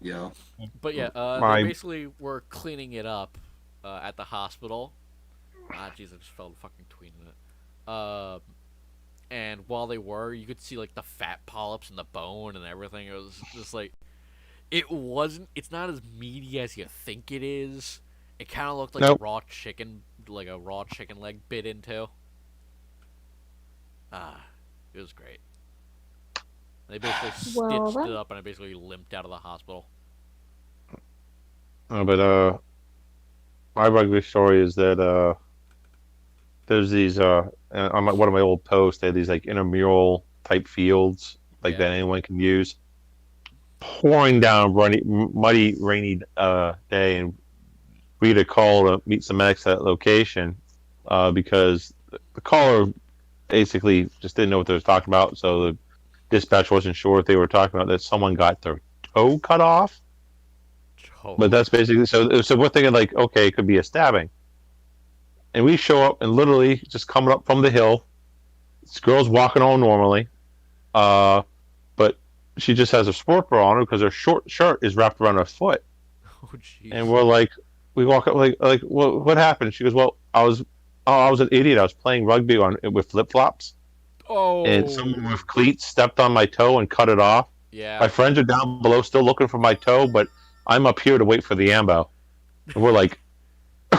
Yeah. But yeah, My- they basically were cleaning it up at the hospital. Ah, jeez, I just fell fucking tweeting it. And while they were, you could see like the fat polyps and the bone and everything. It was just like, it wasn't. It's not as meaty as you think it is. It kind of looked like Nope. a raw chicken leg bit into. It was great. They basically Well, stitched then. it up, and I basically limped out of the hospital. But my rugby story is that there's these on one of my old posts. They had these like intramural type fields like Yeah. that anyone can use. Pouring down, muddy, rainy day, and we had a call to meet some medics at that location because the caller basically just didn't know what they were talking about. So the dispatch wasn't sure what they were talking about. That someone got their toe cut off. But that's basically so we're thinking like, okay, it could be a stabbing. And we show up and literally just coming up from the hill. This girl's walking all normally, but she just has a sport bra on her because her short shirt is wrapped around her foot. Oh jeez. And we're like, we walk up like, well, what happened? She goes, well, I was an idiot. I was playing rugby with flip flops, Oh. and someone with cleats stepped on my toe and cut it off. Yeah. My friends are down below still looking for my toe, but I'm up here to wait for the ambo. And we're like,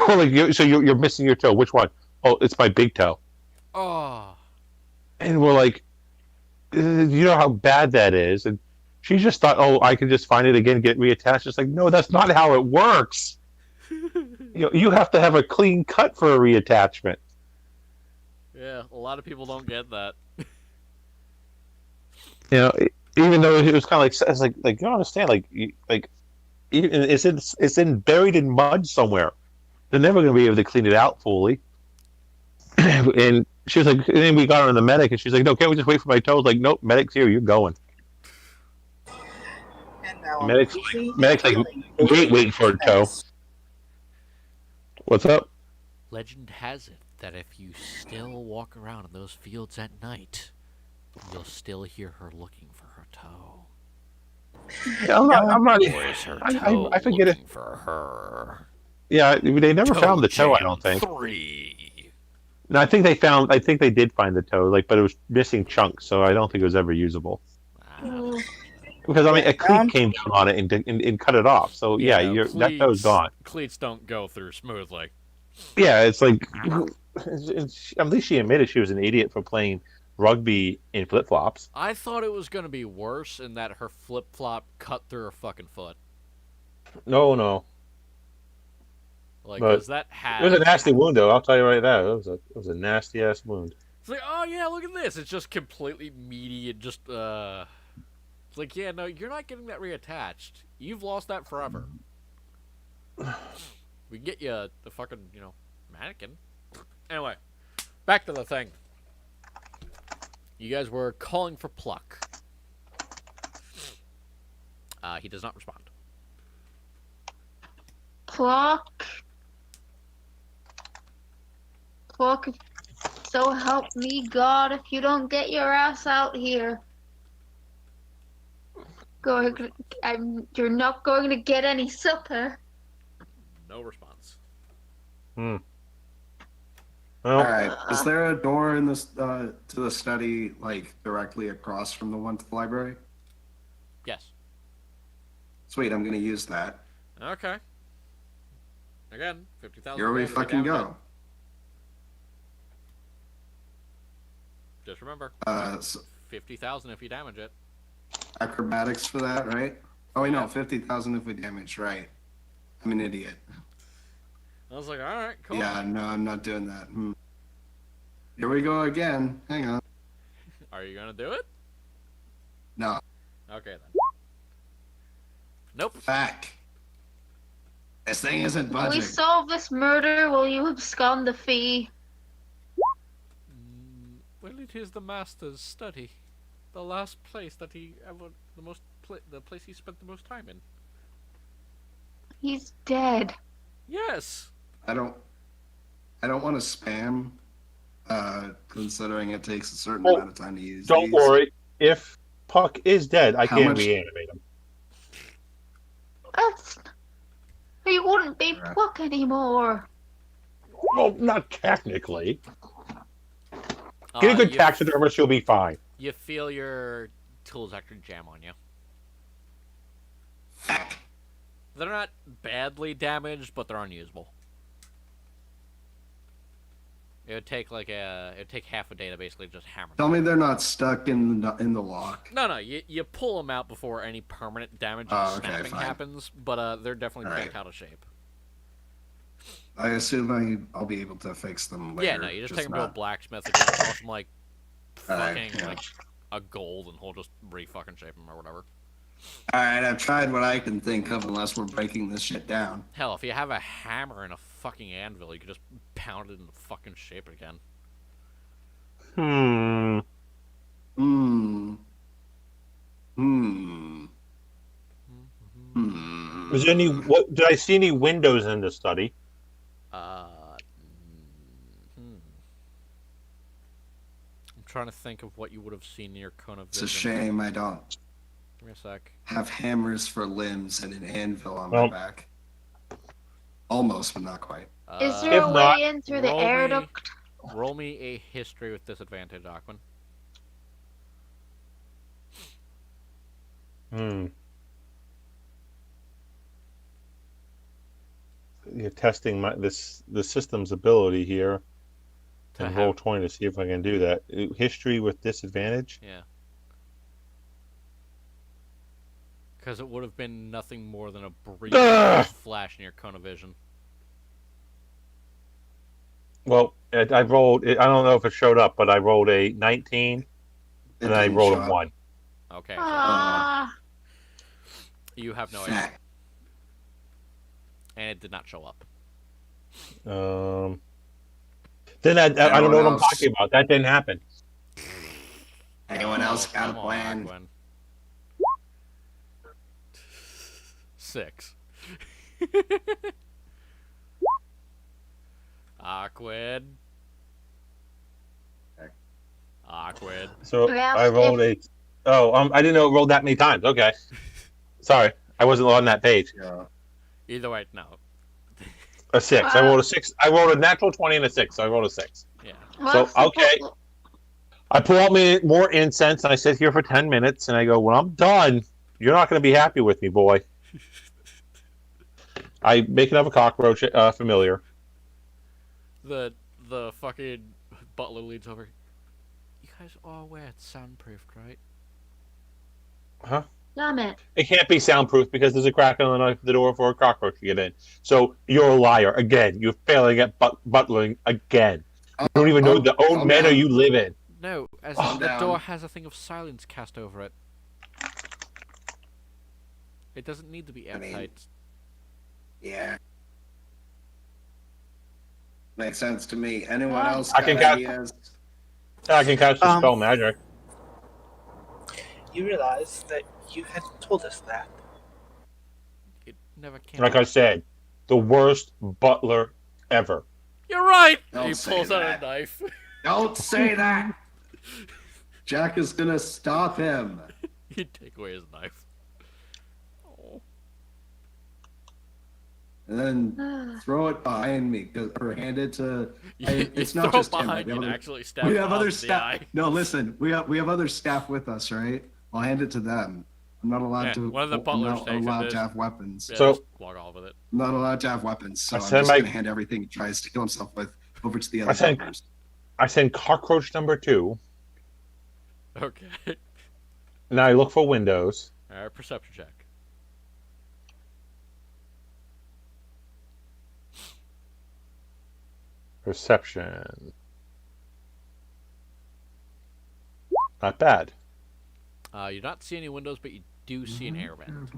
so you're missing your toe. Which one? Oh, it's my big toe. Oh. And we're like, you know how bad that is. And she just thought, oh, I can just find it again, get reattached. It's like, no, that's not how it works. You have to have a clean cut for a reattachment. Yeah, a lot of people don't get that. Even though it was kind of like, it's like you don't understand, it's buried in mud somewhere. They're never going to be able to clean it out fully. And she was like, and then we got her in the medic, and she's like, no, can't we just wait for my toes? Like, nope, medic's here, you're going. And now Medic's like, waiting for a toe. What's up? Legend has it that if you still walk around in those fields at night, you'll still hear her looking for her toe. Yeah, I'm not. Or is her toe I forget looking it. for her? Yeah, they never Toe found the toe. I Jam don't think. 3. No, I think they did find the toe, but it was missing chunks, so I don't think it was ever usable. Mm. Because I mean, a cleat came down on it and cut it off. So yeah, that toe's gone. Cleats don't go through smoothly. Yeah, it's like at least she admitted she was an idiot for playing rugby in flip flops. I thought it was gonna be worse in that her flip flop cut through her fucking foot. No. Like, But cause that had. It was a nasty wound, though. I'll tell you right there. It was a nasty ass wound. It's like, oh yeah, look at this. It's just completely meaty and just It's like, yeah, no, you're not getting that reattached. You've lost that forever. We can get you the fucking, mannequin. Anyway, back to the thing. You guys were calling for Pluck. He does not respond. Pluck, so help me God, if you don't get your ass out here, you're not going to get any supper. No response. Well, All right. Is there a door in this to the study like directly across from the one to the library? Yes. Sweet. I'm gonna use that. Okay. Again, 50,000. Here we fucking go. Just remember, So 50,000 if you damage it. acrobatics for that, right? Oh wait, no, 50,000 if we damage, right? I'm an idiot. I was like, all right, cool. Yeah, no, I'm not doing that. Here we go again. Hang on. Are you gonna do it? No. Okay then. Nope. Back. This thing isn't If we budging. solve this murder, will you abscond the fee? Well, it is the master's study. The last place that he ever, the place he spent the most time in. He's dead. Yes. I don't want to spam, considering it takes a certain Oh, amount of time to use Don't these. worry. If Puck is dead, I How can much- reanimate him. That's. He wouldn't be Alright. Pluck anymore. Well, not technically. Get a good You taxidermist, you'll be fine. You feel your tools actually jam on you. They're not badly damaged, but they're unusable. It would take half a day to basically just hammer them. Tell me they're not stuck in the lock. No, you pull them out before any permanent damage and Oh, okay, snapping fine. happens, but they're definitely Alright. bent out of shape. I assume I'll be able to fix them later. Yeah, no, you just take them to a not- blacksmith and just cost them like Alright, fucking yeah. like a gold, and he'll just re-fucking shape them or whatever. Alright, I've tried what I can think of unless we're breaking this shit down. Hell, if you have a hammer and a fucking anvil, you could just pound it into fucking shape again. Hmm. Was there any? What did I see any windows in the study? I'm trying to think of what you would have seen in your cone of It's vision. a shame I don't Give me a sec. have hammers for limbs and an anvil on Well- my back. Almost, but not quite. Is there If a not, way in through the roll air me- duct? Roll me a history with disadvantage, Aquin. You're testing the system's ability here. To And have- roll 20 to see if I can do that. History with disadvantage. Yeah. Because it would have been nothing more than a brief Ugh! flash in your cone of vision. Well, I rolled. I don't know if it showed up, but I rolled a 19, It and I didn't rolled show a up. 1. Okay, so Ah, you have no idea. Fact. And it did not show up. Then I don't know Anyone what I'm else? talking about. That didn't happen. Anyone else got a Come on, plan? Aquin. 6. Aquid. Okay. Aquid. So Yeah, I rolled a. Oh, I didn't know it rolled that many times. Okay, sorry, I wasn't on that page. Yeah. Either way, no. A 6. I rolled a 6. I rolled a natural 20 and a 6. So I rolled a 6. Yeah. what's the okay. po- I pull out me more incense and I sit here for 10 minutes and I go, when I'm done, you're not going to be happy with me, boy. I make another cockroach familiar. The fucking butler leads over. You guys all wear it soundproofed, right? Huh? Damn it. It can't be soundproof because there's a crack on the door for a cockroach to get in. So you're a liar again. You're failing at butlering again. You don't even know the own calm manor down. you live in. No, as Calm the down. door has a thing of silence cast over it. It doesn't need to be I mean- airtight. Yeah. Makes sense to me. Anyone I else can got cast- ideas? I can cast the spell magic. You realize that you had told us that. It never came. Like I said, the worst butler ever. You're right. Don't He say pulls out that. a knife. Don't say that. Jack is gonna stop him. You take away his knife. Oh. And then throw it behind me, or hand it to. It's not throw just it him. behind We you have and other- actually stab we him have off other the staff. eye. No, listen. We have other staff with us, right? I'll hand it to them. I'm not allowed Yeah, to. one of the I'm butlers not takes it, allowed just- to have weapons. Yeah, So- just walk off with it. I'm not allowed to have weapons, so I I'm send just my- gonna hand everything he tries to kill himself with over to the other I send- butlers. I send cockroach number 2, Okay. and I look for windows. Alright, perception check. Perception. Not bad. You do not see any windows, but you do see an air vent.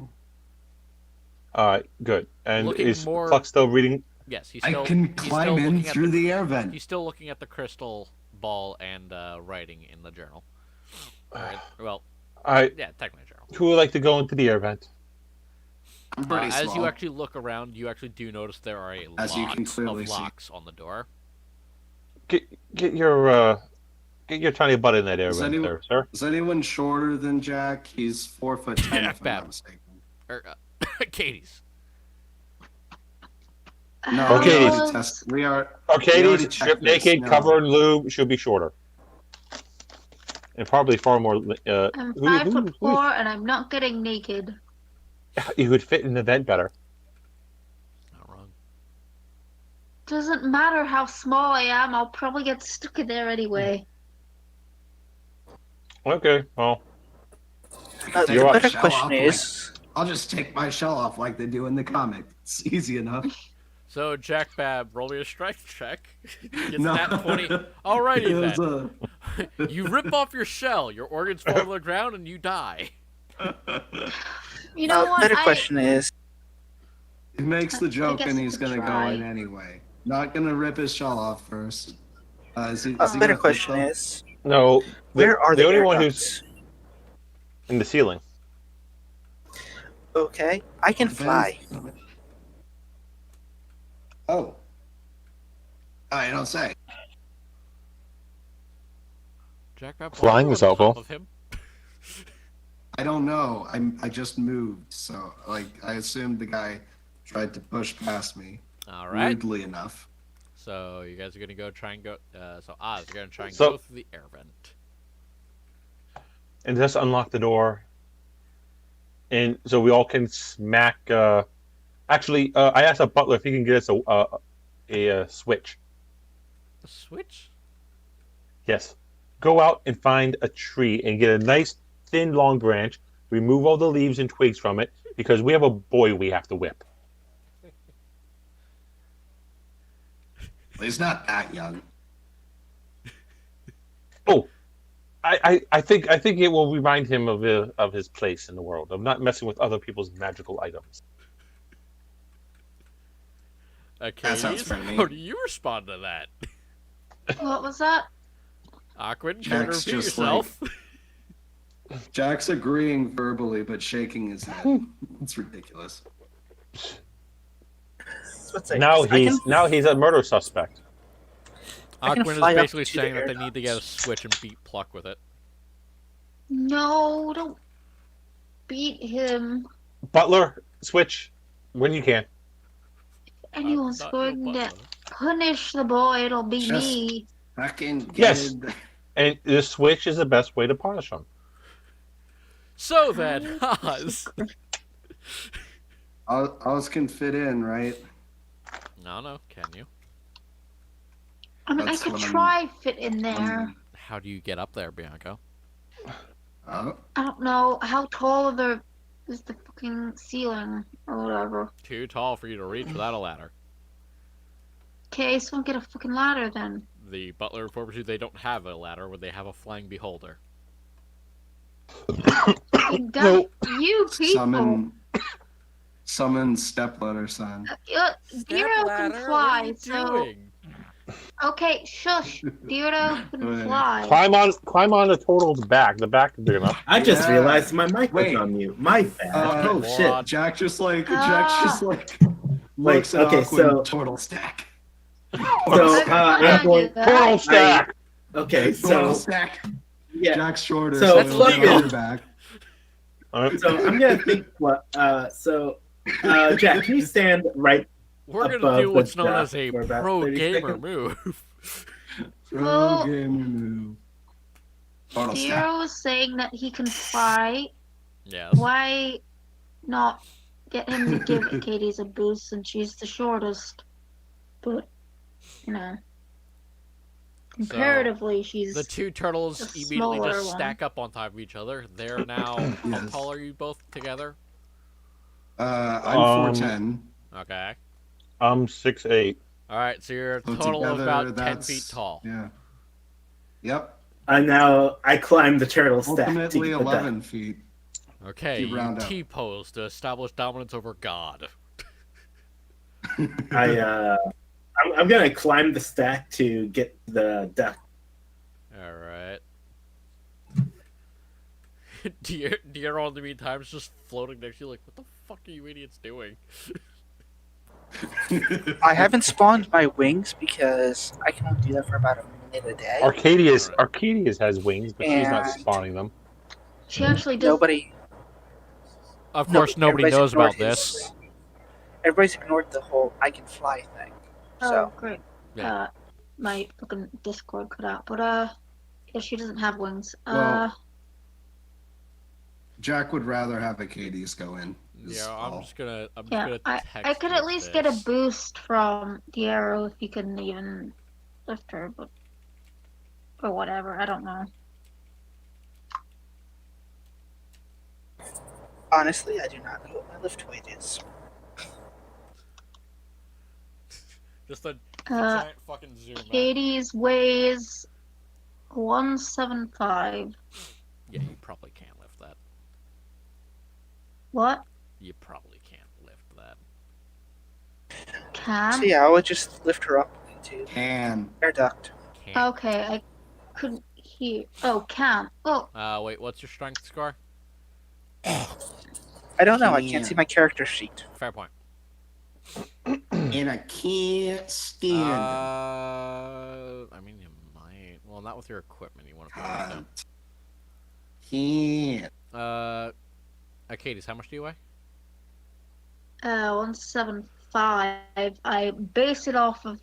All right, good. And Looking is more- Cluck still reading? Yes, he's I still. can he's climb still in looking at through the air vent. He's still looking at the crystal ball and writing in the journal. Well, All right. yeah, technically a journal. Who would like to go into the air vent? I'm pretty As small. you actually look around, you actually do notice there are a As you lot can clearly of see. locks on the door. Get your tiny butt in that air Is vent, anyone- there, sir. Is anyone shorter than Jack? He's 4'10", if I'm Bad. not mistaken. Or, Katie's. No, How Okay. we was- already tested. We are. Okay, We already strip checked this, naked, no. covered in lube, should be shorter. And probably far more. I'm 5'4" and I'm not getting naked. You would fit in the vent better. Not wrong. Doesn't matter how small I am, I'll probably get stuck in there anyway. Okay, well, The You're up. better Shell question off, is, I'll just take my shell off like they do in the comic. It's easy enough. So, Jack Bab, roll me a strength check. Gets No. that 20. Alrighty It then. was You rip off your shell, your organs fall to the ground, and you die. You know what? better question is, He makes the joke guess and I he's could gonna try. go in anyway. Not gonna rip his shell off first. Is he better gonna question flip is, no. where are the only air one ducts? who's in the ceiling? Okay, I can fly. Oh. I don't say. Jack Bab, Flying why are is you on top helpful. of him? I don't know. I just moved, so like I assumed the guy tried to push past me. Alright. Rudely enough. So, you guys are gonna go try and go. So, Oz, you're gonna try and So- go through the air vent. And just unlock the door. And so we all can smack. Actually, I asked a butler if he can get us a switch. A switch? Yes. Go out and find a tree and get a nice thin long branch. Remove all the leaves and twigs from it because we have a boy we have to whip. He's not that young. Oh, I think it will remind him of his place in the world, of not messing with other people's magical items. Okay, That sounds fair to me. how do you respond to that? What was that? Awkward, you better Jack's repeat just yourself. Jack's agreeing verbally but shaking his head. It's ridiculous. What's that? Now I can- he's a murder suspect. I can Awkward is fly up basically to the saying that air they need to get a ducts. switch and beat Pluck with it. No, don't beat him. Butler, switch when you can. Anyone's Not going your to butler. punish the boy, it'll be Just- me. Fucking Yes. kid. And the switch is the best way to punish him. So then, Oz. Oz can fit in, right? No, can you? I mean, That's I could what I'm- try fit in there. How do you get up there, Bianca? Oh, I don't know how tall is the fucking ceiling or whatever. Too tall for you to reach without a ladder. Okay, so I'll get a fucking ladder then. The butler informs you they don't have a ladder, where they have a flying beholder. Fucking damn you people. summon stepladder son. Diro can fly, what are you so doing? okay, shush. Diro can Wait. fly. Climb on the turtle's back. The back is big enough. I just Yeah. realized my mic was Wait. on mute. My bad. Oh, oh moron. shit. Jack just like Wait, looks at okay, Aqua so- and turtle stack. So I I'm going. do that. Turtle stack. Okay, Turtle so stack. yeah. Jack's shorter, So so, That's he'll get legal. on your back. All right. So I'm gonna think what. Jack, can you stand right? We're gonna above do what's the known as a dock for about pro 30 gamer seconds? move. Throw Well- gamer move. Turtle stack. Diro was saying that he can fly. Yes. Why not get him to give Katie's a boost since she's the shortest? But, you know, comparatively, she's The two turtles The immediately smaller just one. stack up on top of each other. They're now. How Yes. tall are you both together? I'm 4'10". Okay. I'm 6'8". All right, so you're a So total of together, about 10 that's- feet tall. Yeah. Yep. I climb the turtle stack. Ultimately, to get the 11 feet. Okay, You round up. T-pose to establish dominance over God. I'm gonna climb the stack to get the duck. All right. Deer in the meantime is just floating next to you like, what the fuck are you idiots doing? I haven't spawned my wings because I can only do that for about a minute a day. Arcadius has wings, but she's not And- spawning them. She actually does. Nobody. Of course, nobody everybody's knows ignored about this. Everybody's ignored the whole I can fly thing. So Oh, great. Yeah. My fucking Discord cut out, but yeah, she doesn't have wings. Well, Jack would rather have Acadius go in. Yeah, I'm just gonna yeah, text I could you at least get a this. boost from the arrow if you can even lift her, but or whatever. I don't know. honestly, I do not know what my lift weight is. Just a giant fucking zoom. Katie's weighs 175. Yeah, you probably can't lift that. What? You probably can't lift that. Can? So yeah, I would just lift her up into Can. air duct. Can't. Okay, I couldn't hear. Oh, can. Oh, Wait, what's your strength score? I don't know. I can't see my character sheet. Fair point. And I can't stand. I mean, you might. Well, not with your equipment. You want to put it down. Can't. Arcadius, how much do you weigh? 175. I based it off of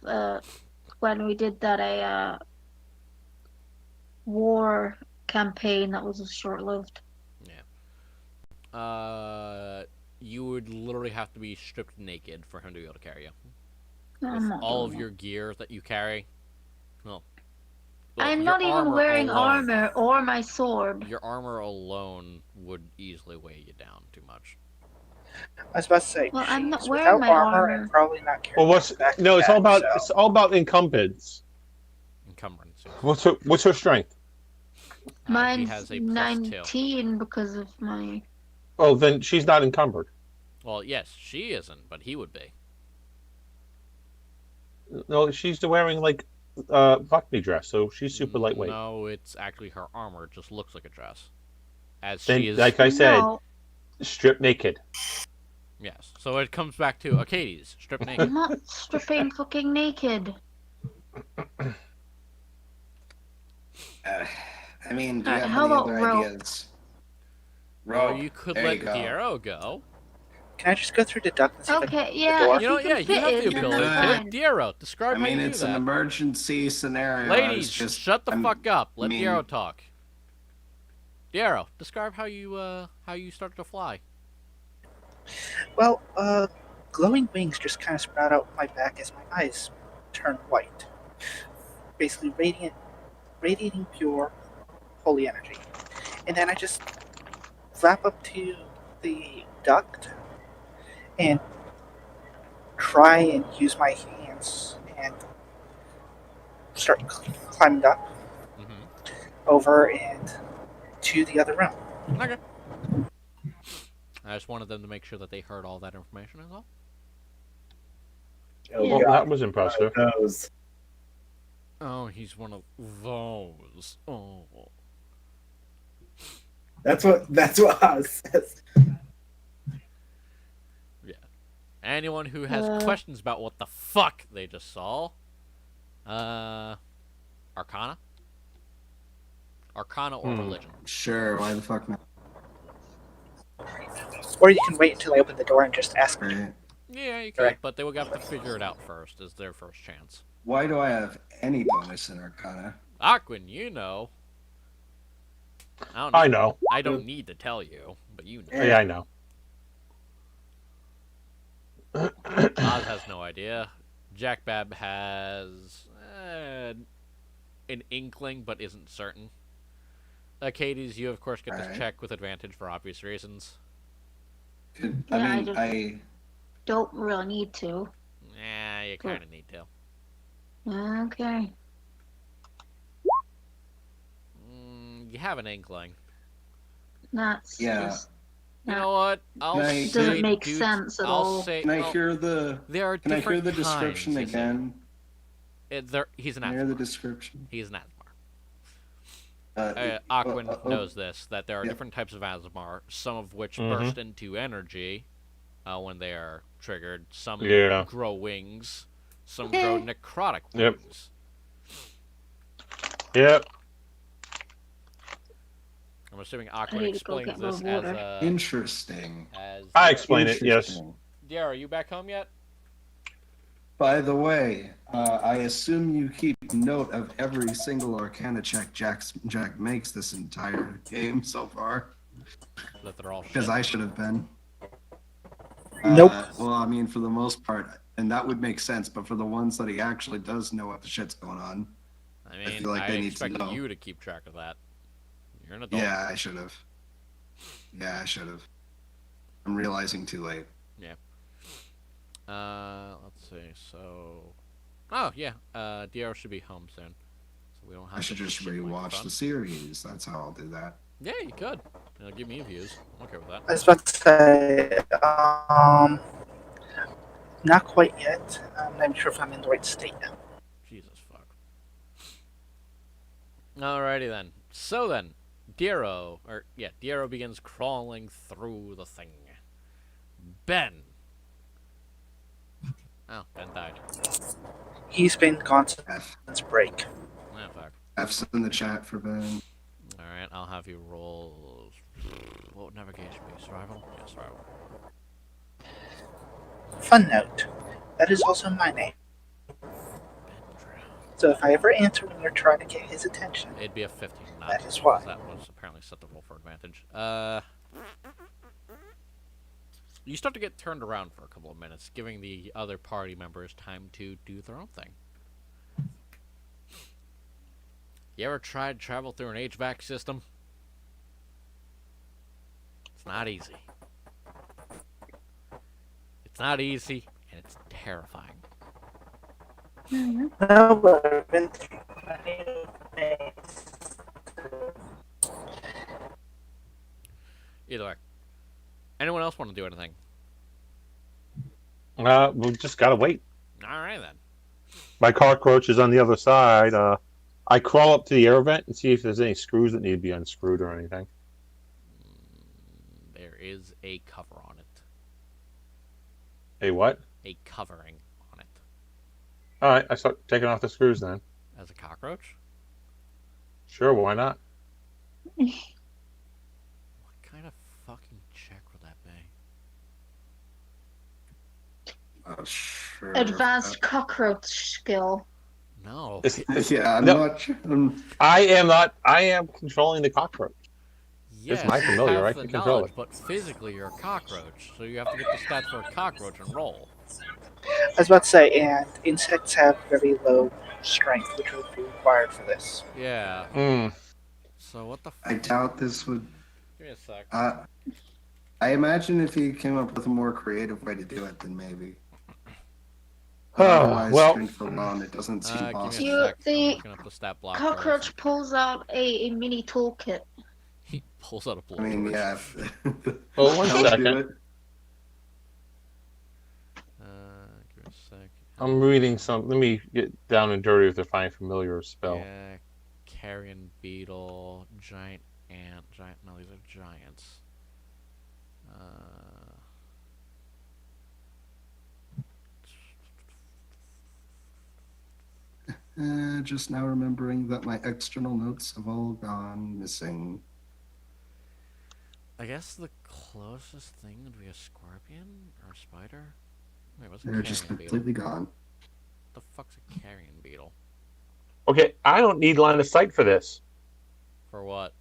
when we did that war campaign that was short-lived. Yeah. You would literally have to be stripped naked for him to be able to carry you. I'm not All doing of that. your gear that you carry. Well, I'm your not even wearing alone- armor or my sword. Your armor alone would easily weigh you down too much. I was about to say. Well, I'm not she's wearing without my armor armor. and probably not carrying. Well, back it's all about so. it's all about incumbents. Encumbrance. Yeah. What's her strength? He Mine's has a +2. 19 because of my. Oh, then she's not encumbered. Well, yes, she isn't, but he would be. No, she's wearing like Buckney dress, so she's super lightweight. No, it's actually her armor. It just looks like a dress. As Then, she is. like I said, No, strip naked. Yes. So it comes back to Acades, strip naked. I'm not stripping fucking naked. I mean, do you Alright, have how any about other rope? ideas? Well, Rope. you could There let you go. the arrow go. Can I just go through the duct and see if I Okay, can yeah. door? If You know, can yeah, you fit have the in, then ability that's to. fine. The arrow, describe I how mean, you it's do an that. emergency scenario. Ladies, just, shut the fuck up. Let the mean- arrow talk. The arrow, describe how you start to fly. Well, glowing wings just kind of sprout out my back as my eyes turn white. Basically, radiating pure, holy energy. And then I just flap up to the duct and try and use my hands and start climbing up over and to the other room. Okay. I just wanted them to make sure that they heard all that information as well. Oh, Yeah. Well, that was impressive. Those. Oh, he's one of those. Oh. That's what Oz says. Yeah. Anyone who has questions about what the fuck they just saw, Arcana? Arcana or religion? Sure, why the fuck not? Or you can wait until I open the door and just ask me. Right. Yeah, you could, Right. but they would have to figure it out first. Is their first chance. Why do I have any bonus in Arcana? Aquin, you know. I know. I don't need to tell you, but you know. Yeah, I know. Oz has no idea. Jack Bab has an inkling, but isn't certain. Katie's, you of course get this Alright. check with advantage for obvious reasons. Yeah, I just- I Don't really need to. Yeah, you kind of need to. Okay. You have an inkling. That's Yeah. just You know what? I'll Can I- say it doesn't make dude, sense at I'll all. say. Can I well, hear the there are Can I different hear the description kinds, you see. again? He's an Can I hear the Asmar. description? He's an Asmar. Aquin knows this, that there are yeah. different types of Asmar, some of which Mhm. burst into energy when they are triggered. Some Yeah. grow wings. Some grow necrotic Yep. wings. Yep. I'm assuming I Aquin need to go explains get more this water. Interesting. as I explain it. Yes. Interesting. Yeah, are you back home yet? By the way, I assume you keep note of every single Arcana check Jack makes this entire game so far, That they're all because shit. I should have been. Nope. Well, I mean, for the most part, and that would make sense. But for the ones that he actually does know what the shit's going on, I mean, feel like I they need to expected know. you to keep track of that. You're an adult. yeah, I should have. Yeah, I should have. I'm realizing too late. Let's see. So, oh yeah, Dior should be home soon, so we don't have. I should to just shit like rewatch fun. the series. That's how I'll do that. Yeah, you could. It'll give me views. I'm okay with that. I was about to say, not quite yet. I'm not even sure if I'm in the right state. Jesus fuck. Alrighty then. So then, Diero begins crawling through the thing. Ben. Oh, Ben died. He's been gone F. since break. Oh fuck. F's in the chat for Ben. Alright, I'll have you roll. What would navigation be? Survival? Yeah, survival. Fun note, that is also my name. So if I ever answer when you're trying to get his attention, It'd be a 15, not That is why. That was apparently set to roll for advantage. You start to get turned around for a couple of minutes, giving the other party members time to do their own thing. You ever tried to travel through an HVAC system? It's not easy. It's not easy, and it's terrifying. Mhm. no, but I've been through plenty of things. Either way. Anyone else want to do anything? We just gotta wait. Alright then. My cockroach is on the other side. I crawl up to the air vent and see if there's any screws that need to be unscrewed or anything. There is a cover on it. Hey, what? A covering on it. All right, I start taking off the screws then. As a cockroach? Sure, why not? What kind of fucking check would that be? Sure. Advanced cockroach skill. No. Yeah, I'm No. not sure. I am not. I am controlling the cockroach. Yes, my familiar, you have I the can control knowledge, it. but physically you're a cockroach, so you have to get the stats for a cockroach and roll. I was about to say, and insects have very low strength, which would be required for this. Yeah. Hmm. So what the I fuck? doubt this would. Give me a sec. I imagine if he came up with a more creative way to do it, then maybe. Oh, Otherwise, well. strength alone, it doesn't seem Give me possible. a You- sec. I'm the looking up the stat block. Cockroach pulls out a mini toolkit. He pulls out a I mean, blowtorch. yeah. Oh, one That would do second. it. Give me a sec. I'm reading some. Let me get down and dirty with a fine familiar spell. Yeah. Carrion beetle, giant ant, giant. No, these are giants. Just now remembering that my external notes have all gone missing. I guess the closest thing would be a scorpion or a spider. Wait, what's a They're just carrion beetle? completely gone. What the fuck's a carrion beetle? Okay, I don't need line of sight for this. For what?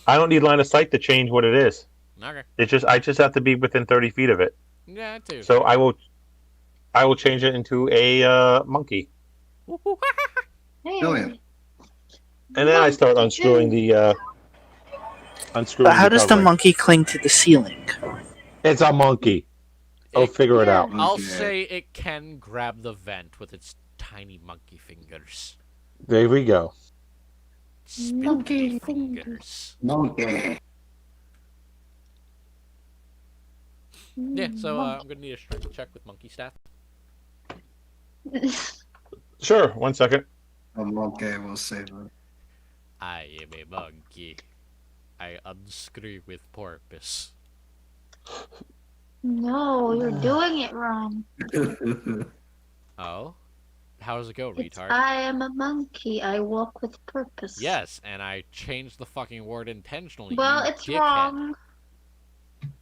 I don't need line of sight to change what it is. Okay. I just have to be within 30 feet of it. Yeah, I do. So I will change it into a monkey, Hey. Brilliant. and then I start unscrewing the But how does the covering. monkey cling to the ceiling? It's a monkey. I'll figure it Yeah. out. I'll Okay. say it can grab the vent with its tiny monkey fingers. There we go. Spindly fingers. Monkey. Yeah, so I'm gonna need a strength check with monkey stat. Sure. 1 second. A monkey will save it. I am a monkey. I unscrew with porpoise. No, you're doing it wrong. Oh? How does it go, It's, retard? I am a monkey. I walk with purpose. Yes, and I changed the fucking word intentionally. Well, you it's dickhead. wrong.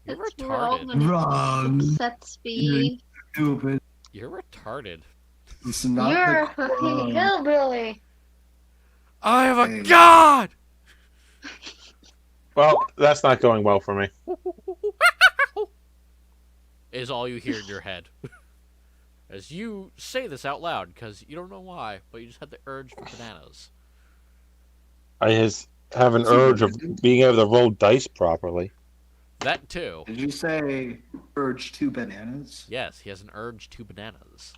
You're It's retarded. wrong and it Wrong. upsets me. Stupid. You're retarded. It's not You're a the fucking hillbilly. I am a Hey. god! Well, that's not going well for me. Is all you hear in your head. As you say this out loud, because you don't know why, but you just had the urge for bananas. I have an urge of being able to roll dice properly. That too. Did you say urge 2 bananas? Yes, he has an urge to bananas.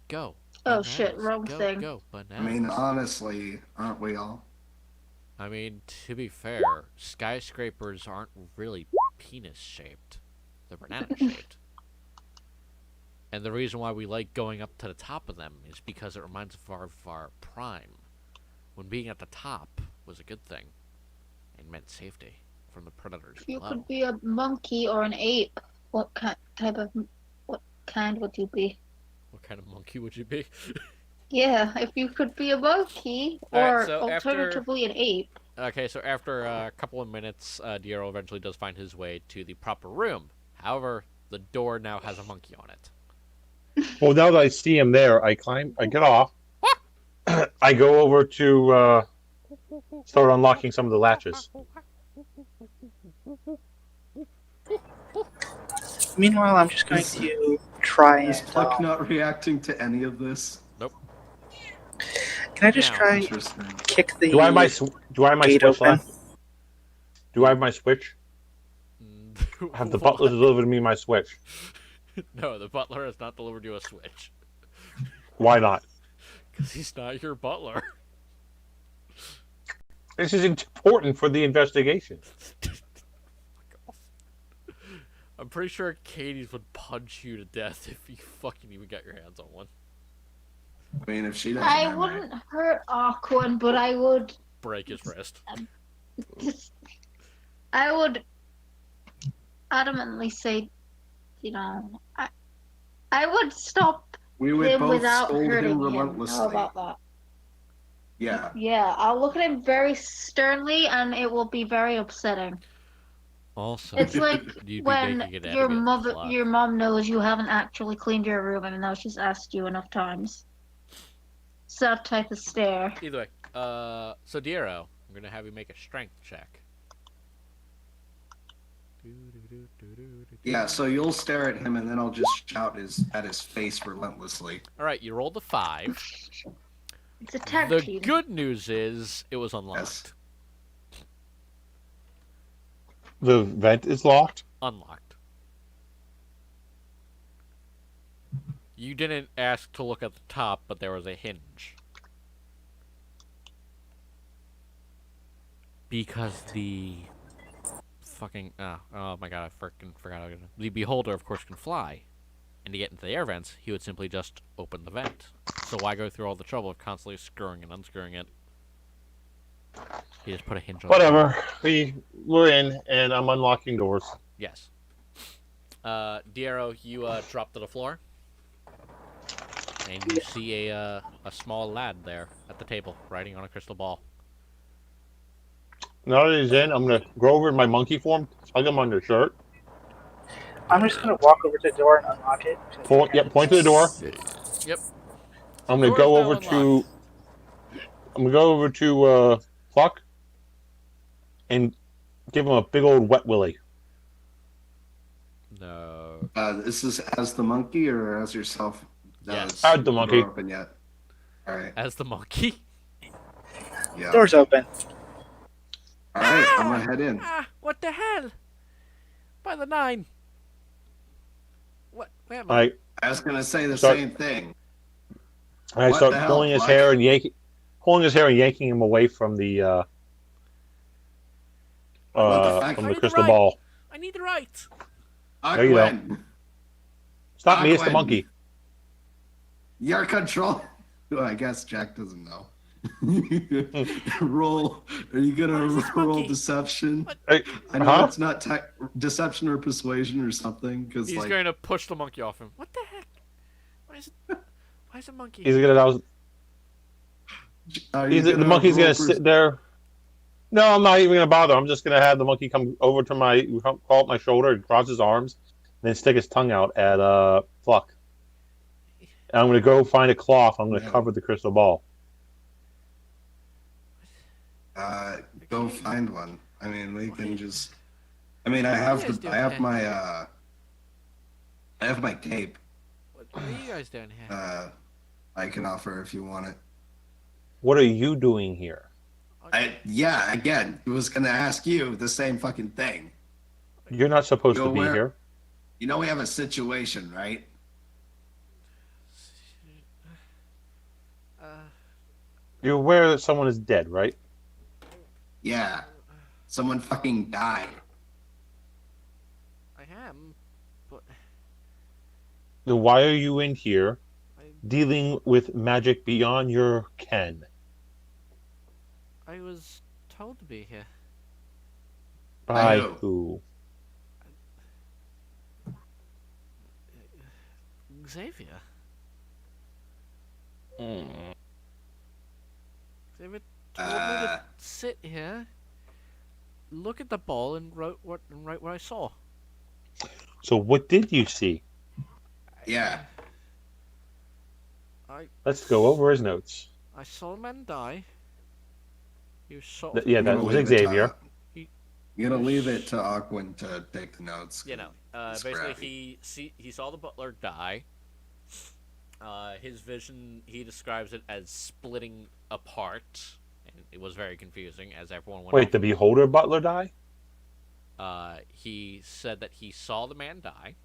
Go. Oh, Bananas. shit, wrong Go, thing. Go, I bananas. mean, honestly, aren't we all? I mean, to be fair, skyscrapers aren't really penis-shaped. They're banana-shaped. And the reason why we like going up to the top of them is because it reminds us of our prime. When being at the top was a good thing. And meant safety from the predators If you below. could be a monkey or an ape, what kind would you be? What kind of monkey would you be? Yeah, if you could be a monkey or Alright, so after- alternatively an ape. Okay, so after a couple of minutes, Diero eventually does find his way to the proper room. However, the door now has a monkey on it. Well, now that I see him there, I get off. I go over to start unlocking some of the latches. Meanwhile, I'm just going to try Is and. Pluck not reacting to any of this? Can I just Now, try and Interesting. kick the Do I have my gate switch open? left? Do I have my switch? Have the butler delivered me my switch? No, the butler has not delivered you a switch. Why not? Because he's not your butler. This is important for the investigation. I'm pretty sure Katie's would punch you to death if you fucking even got your hands on one. I mean, if she doesn't. I might. wouldn't hurt Aquan, but I would. Break his wrist. I would adamantly say, I would stop We would him both without scold hurting him him. relentlessly. How about that? Yeah. Yeah, I'll look at him very sternly, and it will be very upsetting. Also, It's like you'd be when making an your enemy of the flock. your mom knows you haven't actually cleaned your room, even though she's asked you enough times. It's that type of stare. Either way, so Diero, I'm gonna have you make a strength check. Yeah, so you'll stare at him and then I'll just shout at his face relentlessly. Alright, you rolled a 5. It's a tag The team. good news is it was unlocked. Yes. The vent is locked. Unlocked. You didn't ask to look at the top, but there was a hinge. Because the fucking oh my god, I freaking forgot. The beholder, of course, can fly, and to get into the air vents, he would simply just open the vent. So why go through all the trouble of constantly screwing and unscrewing it? He just put a hinge on. Whatever. We're in, and I'm unlocking doors. Yes. Diero, you drop to the floor, and you see a small lad there at the table, writing on a crystal ball. Now that he's in, I'm gonna go over in my monkey form, hug him on the shirt. I'm just going to walk over to the door and unlock it. Point to the door. Yep. I'm gonna Door's go now over to. unlocked. I'm gonna go over to Pluck and give him a big old wet willy. No. This is as the monkey or as yourself? Yes. Is As the door monkey. Open yet? All right. As the monkey. Yeah. Door's open. All right. I'm gonna head in. Ah, what the hell? By the 9. What? Where am I? Alright, I was gonna say the Start. same thing. And I What start the hell, pulling his Puck? hair and yanking him away from the What the fuck? from I the need the crystal right. ball. I need the right. No, you don't. Aquin, It's not me. It's the Aquin. monkey. Your control. Well, I guess Jack doesn't know. Roll. Are you gonna What is this roll monkey? deception? What? Hey, I know huh? it's not deception or persuasion or something. Because He's like, going to push the monkey off him. What the heck? Why is it? Why is a monkey? He's gonna. are you The gonna monkey's roll gonna sit there. No, I'm not even gonna bother. I'm just gonna have the monkey come over to crawl up my shoulder and cross his arms, and then stick his tongue out at Fluck. And I'm gonna go find a cloth. I'm gonna No. cover the crystal ball. Go find one. I mean, we can just. I mean, I have my tape. What are you guys doing here? I can offer if you want it. What are you doing here? Again, I was gonna ask you the same fucking thing. You're not supposed to be You're aware- here. You know we have a situation, right? You're aware that someone is dead, right? Yeah. Someone fucking died. I am, but Then why are you in here I dealing with magic beyond your ken? I was told to be here. By who? who? Xavier. Xavier told me to sit here, look at the ball, and write what I saw. So what did you see? Yeah. Let's go over his notes. I saw a man die. He was shot. Yeah, I'm that gonna was leave it to- Xavier. You're gonna leave it to Aquin to take the notes. You know, It's basically scrappy. he saw the butler die. His vision, he describes it as splitting apart, and it was very confusing as everyone went. Wait, the beholder butler die? He said that he saw the man die.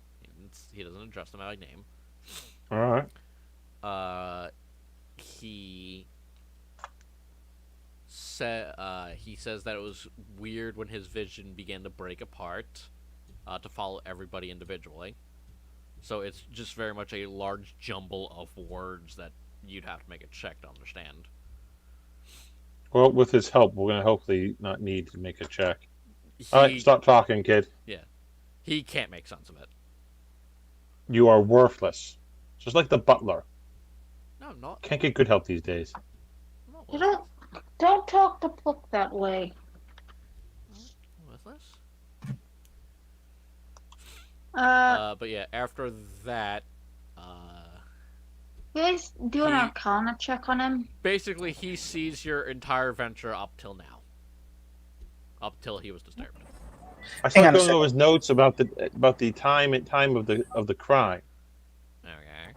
He doesn't address him by name. All right. He says that it was weird when his vision began to break apart, to follow everybody individually. So it's just very much a large jumble of words that you'd have to make a check to understand. Well, with his help, we're gonna hopefully not need to make a check. All right, stop talking, kid. Yeah, he can't make sense of it. You are worthless, just like the butler. No, I'm not. Can't get good help these days. I'm not You don't talk to Book that way. worthless. But yeah, after that, You guys do an He- Arcana check on him? basically he sees your entire venture up till now. Up till he was disturbed. I Hang on started a going over his notes about the time of the crime. Okay.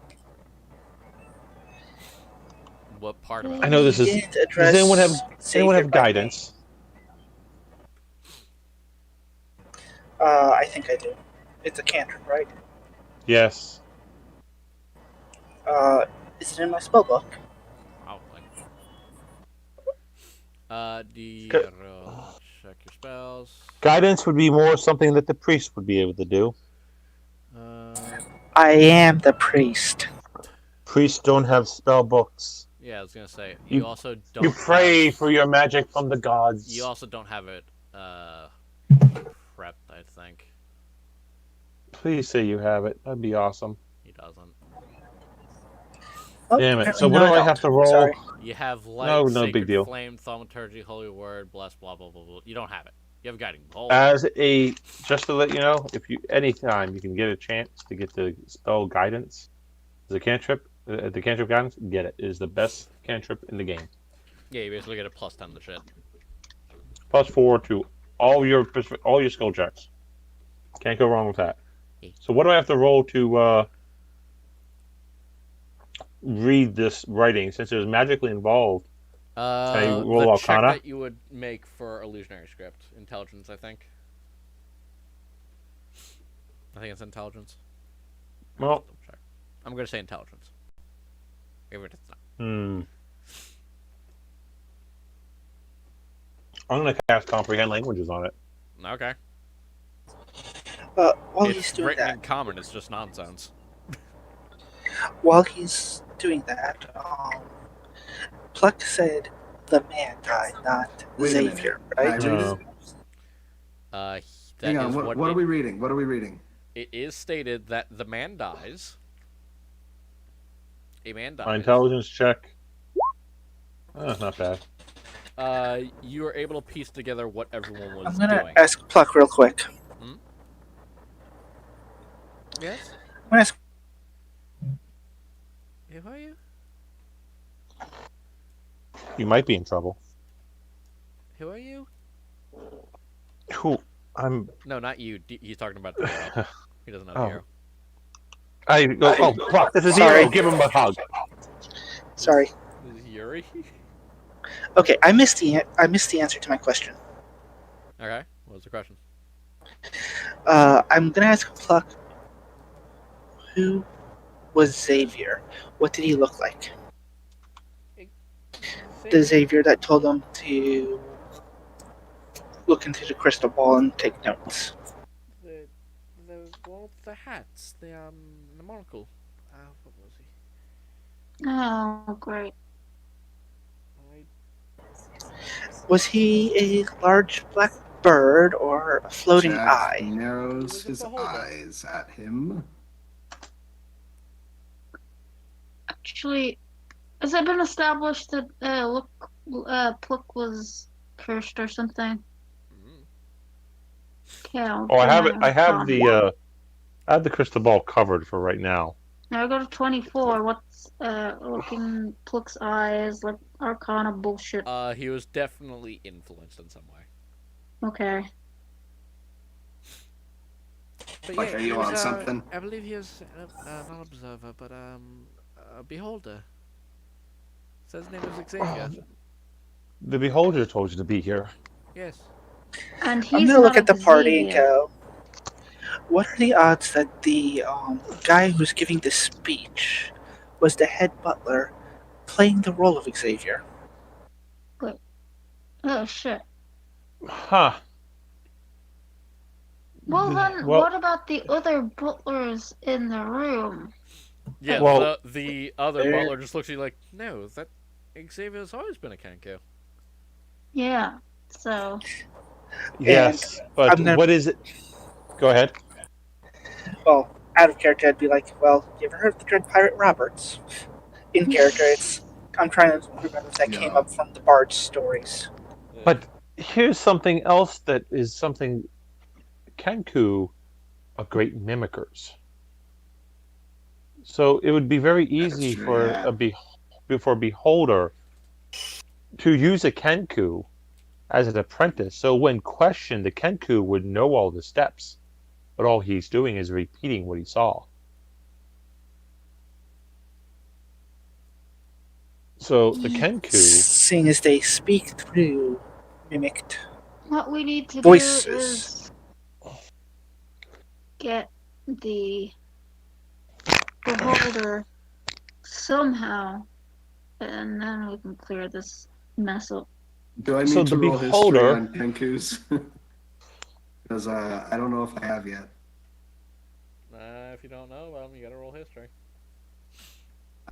What part of I it? know this We is. didn't Does address anyone have Xavier by guidance? name. I think I do. It's a cantrip, right? Yes. Is it in my spell book? Probably. Check your spells. Guidance would be more something that the priest would be able to do. I am the priest. Priests don't have spell books. Yeah, I was gonna say you You- also don't. You pray have- for your magic from the gods. You also don't have it prepped, I think. Please say you have it. That'd be awesome. He doesn't. Oh, Damn it. So apparently what do no, I don't. have to roll? Sorry. You have light, No sacred big deal. flame, thaumaturgy, holy word, bless, blah blah blah blah. You don't have it. You have guiding bolt. Just to let you know, if you anytime you can get a chance to get the spell guidance, the cantrip guidance, get it. It is the best cantrip in the game. Yeah, you basically get a +10 to shit. +4 to all your skill checks. Can't go wrong with that. So what do I have to roll to read this writing? Since it was magically involved, I roll The Arcana? check that you would make for illusionary script, intelligence, I think. I think it's intelligence. Well, Double check. I'm gonna say intelligence. If it's not. I'm gonna cast comprehend languages on it. Okay. While It's he's doing written that, in common. It's just nonsense. Pluck said the man died, not Wait a minute. Xavier, Can I right? read Oh. it? That Hang on. is What are we reading? What are we reading? It is stated that the man dies. A man My dies. intelligence check. Not bad. You are able to piece together what everyone was I'm gonna doing. ask Pluck real quick. Yes. I'm gonna ask. Who are you? You might be in trouble. Who are you? Who? I'm. No, not you. He's talking about the hero. He doesn't know the Oh. hero. I go. Oh, fuck! This is Sorry. Hero. Give him a hug. Sorry. This is Yuri. Okay, I missed the answer to my question. Okay. What was the question? I'm gonna ask Pluck. Who was Xavier? What did he look like? The Xavier that told him to look into the crystal ball and take notes. The well, the hats, the monocle. What was he? Oh, great. Was he a large black bird or a floating Jack eye? narrows He was a his beholder. eyes at him. Actually, has it been established that Pluck was cursed or something? Yeah. Oh, I have it. I have the crystal ball covered for right now. Now I go to 24. What's looking Pluck's eyes like Arcana bullshit? He was definitely influenced in some way. Okay. But Like, are he you was, on something? I believe he was not observer, but a beholder. Says his name is Xavier. The beholder told you to be here. Yes. And he's I'm gonna look not at the party and Xavier. go. What are the odds that the guy who's giving the speech was the head butler playing the role of Xavier? Oh shit. Huh. Well then, Well- what about the other butlers in the room? Yeah. Well- the other There- butler just looks at you like, no, that Xavier's always been a Kenku. Yeah. So Yes, but I'm gonna- what is it? Go ahead. Well, out of character, I'd be like, well, you ever heard of the Dread Pirate Roberts? In character, I'm trying to remember if that came Yeah. up from the Bard's stories. But here's something else that is something Kenku are great mimickers. So it would be very easy true, for yeah. for a beholder to use a Kenku as an apprentice. So when questioned, the Kenku would know all the steps, but all he's doing is repeating what he saw. So the Kenku, Seeing as they speak through mimicked. what we need to Voices. do is get the beholder somehow, and then we can clear this mess up. Do I need So to the roll beholder- history on Kenkus? Because I don't know if I have yet. If you don't know, well, you gotta roll history.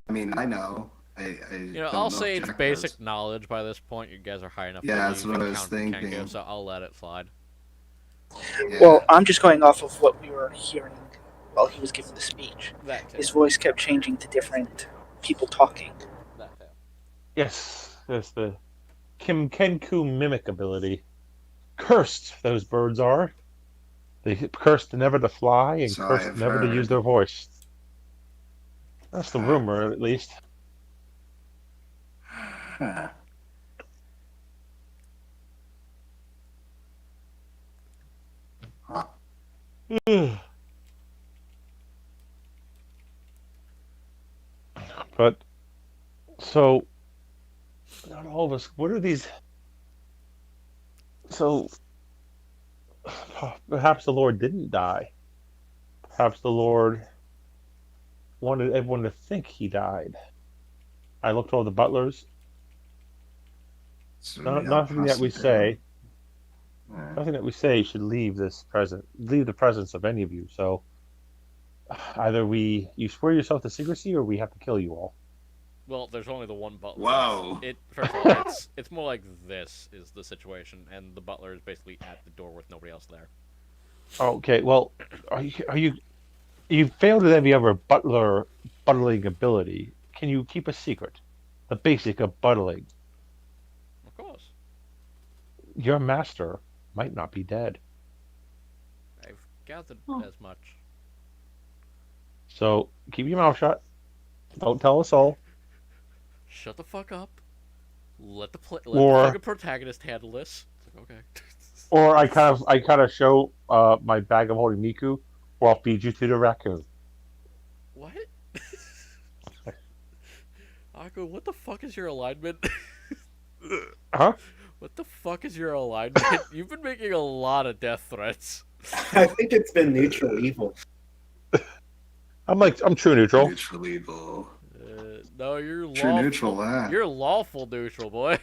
I mean, I know. I don't I'll know say if it's Jack basic does. knowledge by this point. You guys are high enough. Yeah, to that's leave what I and was count Kenku, thinking. so I'll let it slide. Yeah. Well, I'm just going off of what we were hearing while he was giving the speech. That too. His voice kept changing to different people talking. That too. yes, there's the Kenku mimic ability. Cursed those birds are. They cursed never to fly and So cursed I've never to use heard. their voice. That's the rumor, at least. Huh. Huh. But so not all of us. What are these? So perhaps the Lord didn't die. Perhaps the Lord wanted everyone to think he died. I looked at all the butlers. So Nothing that we say. Yeah. Nothing that we say should leave the presence of any of you. So either you swear yourself to secrecy, or we have to kill you all. Well, there's only the one butler. Wow. First of all, it's more like this is the situation, and the butler is basically at the door with nobody else there. Okay. Well, you failed at every other buttling ability. Can you keep a secret? The basic of buttling. Of course, Your master might not be dead. I've gathered as much. So keep your mouth shut. Don't tell us all. Shut the fuck up. Let the Or- fucking protagonist handle this. It's like, okay. Or I kind of show my bag of holding Miku, or I'll feed you to the raccoon. What? Akko, what the fuck is your alignment? Huh? What the fuck is your alignment? You've been making a lot of death threats. I think it's been neutral evil. I'm true neutral. Neutral evil. No, you're True lawful. neutral, that. You're lawful neutral, boy.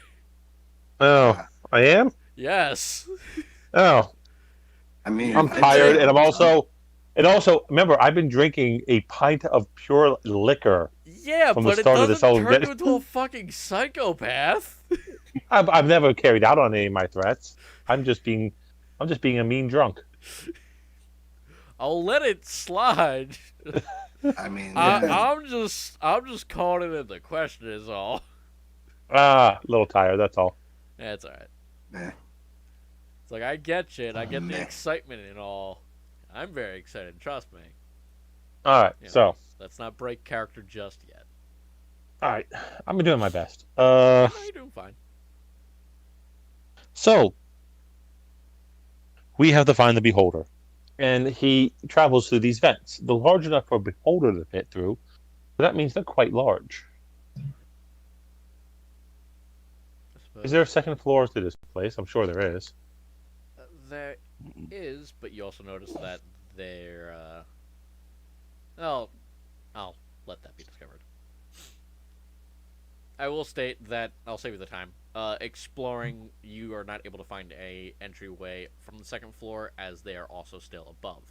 Oh, I am. Yes. Oh, I mean, I'm I'd tired, say- and also remember I've been drinking a pint of pure liquor. Yeah, From the but it start of this doesn't whole turn bit. you into a fucking psychopath. I've never carried out on any of my threats. I'm just being a mean drunk. I'll let it slide. I mean, yeah. I'm just calling it into question is all. A little tired. That's all. That's alright. Meh. It's like I get you, and I get the Meh. excitement and all. I'm very excited, trust me. All right. Yeah. So, Let's not break character just yet. all right. I'm doing my best. No, you're doing fine. So we have to find the beholder, and he travels through these vents. They're large enough for a beholder to fit through, but that means they're quite large. I suppose. Is there a second floor to this place? I'm sure there is. There is, but you also notice that they're. Well, I'll let that be discovered. I will state that I'll save you the time. Exploring, you are not able to find a entryway from the second floor, as they are also still above.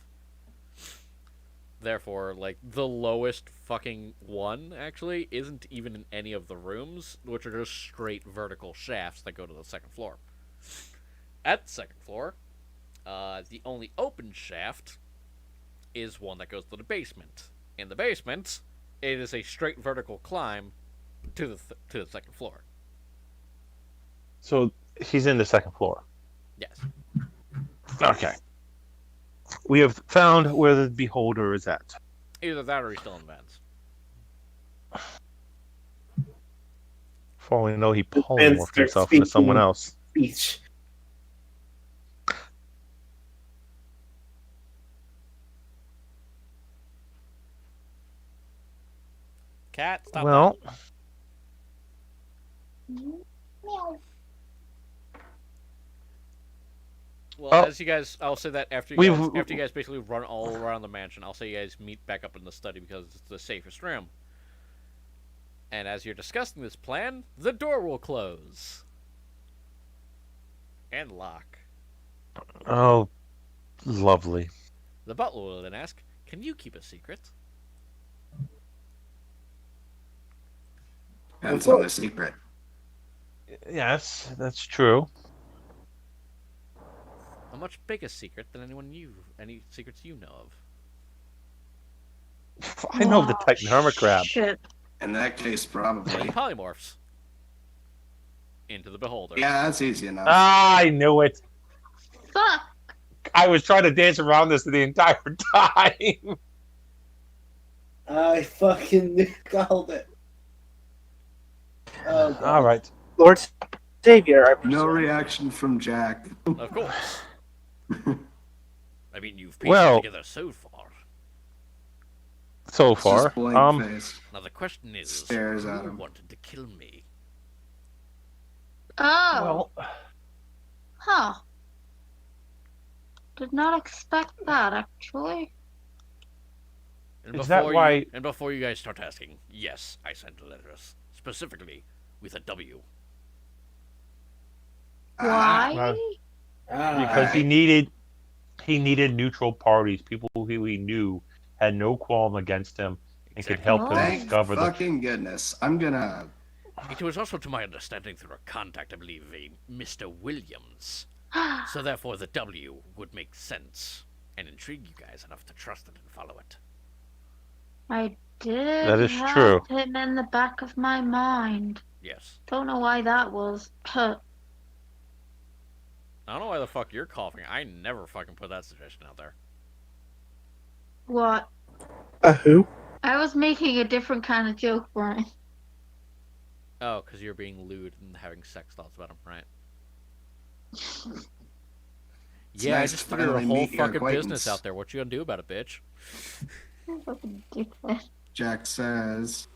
Therefore, like, the lowest fucking one, actually, isn't even in any of the rooms, which are just straight vertical shafts that go to the second floor. At the second floor, the only open shaft is one that goes to the basement. In the basement, it is a straight vertical climb to the second floor. So he's in the second floor. Yes. Okay. We have found where the beholder is at. Either that or he's still in vents. For all we know, he And polymorphed start himself into someone speaking- else. Speech. Cat, stop Well, that. Well, Oh. as you guys, I'll say that after We've- you guys basically run all around the mansion, I'll say you guys meet back up in the study because it's the safest room. And as you're discussing this plan, the door will close. And lock. oh, lovely. The butler will then ask, "Can you keep a secret?" Depends on the secret. Yes, that's true. A much bigger secret than any secrets you know of. I know the Titan hermit crab. Shit. In that case, probably. Polymorphs. Into the beholder. Yeah, that's easy enough. I knew it. Fuck. I was trying to dance around this the entire time. I fucking called it. Oh, God. All right. Lord Savior, I presume. No reaction from Jack. Of course. I mean, you've pieced Well- it together so far. So It's far, just blank face. Now the question is, Stares at who him. wanted to kill me? Oh. well, Huh. Did not expect that, actually. And Is that why- And before you guys start asking, yes, I sent letters specifically with a W. Why? Because he needed neutral parties, people who he knew had no qualm against him and could help him Exactly. Thank discover the. fucking goodness. I'm gonna. It was also to my understanding through a contact, I believe, a Mr. Williams. So therefore the W would make sense and intrigue you guys enough to trust it and follow it. I did That is have true. him in the back of my mind. Yes. Don't know why that was. I don't know why the fuck you're coughing. I never fucking put that suggestion out there. What? Who? I was making a different kind of joke, Brian. Oh, because you're being lewd and having sex thoughts about him, right? Yeah, I nice just to threw your finally whole meet your fucking business acquaintance. out there. What you gonna do about it, bitch? Fucking dickhead. Jack says,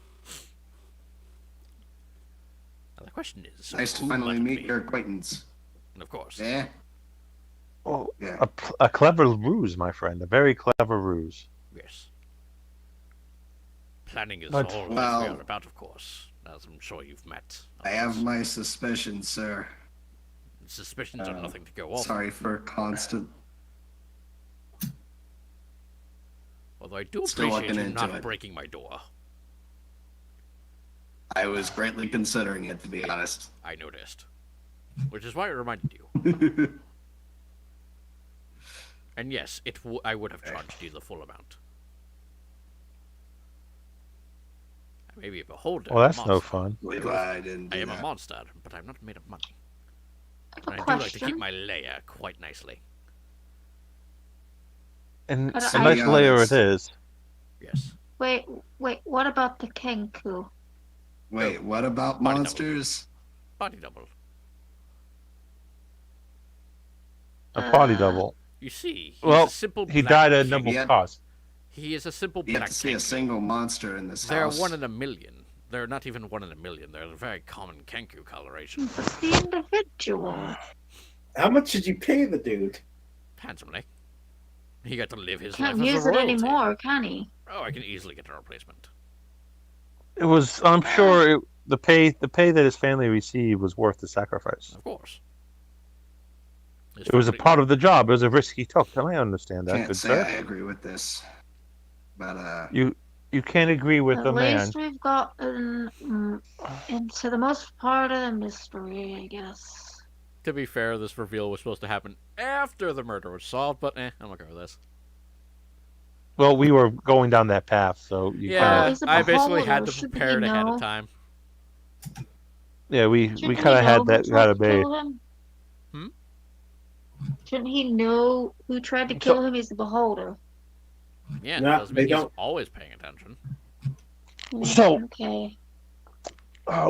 Now the question is, nice to who finally might it meet be? your acquaintance. And of course, Yeah? Oh, Yeah. a clever ruse, my friend. A very clever ruse. yes. Planning is But- all that we Well- are about, of course, as I'm sure you've met. I have my suspicions, sir. Suspicions are nothing to go off. Sorry for constant. Although I do Still appreciate looking you into not it. breaking my door. I was greatly considering it, to be honest. I noticed. Which is why I reminded you. And yes, I would have charged you the full amount. I may be a beholder. Well, that's a no monster. fun. I didn't I do am a that. monster, but I'm not made of money. I And have I a do like to keep question. my lair quite nicely. And But a I- nice layer it honest. is. Yes. Wait, what about the Kenku? Wait, what about Body double. monsters? Body double. A body Uh, double. You see, he's Well, a simple he black died at a king. noble Yeah. cost. He is a simple You have black to see a Kenku. single monster in this They're house. 1 in a million. They're not even 1 in a million. They're a very common Kenku coloration. but the individual. How much did you pay the dude? Handsomely. He got to live his Can't life as use a it royalty. anymore, can he? Oh, I can easily get a replacement. It was. I'm sure the pay that his family received was worth the sacrifice. Of course. His It was a family- part of the job. It was a risk he took. And I understand that, Can't good say sir. I agree with this. But, You can't agree with At a man. least we've gotten into the most part of the mystery, I guess. To be fair, this reveal was supposed to happen after the murder was solved, but I'm okay with this. Well, we were going down that path, so you Yeah, he's a I basically had beholder. to Shouldn't prepare it he ahead know? of time. yeah, we Shouldn't kind he of know had who that tried to to be. kill him? Hmm? Shouldn't he know who tried to kill him? He's the beholder. Yeah, Nah, doesn't they mean he's don't. always paying attention. So- Okay.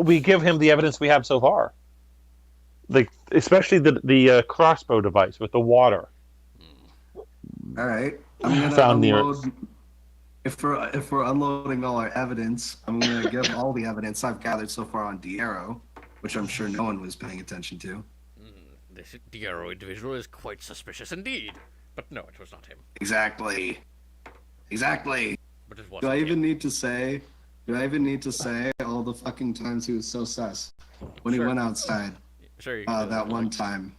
We give him the evidence we have so far, like especially the crossbow device with the water. all right. I'm gonna Found near- unload. If we're unloading all our evidence, I'm gonna give all the evidence I've gathered so far on Diero, which I'm sure no one was paying attention to. This Diero individual is quite suspicious indeed. But no, it was not him. Exactly. But it was Do I him. even need to say? Do I even need to say all the fucking times he was so sus when Sure. he went outside? Sure, you can do That one time.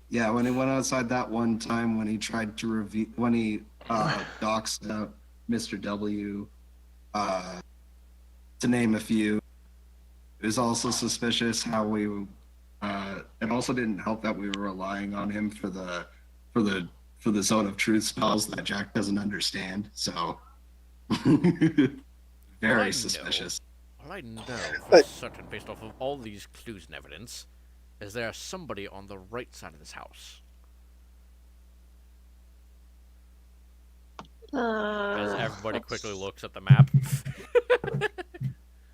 Yeah, when he went outside that one time when he tried to reveal when he doxed out Mr. W, to name a few. It was also suspicious how we. It also didn't help that we were relying on him for the zone of truth spells that Jack doesn't understand. So very suspicious. All I know for certain, based off of all these clues and evidence, is there's somebody on the right side of this house. As everybody quickly looks at the map.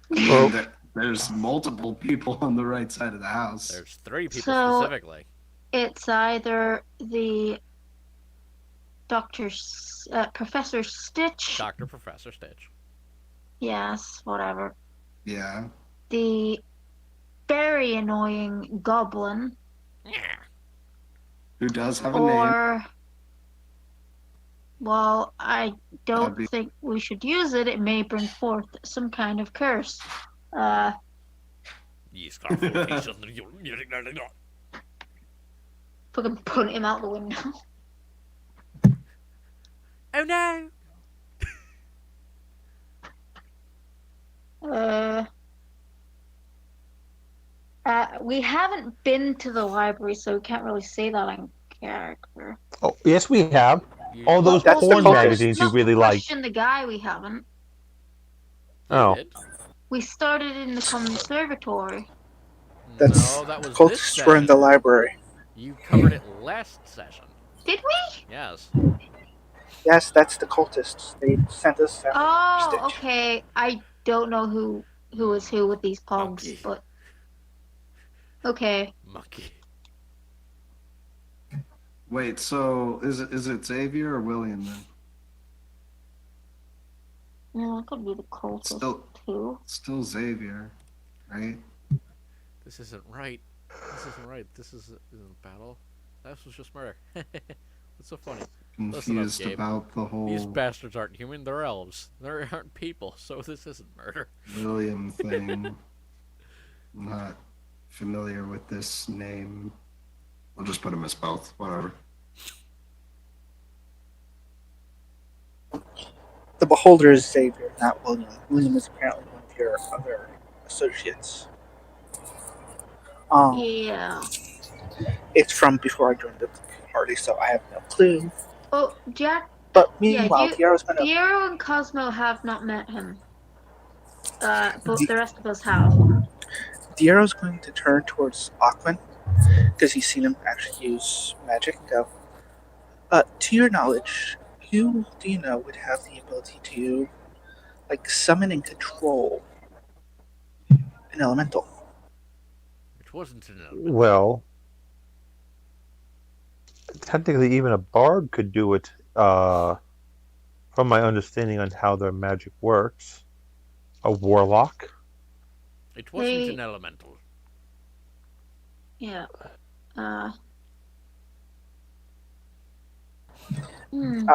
Well- There's multiple people on the right side of the house. There's 3 people So- specifically. It's either the Professor Stitch. Dr. Professor Stitch. Yes, whatever. Yeah. The very annoying goblin. Yeah. Who does have a name? Or, well, I don't That'd be- think we should use it. It may bring forth some kind of curse. Yes, clarification. Fucking punt him out the window. Oh no! We haven't been to the library, so we can't really say that on character. Oh, yes, we have. You All those That's the porn cultist. magazines you Not really to like. question the guy, we haven't. Oh. did? We started in the conservatory. That's No, that the was this cultists were in the session. library. You covered it last session. Did we? Yes. Yes, that's the cultists. They sent us after Oh, Stitch. okay. I don't know who is who with these pogs, Monkey. but okay. Monkey. Wait, so is it Xavier or William then? No, it could be the cultist Still- too. Still Xavier, right? This isn't right. This isn't right. This isn't a battle. This was just murder. What's so funny? Listen up, Confused Gabe. about the These whole bastards aren't human, they're elves. They aren't people, so this isn't murder. William thing. I'm not familiar with this name. We'll just put him as both. Whatever. The beholder is Xavier, not William. William is apparently one of your other associates. Yeah. It's from before I joined the party, so I have no clue. Oh, Jack, But meanwhile, Tiara's gonna. Piero and Cosmo have not met him. But the rest of us have. Diero's going to turn towards Aquan because he's seen him actually use magic and go, to your knowledge, who do you know would have the ability to summon and control an elemental? It wasn't an element. Well, technically, even a bard could do it. From my understanding on how their magic works, a warlock. It wasn't an elemental. Yeah. I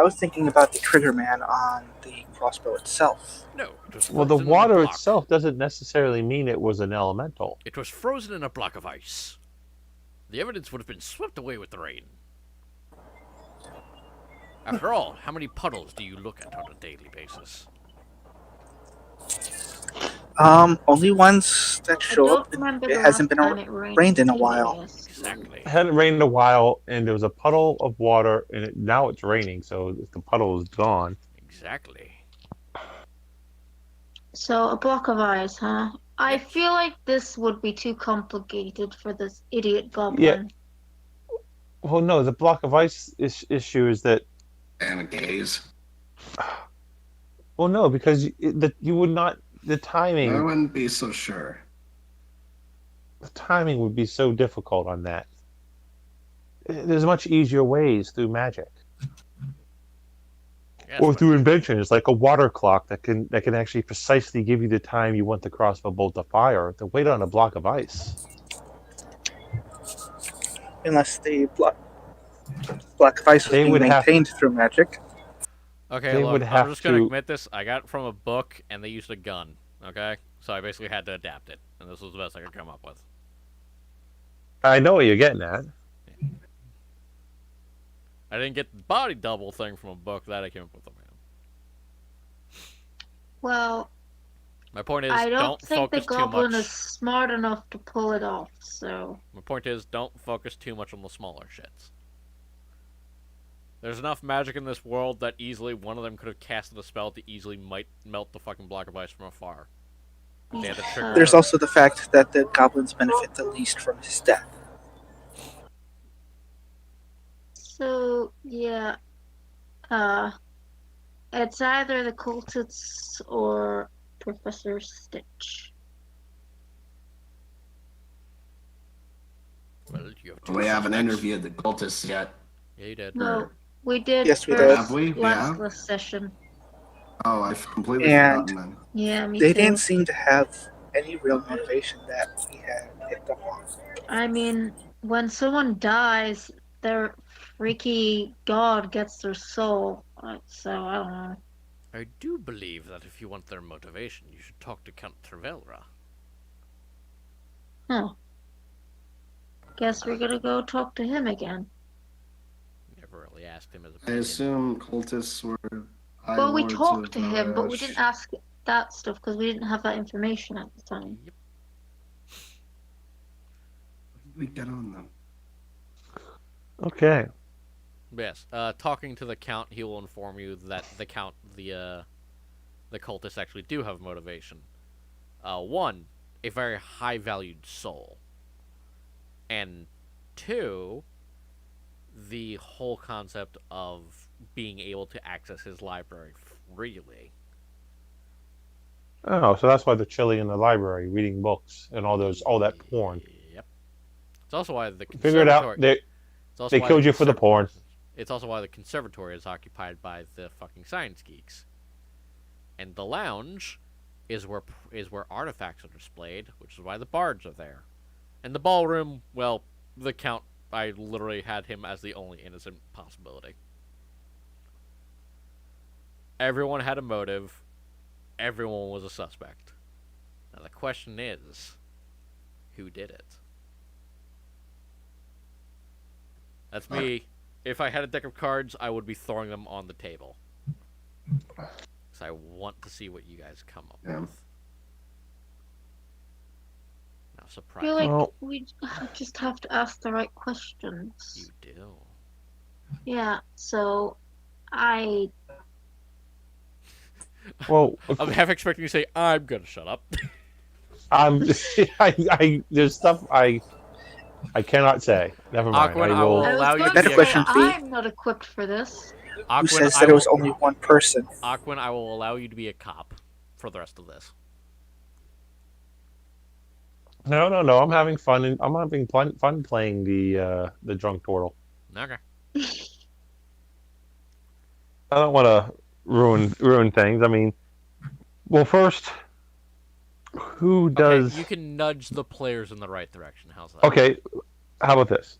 was thinking about the trigger man on the crossbow itself. No, it was Well, the frozen in a water block. itself doesn't necessarily mean it was an elemental. It was frozen in a block of ice. The evidence would have been swept away with the rain. After all, how many puddles do you look at on a daily basis? Only ones that show up. It hasn't been rained in a while. Exactly. It hadn't rained in a while, and there was a puddle of water, and now it's raining, so the puddle is gone. Exactly. So a block of ice, huh? I feel like this would be too complicated for this idiot goblin. Yeah. Well, no, the block of ice issue is that. And a gaze. Well, no, because you would not. The timing. I wouldn't be so sure. The timing would be so difficult on that. There's much easier ways through magic. Yes, Or but through invention. It's like a water clock that can actually precisely give you the time you want the crossbow bolt to fire. To wait on a block of ice. Unless the block of ice was They being would have- maintained through magic. Okay, They look, would I'm have just gonna to- admit this. I got it from a book, and they used a gun. Okay, so I basically had to adapt it, and this was the best I could come up with. I know what you're getting at. I didn't get the body double thing from a book. That I came up with on my own. Well, My point is, I don't think the focus too goblin much. is smart enough to pull it off, so... My point is, don't focus too much on the smaller shits. There's enough magic in this world that easily one of them could have casted a spell to easily might melt the fucking block of ice from afar. They had to trigger There's it. also the fact that the goblins benefit the least from his death. So, yeah. It's either the cultists or Professor Stitch. Well, you have to We haven't suspect. interviewed the cultists yet. Yeah, you did. No, we did Yes, we did. first Have we? last Yeah. session. Oh, I've completely And- forgotten then. Yeah, me They too. didn't seem to have any real motivation that we had picked up on. I mean, when someone dies, their freaky god gets their soul. So, I don't know. I do believe that if you want their motivation, you should talk to Count Trevelra. Oh. Guess we're gonna go talk to him again. Never really asked him his I opinion. assume cultists were high Well, we lords talked of to him, but we Arash. didn't ask that stuff because we didn't have that information at the time. Yep. We get on them. Okay. Yes. Talking to the Count, he will inform you that the cultists actually do have motivation. One, a very high valued soul. And two, the whole concept of being able to access his library freely. Oh, so that's why they're chilling in the library, reading books and all that porn. Yep. It's also why the Figure it out. conservatory. They killed you for the porn. It's also why the conservatory is occupied by the fucking science geeks. And the lounge is where artifacts are displayed, which is why the bards are there. And the ballroom, well, the Count, I literally had him as the only innocent possibility. Everyone had a motive. Everyone was a suspect. Now the question is, who did it? That's me. If I had a deck of cards, I would be throwing them on the table. Because I want to see what you guys come up with. Now, I surprise. feel like Well- we just have to ask the right questions. You do. Yeah, so I Well, I'm half expecting you to say, I'm gonna shut up. I'm. There's stuff I cannot say. Never mind. Aquan, I I will will. I was allow you going to to Better be a question, cop. B. I'm not equipped for this. Who Aquan, says I that it will, was only one person? Aquan, I will allow you to be a cop for the rest of this. No. I'm having fun. I'm having fun playing the drunk turtle. Okay. I don't want to ruin things. I mean, well, first, who does? Okay, you can nudge the players in the right direction. How's that? Okay, how about this?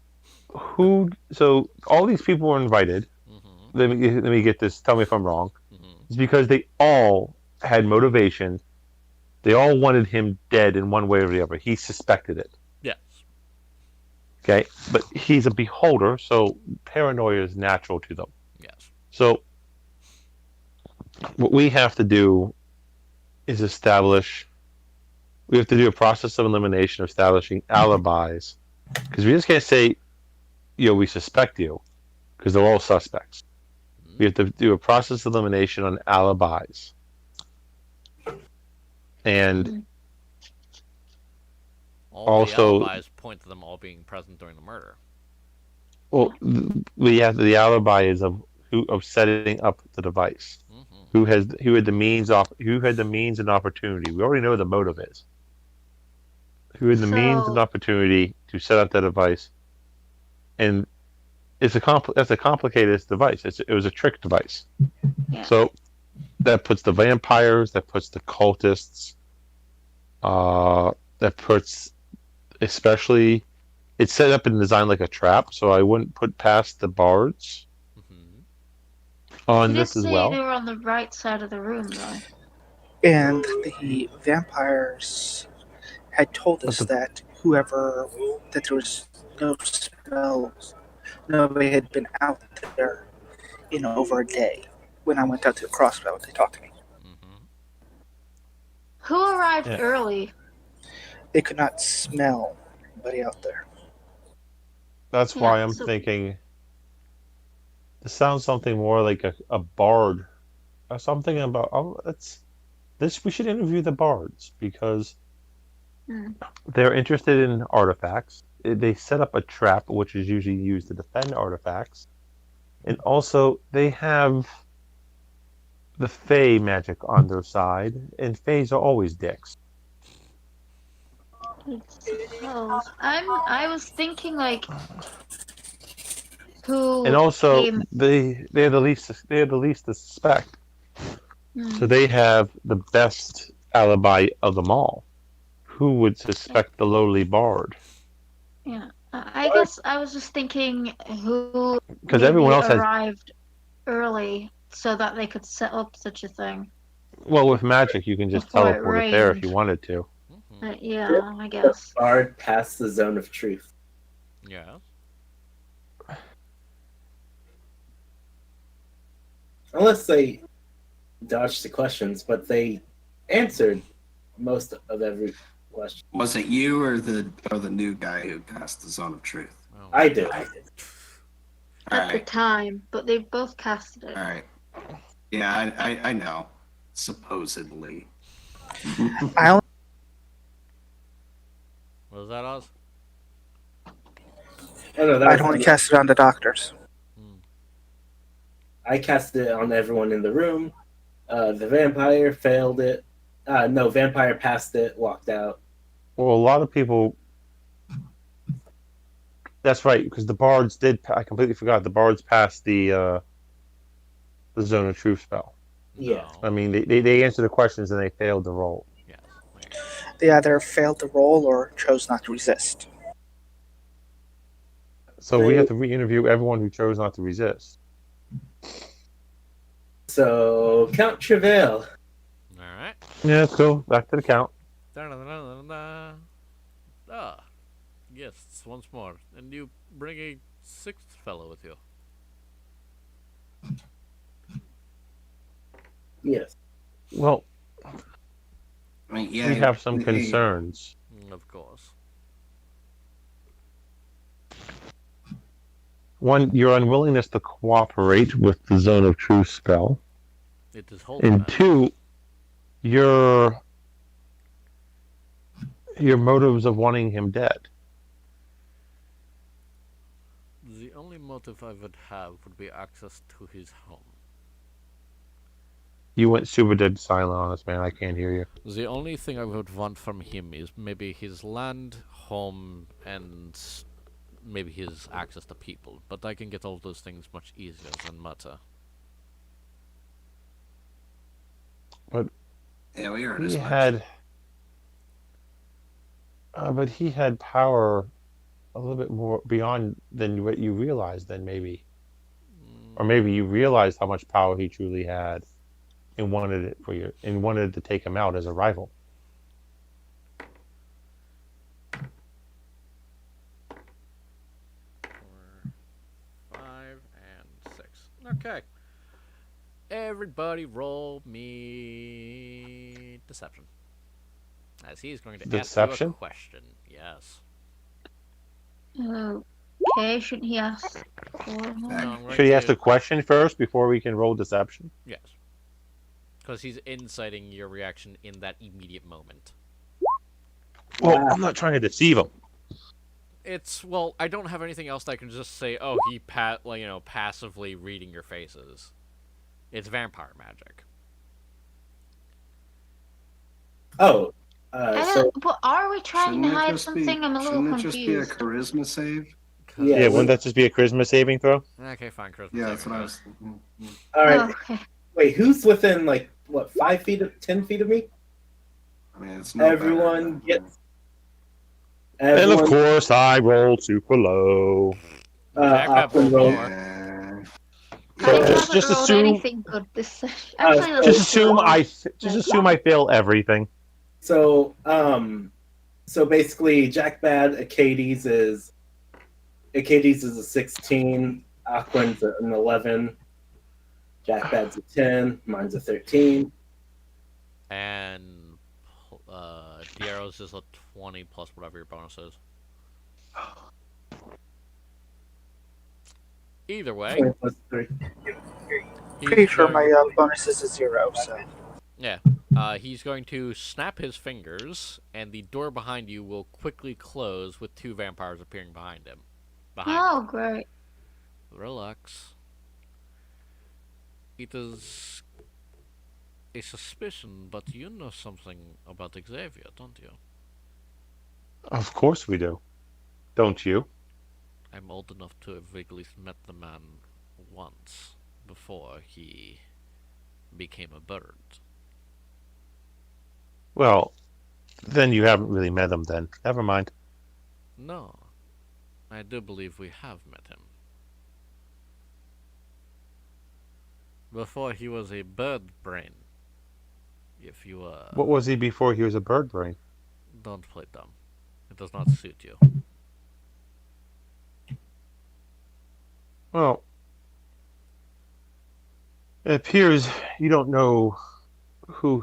Who? So all these people were invited. Mm-hmm. Let me get this. Tell me if I'm wrong. Mm-hmm. It's because they all had motivation. They all wanted him dead in one way or the other. He suspected it. Yes. Okay, but he's a beholder, so paranoia is natural to them. Yes. So what we have to do is establish. We have to do a process of elimination of establishing alibis, because we just can't say, we suspect you, because they're all suspects. We have to do a process of elimination on alibis, and All also- the alibis point to them all being present during the murder. well, we have the alibi is of setting up the device. Mm-hmm. Who had the means and opportunity. We already know what the motive is. Who had the means and So- opportunity to set up that device, and that's a complicated device. It was a trick device. Yeah. So that puts the vampires, that puts the cultists, that puts especially. It's set up and designed like a trap, so I wouldn't put past the bards Mm-hmm. on You did this as say well. they were on the right side of the room, though. And the vampires had told us that that there was no smells. Nobody had been out there in over a day. When I went out to the crossbow, they talked to me. Mm-hmm. Who arrived Yeah. early? They could not smell anybody out there. That's why I'm so- thinking. This sounds something more like a bard, or something about. This. We should interview the bards because Hmm. they're interested in artifacts. They set up a trap, which is usually used to defend artifacts, and also they have the Fey magic on their side, and Feys are always dicks. I suppose. I was thinking like who And also, came. they're the least to suspect. Hmm. So they have the best alibi of them all. Who would suspect the lowly bard? Yeah, I guess I was just thinking who Because everyone maybe else has. arrived early so that they could set up such a thing. Well, with magic, you can just Before it teleport it there if rained. you wanted to. Mm-hmm. Yeah, I guess. Bard passed the zone of truth. Yeah. Unless they dodged the questions, but they answered most of every question. Was it you or the new guy who passed the zone of truth? Oh, I did. All At the right. time, but they both casted it. All right. Yeah, I know. Supposedly. I only What was that, Oz? Oh, no, that I'd was only cast it on the doctors. I cast it on everyone in the room. The vampire failed it. No, vampire passed it, walked out. Well, a lot of people. That's right, because the bards did. I completely forgot. The bards passed the zone of truth spell. Yeah. I mean, they answered the questions and they failed the roll. Yes. They either failed to roll or chose not to resist. So we have to re-interview everyone who chose not to resist. So, Count Travail. Alright. Yeah, let's go back to the count. Ah. Yes, once more. And you bring a sixth fellow with you. Yes. Well, I mean, yeah, we have some he- concerns. Of course. One, your unwillingness to cooperate with the zone of truth spell. It is holding And that. two, your motives of wanting him dead. The only motive I would have would be access to his home. You went super dead silent on us, man. I can't hear you. The only thing I would want from him is maybe his land, home, and maybe his access to people. But I can get all those things much easier than Mata. Yeah, we heard He as much. had, but he had power a little bit more beyond than what you realized. Then maybe, or maybe you realized how much power he truly had, and wanted it for you, and wanted to take him out as a rival. Four, 5, and 6. Okay. Everybody roll me deception. As he's going to ask you Deception? a question. Yes. Okay, shouldn't he ask for No, more? I'm going Should he ask to- the question first before we can roll deception? Yes. Because he's inciting your reaction in that immediate moment. Well, I'm not trying to deceive him. It's, well, I don't have anything else that I can just say, oh, he passively reading your faces. It's vampire magic. Oh, I so don't, but are we trying to Shouldn't it hide just something? I'm a little shouldn't it just be a confused. charisma save? Yeah, Yeah, wouldn't that just be a charisma saving throw? Okay, fine, Chris. Yeah, that's what I was thinking. all right. Oh, okay. Wait, who's within like what 5 feet of 10 feet of me? I mean, it's no Everyone better. gets. And Everyone, of course, I rolled super low. Jack got Aquan rolled roll. more. Yeah. I haven't just rolled assume- anything good this session. Actually, just let's Just assume I fail everything. So basically, Jack Bad Acades is a 16, Aquan's an 11, Jack Bad's a 10, mine's a 13. And Diero's is a 20 plus whatever your bonus is. Either way, 20 plus 3. he's Pretty sure going- my bonus is a 0, so. Yeah. He's going to snap his fingers, and the door behind you will quickly close with 2 vampires appearing behind him. Oh, great. Relax. It is a suspicion, but you know something about Xavier, don't you? Of course we do. Don't you? I'm old enough to have at least met the man once before he became a bird. Well, then you haven't really met him then. Never mind. No, I do believe we have met him. Before he was a bird brain. If you What was he before he was a bird brain? Don't play dumb. It does not suit you. Well, it appears you don't know who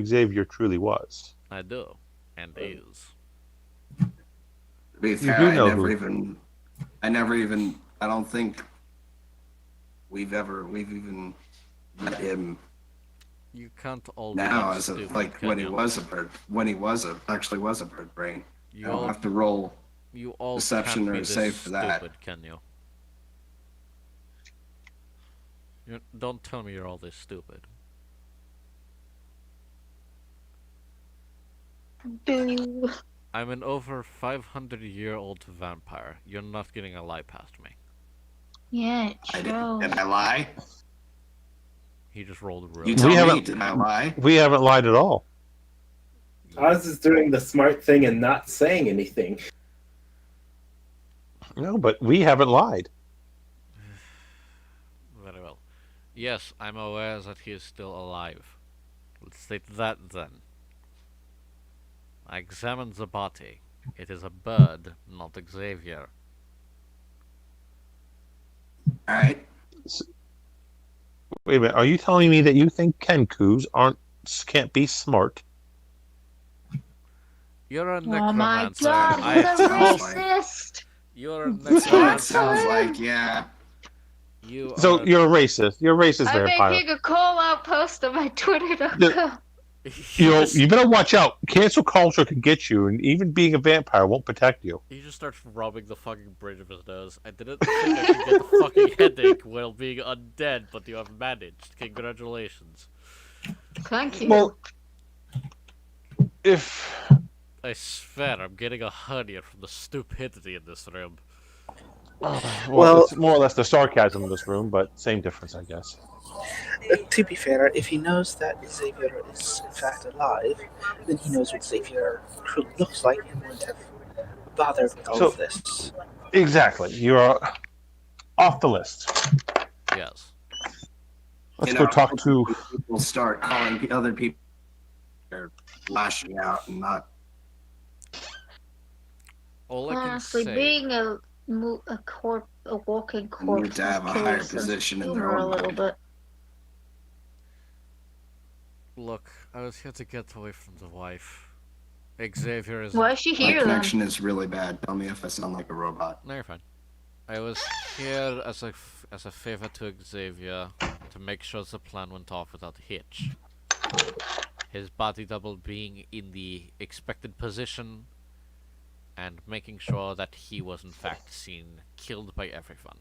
Xavier truly was. I do, and is. To be You fair, do I know never who. even, I don't think we've even met him You can't all be now that as a, stupid, like can when he you? was a bird, when he was actually was a bird brain. I You don't all, have to roll you all deception can't be or this save for that. stupid, can you? Don't tell me you're all this stupid. Boo. I'm an over 500-year-old vampire. You're not getting a lie past me. Yeah, it Did shows. I lie? He just rolled real You well. tell me, did I lie? We haven't lied at all. Oz is doing the smart thing and not saying anything. No, but we haven't lied. Very well. Yes, I'm aware that he is still alive. Let's state that then. I examined the body. It is a bird, not Xavier. All right. Wait a minute. Are you telling me that you think Kenkus can't be smart? You're a Oh my necromancer. god, I he's a hope racist! you're a That's what it necromancer. sounds like, yeah. You So are you're a racist. You're a racist I'm vampire. making a call out post on my Twitter.com. You better watch out. Cancel culture can get you, and even being a vampire won't protect you. He just starts rubbing the fucking bridge of his nose. I didn't think I could get the fucking headache while being undead, but you have managed. Congratulations. Thank you. Well, if I swear I'm getting a hernia from the stupidity in this room. well, it's more or less the sarcasm in this room, but same difference, I guess. To be fair, if he knows that Xavier is in fact alive, then he knows what Xavier truly looks like and wouldn't have bothered with all of this. Exactly. You are off the list. Yes. Let's go talk to. People start calling other people. They're lashing out and not. All I can Honestly, say. being a walking corpse Need to have a kills higher sense of position in their humor a own little mind. bit. Look, I was here to get away from the wife. Xavier is. Why is she My here then? connection is really bad. Tell me if I sound like a robot. No, you're fine. I was here as a favor to Xavier to make sure the plan went off without a hitch. His body double being in the expected position and making sure that he was in fact seen killed by everyone.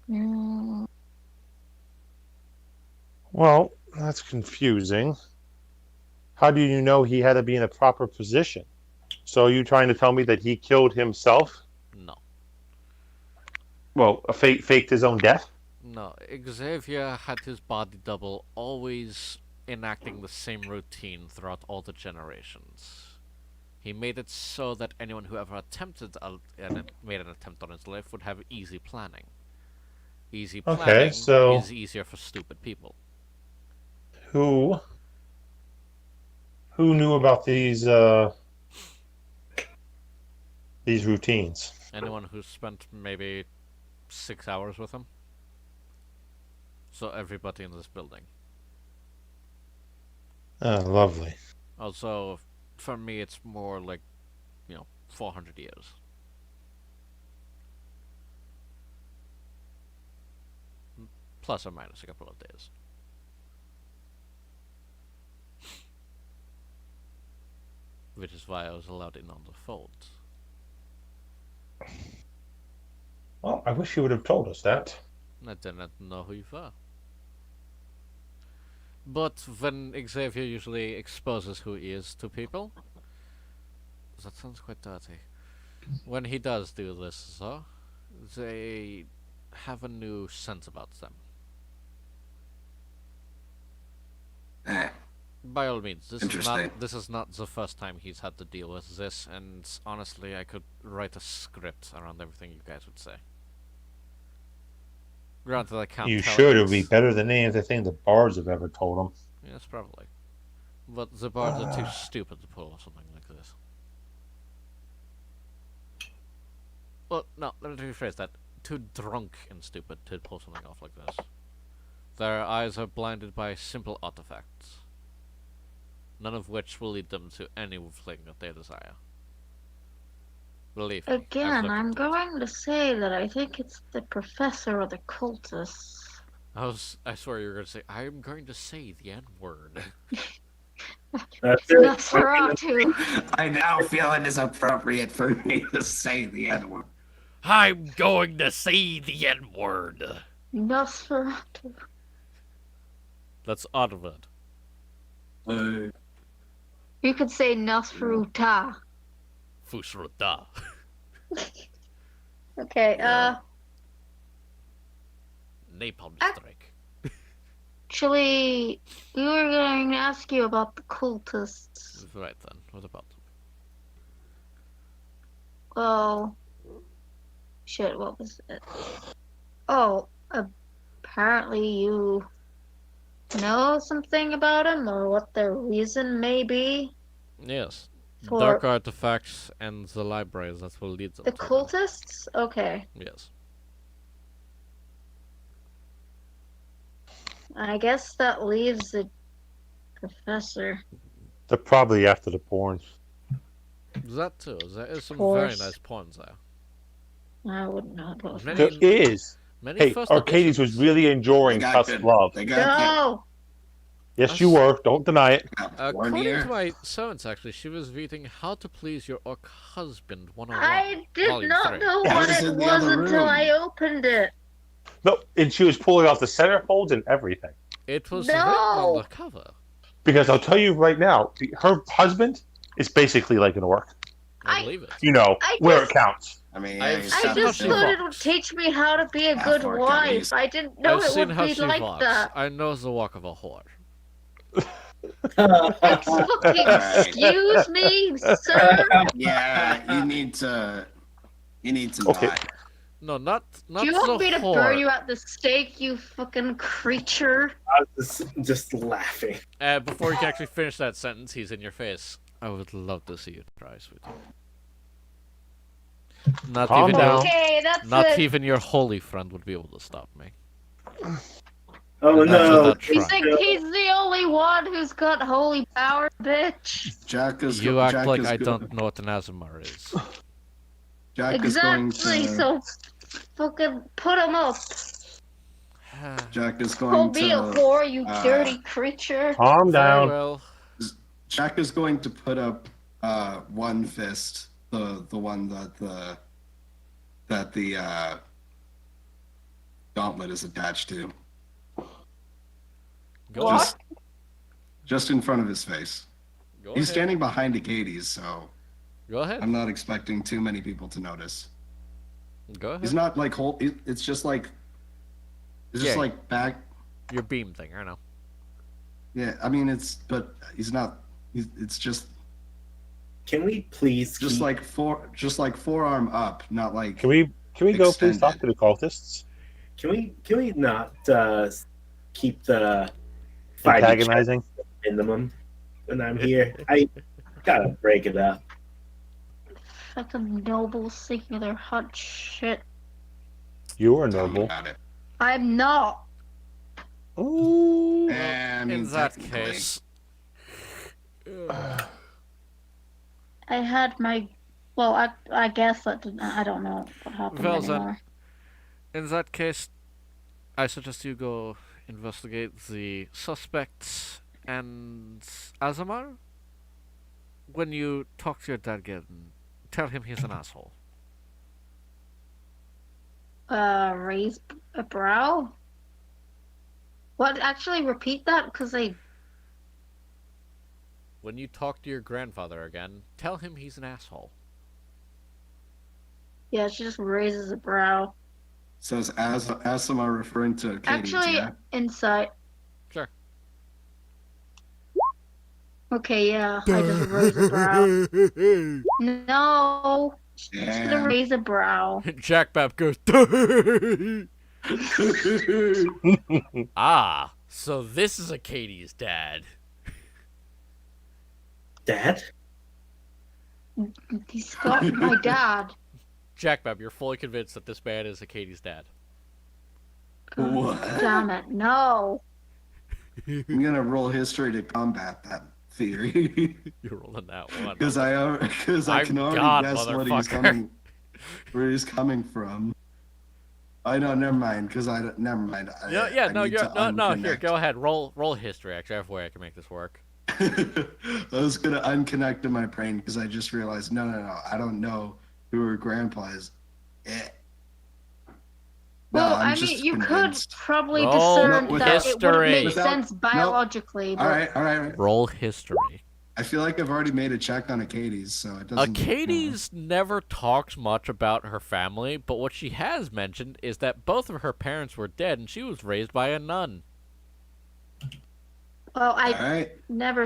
Mm, Well, that's confusing. How do you know he had to be in a proper position? So are you trying to tell me that he killed himself? No. Well, faked his own death? No, Xavier had his body double always enacting the same routine throughout all the generations. He made it so that anyone who ever made an attempt on his life would have easy planning. Easy planning Okay, so- is easier for stupid people. Who knew about these routines? Anyone who spent maybe 6 hours with him. So everybody in this building. Oh, lovely. Also, for me, it's more like, 400 years. Plus or minus a couple of days. Which is why I was allowed in on the fold. Well, I wish you would have told us that. I didn't know who you were. But when Xavier usually exposes who he is to people, that sounds quite dirty. When he does do this, though, they have a new sense about them. Eh. By all means, Interesting. this is not the first time he's had to deal with this, and honestly, I could write a script around everything you guys would say. Granted, I can't. You tell should. it. It would be better than anything the bards have ever told him. Yes, probably. But the bards are too stupid to pull something like this. Well, no, let me rephrase that. Too drunk and stupid to pull something off like this. Their eyes are blinded by simple artifacts, none of which will lead them to anything that they desire. Believe me, I've Again, looked I'm into it. going to say that I think it's the professor or the cultists. I swear you were going to say, I am going to say the N-word. That's it. Nosferatu. I now feel it is appropriate for me to say the N-word. I'm going to say the N-word. Nosferatu. That's Oddwood. You could say Nosferatu. Fusruta. Okay, Napalm Ah. strike. actually, we were going to ask you about the cultists. Right then, what about them? Well, shit, what was it? Oh, apparently you know something about them, or what their reason may be Yes. for Dark artifacts and the libraries, that's what leads them the to them. cultists? Okay. Yes. I guess that leaves the professor. They're probably after the porns. That too. There is some Course. very nice porns there. I wouldn't know about Many- that. There is. Many Hey, first Arcades was editions. really enjoying They got Cuss good. Love. They got No! Yes, you were. Don't deny it. According to my servants, actually, she was reading How to Please Your Orc Husband 101. I did Volume not 3. know Yeah, what it was it in the was other until room. I opened it. No, and she was pulling off the centerfolds and everything. It was No! written on the cover. Because I'll tell you right now, her husband is basically like an orc. I I- believe it. You know, I where just- it counts. I mean, I've he's I seen got how just she the- thought it would walks. teach me how to be a Yeah, good for wife. Chinese. I didn't know I've it seen would how be she like walks. that. I know the walk of a whore. Fucking excuse me, sir. Yeah, you need to Okay. not. No, not Do you want the me to whore. burn you at the stake, you fucking creature? I was just laughing. Before you can actually finish that sentence, he's in your face. I would love to see you try, sweetie. Not Calm even down. Okay, that's not it. even your holy friend would be able to stop me. Oh And that's no! without You trying. think he's the only one who's got holy power, bitch? Jack is. You act Jack like is I go- don't know what an Azamar is. Jack is going Exactly, to. so fucking put him up. Jack is Don't going be a to. whore, you uh, dirty creature. Calm Very down. well. Jack is going to put up one fist, the one that the gauntlet is attached to, Go What? ahead. just in front of his face. Go He's ahead. standing behind Acades, so Go ahead. I'm not expecting too many people to notice. Go He's ahead. not like it's just like it's just Yeah. like back. Your beam thing, I know. Yeah, I mean but he's not. It's just Can we please keep... like forearm up, not like. Can we go please talk Extended. to the cultists? Can we not keep the fighting Antagonizing? minimum when I'm here? I gotta break it up. Fucking noble singular hot shit. You are Tell me noble. about it. I'm not. Ooh. I mean, In that technically. case, I had my. Well, I guess that didn't. I don't know what happened Well, then- anymore. in that case, I suggest you go investigate the suspects and Azamar. When you talk to your dad again, tell him he's an asshole. Raise a brow? What? Actually, repeat that? Because I. When you talk to your grandfather again, tell him he's an asshole. Yeah, she just raises a brow. Says as am I referring to Katie's, Actually, yeah? insight. Sure. Okay, yeah, I just raise a brow. No, she's gonna Damn. raise a brow. Jack Bap goes, ah, so this is a Katie's dad. Dad? He's got my dad. Jack Bab, you're fully convinced that this man is Katie's dad. What? Damn it! No. I'm gonna roll history to combat that theory. You're rolling that one. Because I can I'm already God, guess what he's motherfucker. where he's coming from. I know, never mind. Because never mind. Yeah, I need to no. Here, unconnect. go ahead. Roll history. Actually, I have a way I can make this work. I was gonna unconnect in my brain because I just realized no. I don't know who her grandpa is. No, Well, I'm I just mean, you convinced. could probably Roll discern No, that it wouldn't make history. sense biologically, All but right. Roll history. I feel like I've already made a check on Acades, so it doesn't. Katie's never talks much about her family, but what she has mentioned is that both of her parents were dead, and she was raised by a nun. well, All I right. never.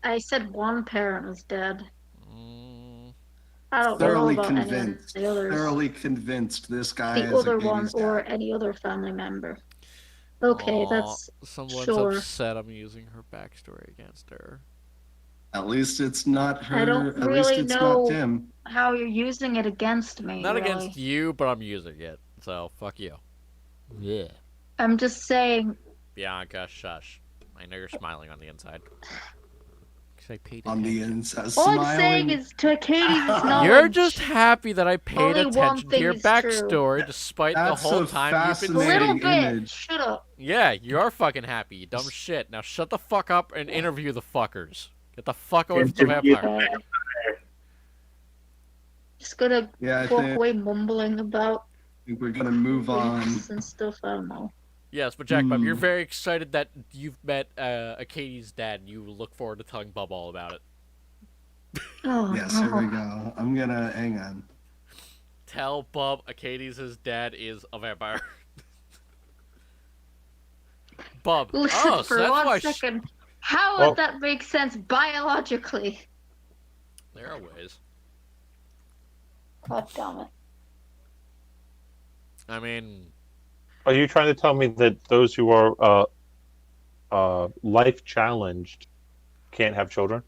I said one parent was dead. Mm, I don't Thoroughly know about any of convinced. the others. Thoroughly convinced this guy The is other one Acades' or dad. any other family member. Okay, aw, that's someone's sure. upset I'm using her backstory against her. At least it's not her. I don't At least really it's know not Tim. how you're using it against me. Not really. against you, but I'm using it. So, fuck you. Yeah. I'm just saying. Bianca, shush. I know you're smiling on the inside. 'Cause I paid On the attention. inside, All I'm saying smiling. is to Katie's knowledge. You're just happy that I paid Only one attention to thing your is true. backstory despite the That's whole a time you've been A fascinating little bit. image. Shut up. Yeah, you're fucking happy, you dumb shit. Now shut the fuck up and interview the fuckers. Get the fuck away from the Interview vampire. Just gonna Yeah, I walk think away mumbling about we're gonna move on. beliefs and stuff. I don't know. Yes, but Jack Bub, you're Hmm. very excited that you've met Katie's dad and you look forward to telling Bub all about it. Oh, Yes, no. here we go. I'm gonna hang on. Tell Bub Katie's dad is a vampire. Bub. Listen, Oh, so for that's why one second, how Well- would that make sense biologically? There are ways. God damn it. I mean, Are you trying to tell me that those who are life challenged can't have children?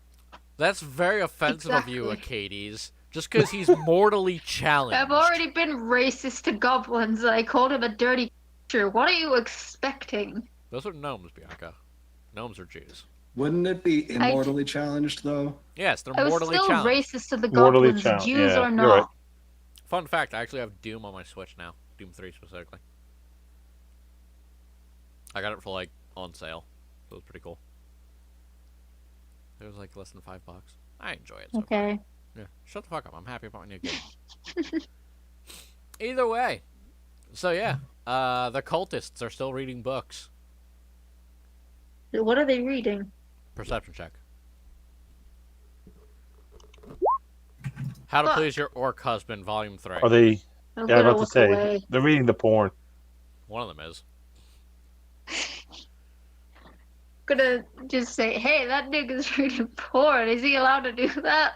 that's very offensive of you, Exactly. Katie's. Just because he's mortally challenged. I've already been racist to goblins. I called him a dirty creature. What are you expecting? Those are gnomes, Bianca. Gnomes are Jews. Wouldn't it be immortally challenged though? Yes, they're I was mortally still challenged. racist to the Mortally goblins, challenged, Jews yeah, or you're not. right. Fun fact, I actually have Doom on my Switch now. Doom 3 specifically. I got it for like on sale. So it was pretty cool. It was like less than $5. I enjoy it so far. Okay. Yeah, shut the fuck up. I'm happy about my new game. Either way. So yeah, the cultists are still reading books. What are they reading? Perception check. How to Fuck. Please Your Orc Husband, Volume 3. Are they? I'm Yeah, I gonna was about to look say away. they're reading the porn. One of them is. Gonna just say, hey, that nigga's reading porn. Is he allowed to do that?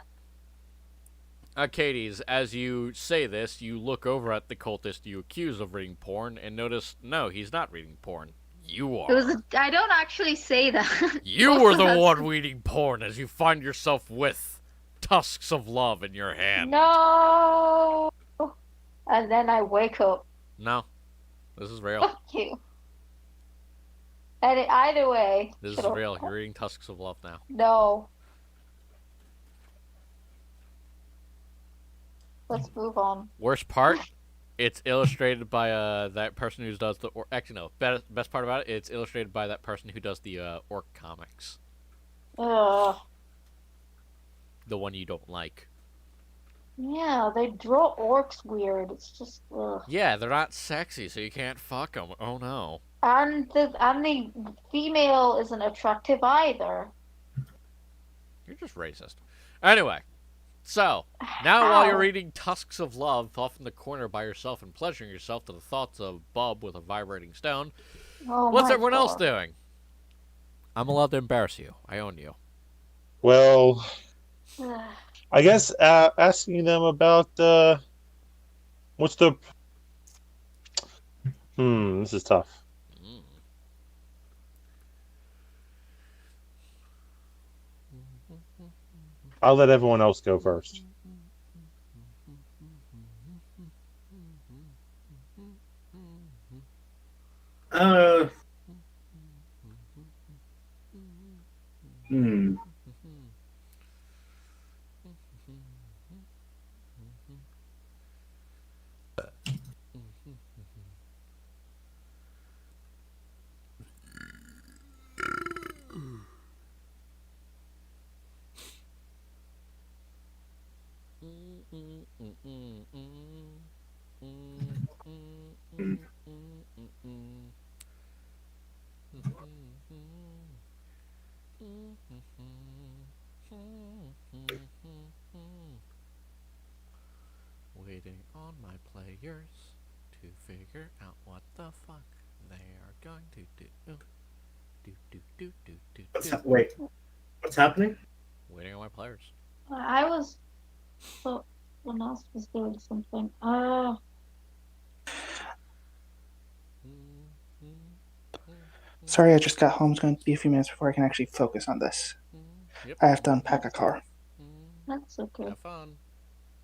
Katie's, as you say this, you look over at the cultist you accuse of reading porn and notice, no, he's not reading porn. You are. It was. I don't actually say that. You were the That's- one reading porn as you find yourself with tusks of love in your hand. No. And then I wake up. No. This is real. Fuck you. And either way. This is shut up. real. You're reading tusks of love now. No. Let's move on. Worst part, it's illustrated by that person who does the actually no, best part about it, it's illustrated by that person who does the orc comics. Ugh. The one you don't like. Yeah, they draw orcs weird. It's just ugh. Yeah, they're not sexy, so you can't fuck them. Oh no. And the female isn't attractive either. You're just racist. Anyway, so now while you're How? reading Tusks of Love off in the corner by yourself and pleasuring yourself to the thoughts of Bub with a vibrating stone, Oh what's my everyone else God. doing? I'm allowed to embarrass you. I own you. Well, Ugh. I guess asking them about what's the. This is tough. Mm. I'll let everyone else go first. Waiting on my players to figure out what the fuck they are going to do. Wait, what's happening? Waiting on my players. I was. So, someone else was doing something. Sorry, I just got home. It's going to be a few minutes before I can actually focus on this. Yep. I have to unpack a car. That's okay. Have fun.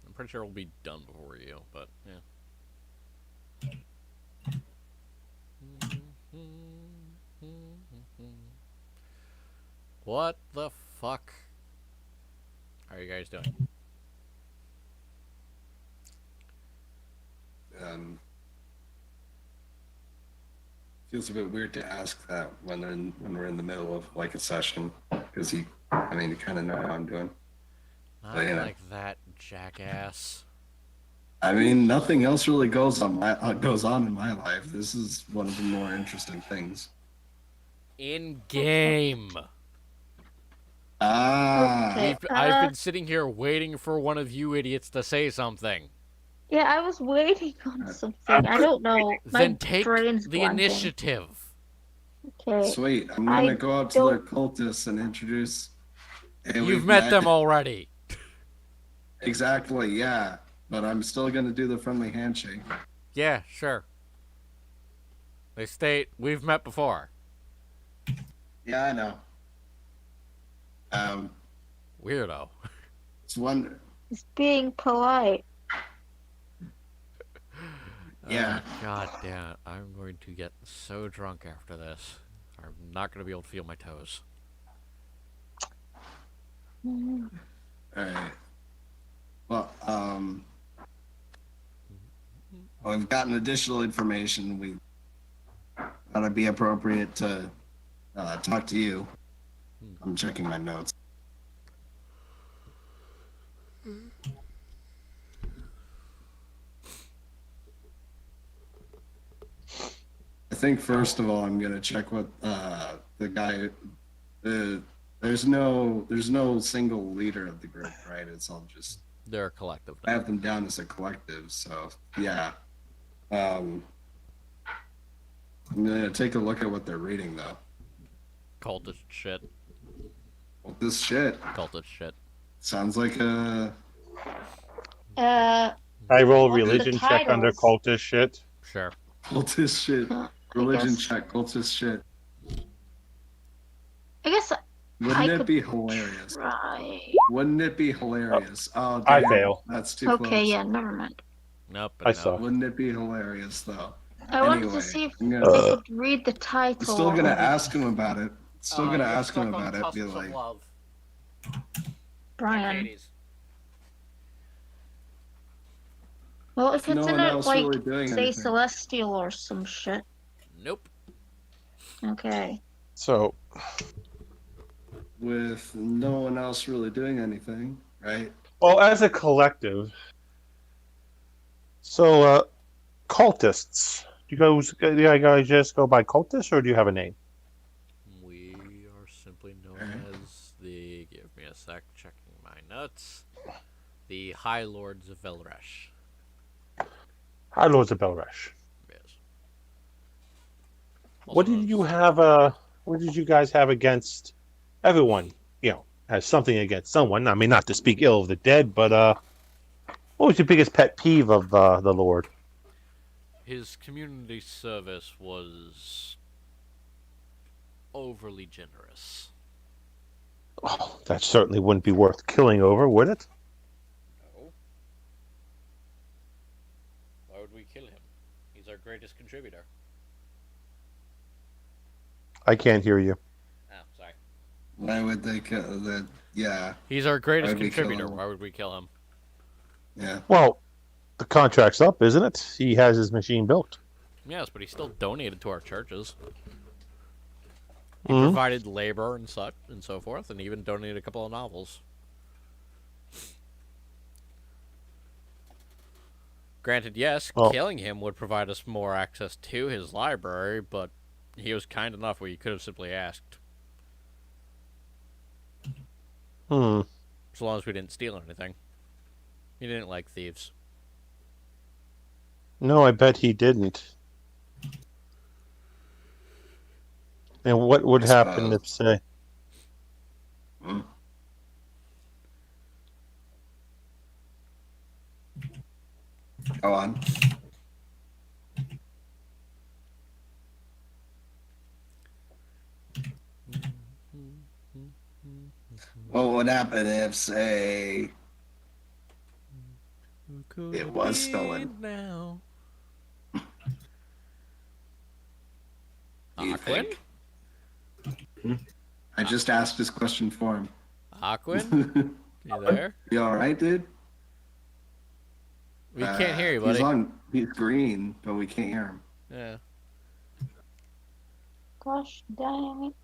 I'm pretty sure we'll be done before you, but yeah. What the fuck are you guys doing? Feels a bit weird to ask that when we're in the middle of like a session, because you kind of know how I'm doing. Not But, you know. like that, jackass. I mean, nothing else really goes on in my life. This is one of the more interesting things. In game. Ah, Okay. I've been sitting here waiting for one of you idiots to say something. Yeah, I was waiting on something. I don't know. My Then take brain's the blanking. initiative. Okay. sweet. I'm gonna I go up to the don't- cultists and introduce. Hey, You've we've met them already. Exactly, yeah. But I'm still gonna do the friendly handshake. Yeah, sure. They state we've met before. Yeah, I know. Weirdo. It's one. It's being polite. Yeah. God damn it. I'm going to get so drunk after this. I'm not going to be able to feel my toes. All right. Well, we've gotten additional information. We thought it'd be appropriate to talk to you. I'm checking my notes. I think first of all, I'm gonna check what the guy. There's no single leader of the group, right? It's all just. They're a collective. I have them down as a collective, so yeah. I'm gonna take a look at what they're reading though. Cultist shit. What this shit Cultist shit. sounds like a. I roll What's the religion check under titles? cultist shit. Sure. Cultist shit. I Religion guess- check. Cultist shit. I guess Wouldn't I it could be hilarious? try. Wouldn't it be hilarious? Oh, I damn, fail. That's too Okay, close. yeah, never mind. Nope. I no. suck. Wouldn't it be hilarious though? I wanted Anyway, to see if I'm they gonna- could read the title. I'm still gonna of it. ask him about it. Still gonna you're ask him stuck on about it. Be Cusps of like, Love. Brian. Hades. Well, if No it's in one it, else like, really doing say anything. Celestial or some shit. Nope. Okay. So, with no one else really doing anything, right? well, as a collective, so cultists. Do you guys just go by cultists, or do you have a name? We are simply known Alright. as the. Give me a sec. Checking my notes. The High Lords of Velresh. High Lords of Belresh. Yes. What Also did you known as- have? What did you guys have against everyone? You know, has something against someone. I mean, not to speak ill of the dead, but what was your biggest pet peeve of the Lord? His community service was overly generous. Oh, that certainly wouldn't be worth killing over, would it? No. Why would we kill him? He's our greatest contributor. I can't hear you. Oh, sorry. Why would they kill that? Yeah, He's our greatest Why would we kill contributor. him? Why would we kill him? yeah. Well, the contract's up, isn't it? He has his machine built. Yes, but he still donated to our churches. He Mhm. provided labor and such and so forth, and even donated a couple of novels. Granted, yes, Oh. killing him would provide us more access to his library, but he was kind enough where you could have simply asked. Hmm. As long as we didn't steal anything. He didn't like thieves. No, I bet he didn't. And what would I happen suppose. if, say, Hmm. Go on. What would happen if, say, it was stolen? Now. Do you Aquin? think? I just asked this question for him. Aquin? You there? You all right, dude? We can't hear you, buddy. He's green, but we can't hear him. Yeah. Gosh dang it.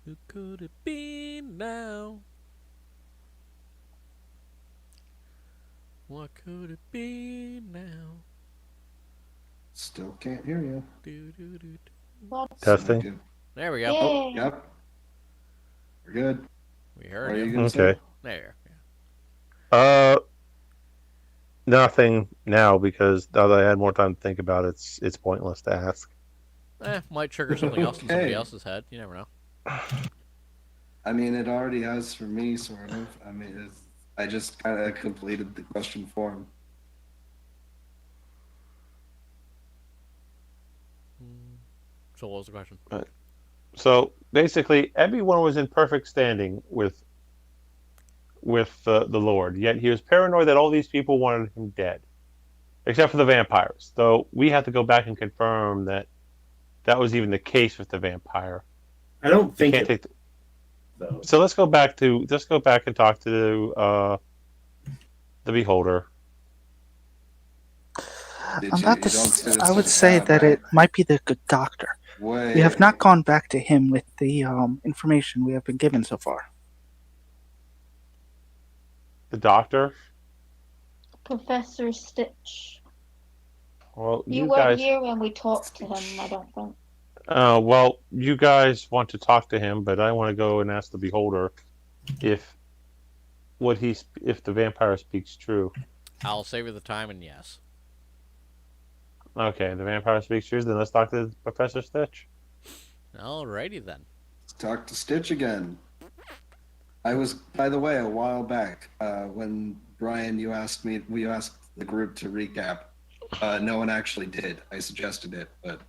Who could it be now? What could it be now? Still can't hear you. Do, do, do, do. What? testing? Selective. There we go. Yay. Oh, yep. We're good. We What heard are you you. gonna Okay. say? There. Nothing now because now that I had more time to think about it, it's pointless to ask. Might trigger something else in somebody Okay. else's head. You never know. I mean, it already has for me, sort of. I mean, I just kind of completed the question for him. So what was the question? So basically, everyone was in perfect standing with the Lord, yet he was paranoid that all these people wanted him dead, except for the vampires. Though we have to go back and confirm that that was even the case with the vampire. I don't You think can't it, take. though. So let's go back and talk to the Beholder. Did On you- that, you don't say this I to would the say tab, that right? it might be the good doctor. Wait. We have not gone back to him with the information we have been given so far. The doctor. Professor Stitch. Well, You you weren't guys. here when we talked to him, I don't think. Well, you guys want to talk to him, but I want to go and ask the Beholder if if the vampire speaks true. I'll save you the time, and yes. Okay, the vampire speaks true. Then let's talk to Professor Stitch. Alrighty then. Let's talk to Stitch again. I was, by the way, a while back when Brian, you asked the group to recap. No one actually did. I suggested it, but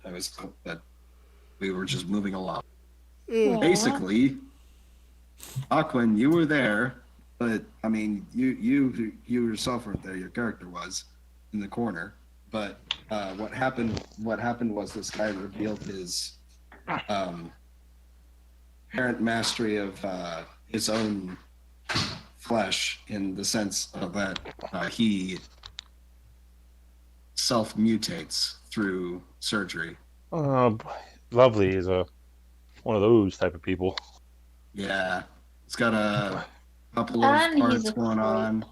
we were just moving along. Yeah. Basically, Aquin, you were there, but I mean, you yourself weren't there. Your character was in the corner. But what happened was this guy revealed his apparent mastery of his own flesh, in the sense of that he self-mutates through surgery. Lovely is one of those type of people. Yeah, it's got a couple of And he's parts a going creep. on.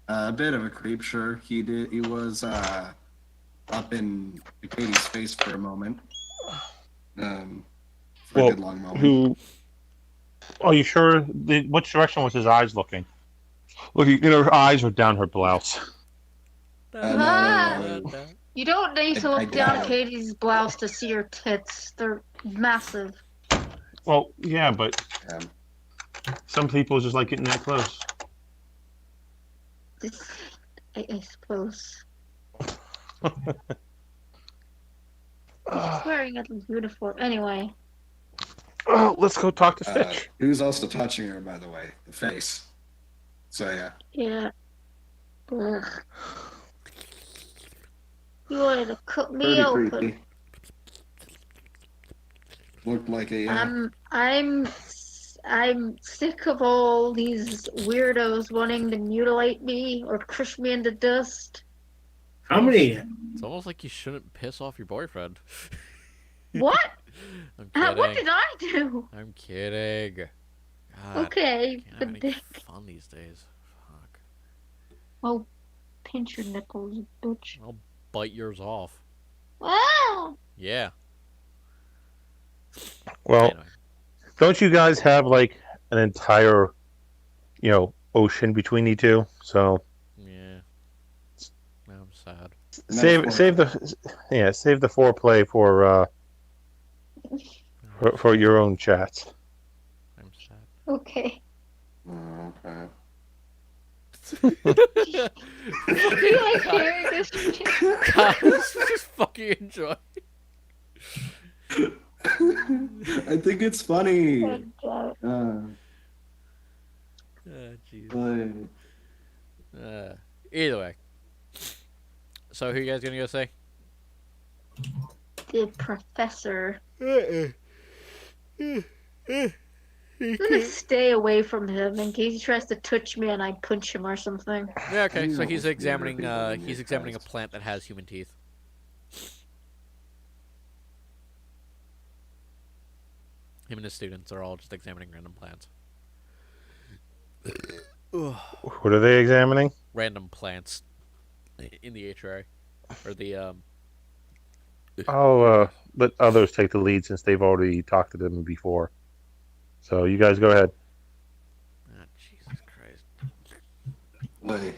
A bit of a creep, sure. He was up in Katie's face for a moment. For a good long moment. Are you sure? Which direction was his eyes looking? Looking in her eyes or down her blouse? No. You don't need to I look down doubt it. Katie's blouse to see her tits. They're massive. Well, yeah, but Um, some people just like getting that close. I suppose. She's wearing a uniform. Anyway. Oh, let's go talk to Stitch. he was also touching her, by the way, the face. So yeah. Yeah. Ugh. You wanted to cut me Pretty open. creepy. Looked like a I'm I'm sick of all these weirdos wanting to mutilate me or crush me into dust. How many? It's almost like you shouldn't piss off your boyfriend. What? I'm What kidding. did I do? I'm kidding. God, Okay, can't have good any dick. fun these days. Fuck. Oh, pinch your nipples, bitch. I'll bite yours off. Wow! Yeah. Well, Anyway. don't you guys have like an entire, ocean between you two? So Yeah. Now I'm sad. save the foreplay for your own chats. I'm sad. Okay. Okay. Do you like hearing this shit? God, just fucking enjoy. I think it's funny. Good job. Jeez. But Either way. So who you guys gonna go say? The professor. He I'm gonna stay away from him in case he tries to touch me and I punch him or something. Yeah, okay. So Yeah, he's we'll examining figure out he's examining a plant that has human teeth. Him and his students are all just examining random plants. What are they examining? Random plants in the HRA. Or the I'll let others take the lead since they've already talked to them before. So you guys go ahead. Jesus Christ. wait,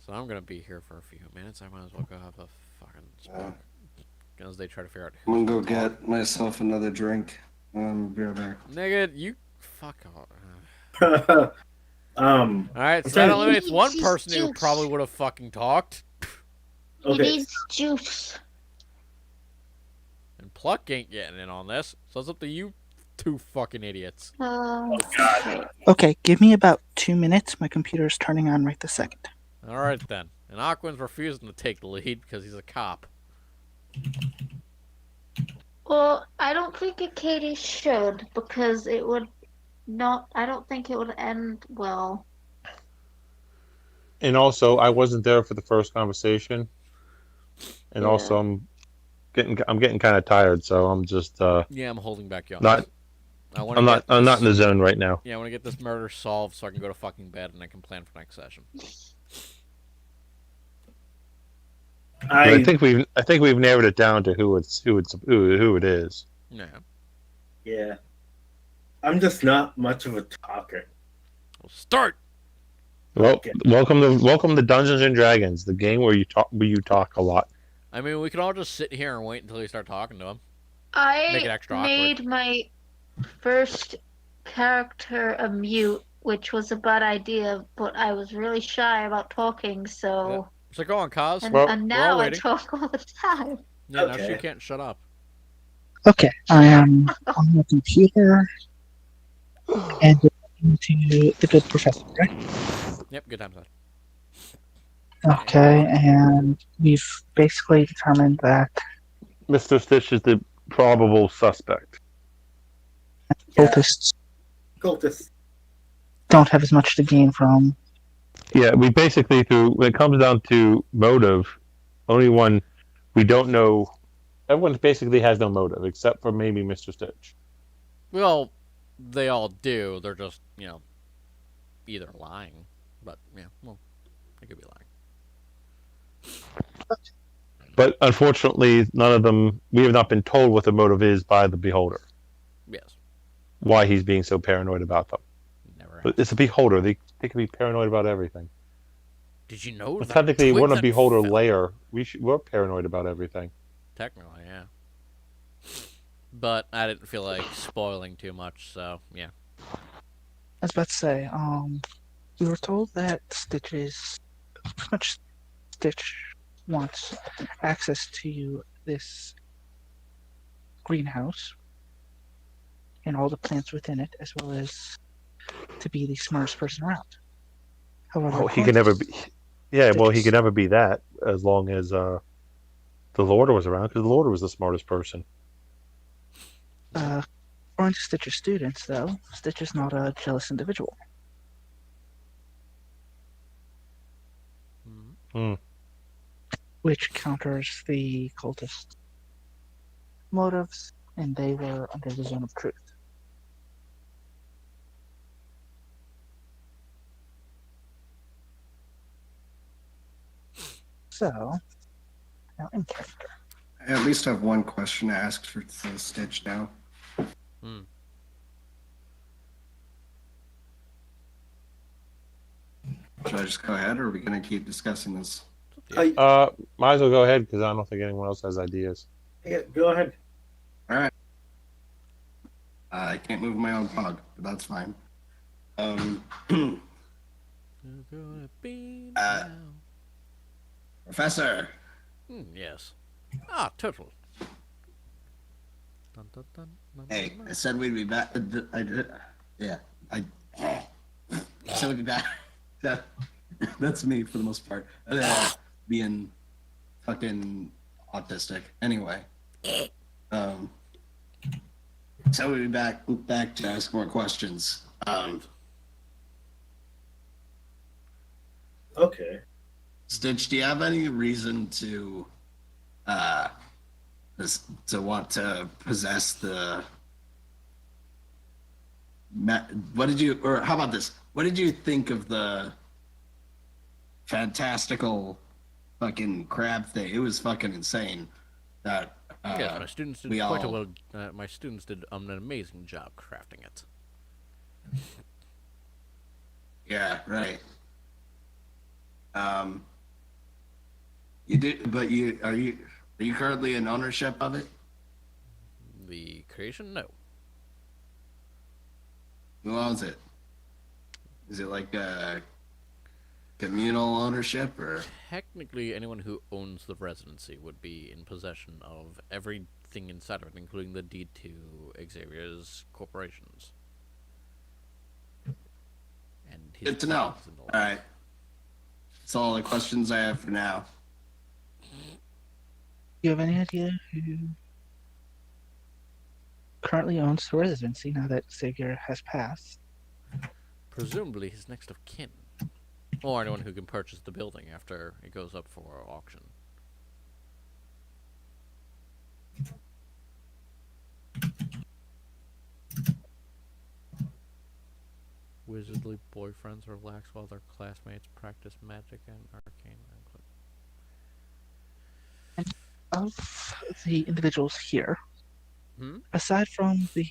So I'm gonna be here for a few minutes. I might as well go have a fucking smoke. As they try to figure out who. I'm gonna go get myself another drink. Be right back. Nigga, you fuck off. Alright, so Okay. that eliminates one person who probably would have fucking talked. He Okay. needs juice. And Pluck ain't getting in on this. So it's up to you two fucking idiots. Okay. Okay, give me about 2 minutes. My computer's turning on right this second. Alright then. And Aquin's refusing to take the lead because he's a cop. Well, I don't think Katie should because it would not. I don't think it would end well. And also, I wasn't there for the first conversation. And Yeah. also, I'm getting kind of tired, so I'm just Yeah, I'm holding back y'all. not. I'm not in the zone right now. Yeah, I want to get this murder solved so I can go to fucking bed and I can plan for next session. But I think we've narrowed it down to who it is. Yeah. Yeah. I'm just not much of a talker. We'll start. Well, Okay. welcome to Dungeons and Dragons, the game where you talk a lot. I mean, we can all just sit here and wait until you start talking to him. Make it I extra made my first character a mute, which was a bad idea, but I was really shy about talking, so. So go on, Kaz. And, Well, and we're all now I waiting. talk all the time. Yeah, now Okay. she can't shut up. Okay, I am on the computer and into the good professor, right? Yep, good times. Okay, and we've basically determined that Mr. Stitch is the probable suspect. cultists Cultists. don't have as much to gain from. Yeah, we basically when it comes down to motive, only one we don't know. Everyone basically has no motive except for maybe Mr. Stitch. Well, they all do. They're just, either lying. But, yeah, well, they could be lying. But unfortunately, none of them. We have not been told what the motive is by the beholder. Yes. Why he's being so paranoid about them. Never. But it's a beholder. They can be paranoid about everything. Did you know But that technically, we're in a twins beholder fell- layer. We're paranoid about everything. Technically, yeah. But I didn't feel like spoiling too much, so, yeah. I was about to say, we were told that pretty much Stitch wants access to this greenhouse and all the plants within it, as well as to be the smartest person around. However, Oh, he can never be. Yeah, well, he could never be that as long as the Lord was around, because the Lord was the smartest person. According to Stitcher's students, though, Stitch is not a jealous individual. Mhm. Which counters the cultist motives, and they were under the zone of truth. So, now in character. I at least have one question to ask for Stitch now. Hmm. Should I just go ahead, or are we going to keep discussing this? Might as well go ahead because I don't think anyone else has ideas. Yeah, go ahead. All right. I can't move my own pug, but that's fine. You're gonna be now. Professor. Yes. Ah, Turtle. Dun, dun, dun, dun, Hey, dun, I said we'd be back. I did. Yeah, I said we'd be back. That's me for the most part. Being fucking autistic. Anyway. So we'll be back to ask more questions. Okay. Stitch, do you have any reason to want to possess the what did you, or how about this? What did you think of the fantastical fucking crab thing? It was fucking insane. That yes, my students did quite a well. My students did an amazing job crafting it. Yeah, right. You did, but are you currently in ownership of it? The creation, no. Who owns it? Is it like a communal ownership, or? Technically, anyone who owns the residency would be in possession of everything inside of it, including the deed to Xavier's corporations. And his Good to know. All right. That's all the questions I have for now. Do you have any idea who currently owns the residency now that Xavier has passed? Presumably his next of kin. Or anyone who can purchase the building after it goes up for auction. Wizardly boyfriends relax while their classmates practice magic and arcane. Of the individuals here, aside from the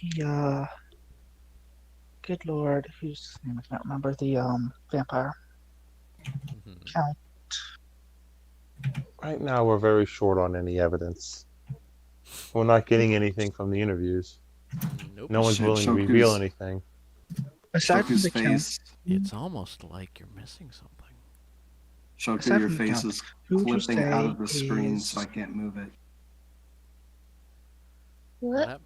good lord, whose name I can't remember, the vampire count. Right now, we're very short on any evidence. We're not getting anything from the interviews. Nope. No one's willing to reveal anything. Aside from the face. It's almost like you're missing something. Shoku, your face is who would you flipping out of the say screen, is- so I can't move it. What?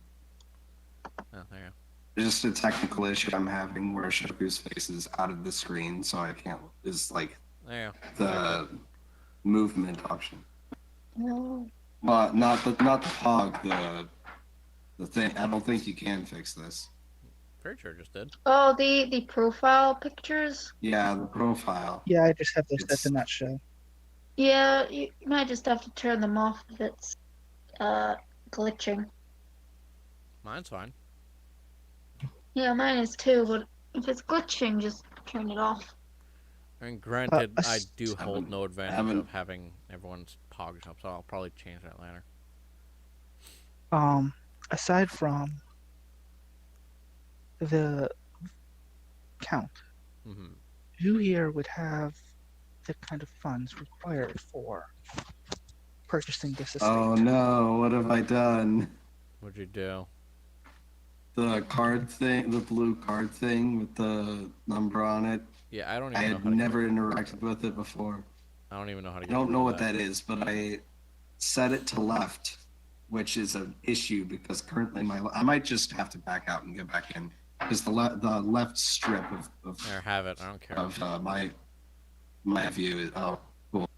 Oh, there you go. There's just a technical issue I'm having where Shoku's face is out of the screen, so I can't. Is like There you go. the movement option. No. Well, not the pog, the thing. I don't think you can fix this. Pretty sure just did. Oh, the profile pictures? Yeah, the profile. Yeah, I just have those It's- sets in that show. Yeah, you might just have to turn them off if it's glitching. Mine's fine. Yeah, mine is too, but if it's glitching, just turn it off. I mean, granted, I s- do hold no advantage haven't- of having everyone's pogs up, so I'll probably change that later. Aside from the count, Mm-hmm. who here would have the kind of funds required for purchasing this estate? Oh no! What have I done? What'd you do? The card thing, the blue card thing with the number on it. Yeah, I don't I even know had how to never interacted with it before. I don't even know how to I get don't rid know of what that is, but I set it to left, which is an issue because currently I might just have to back out and get back in because the left strip of There, have it. I don't care. my view is cool.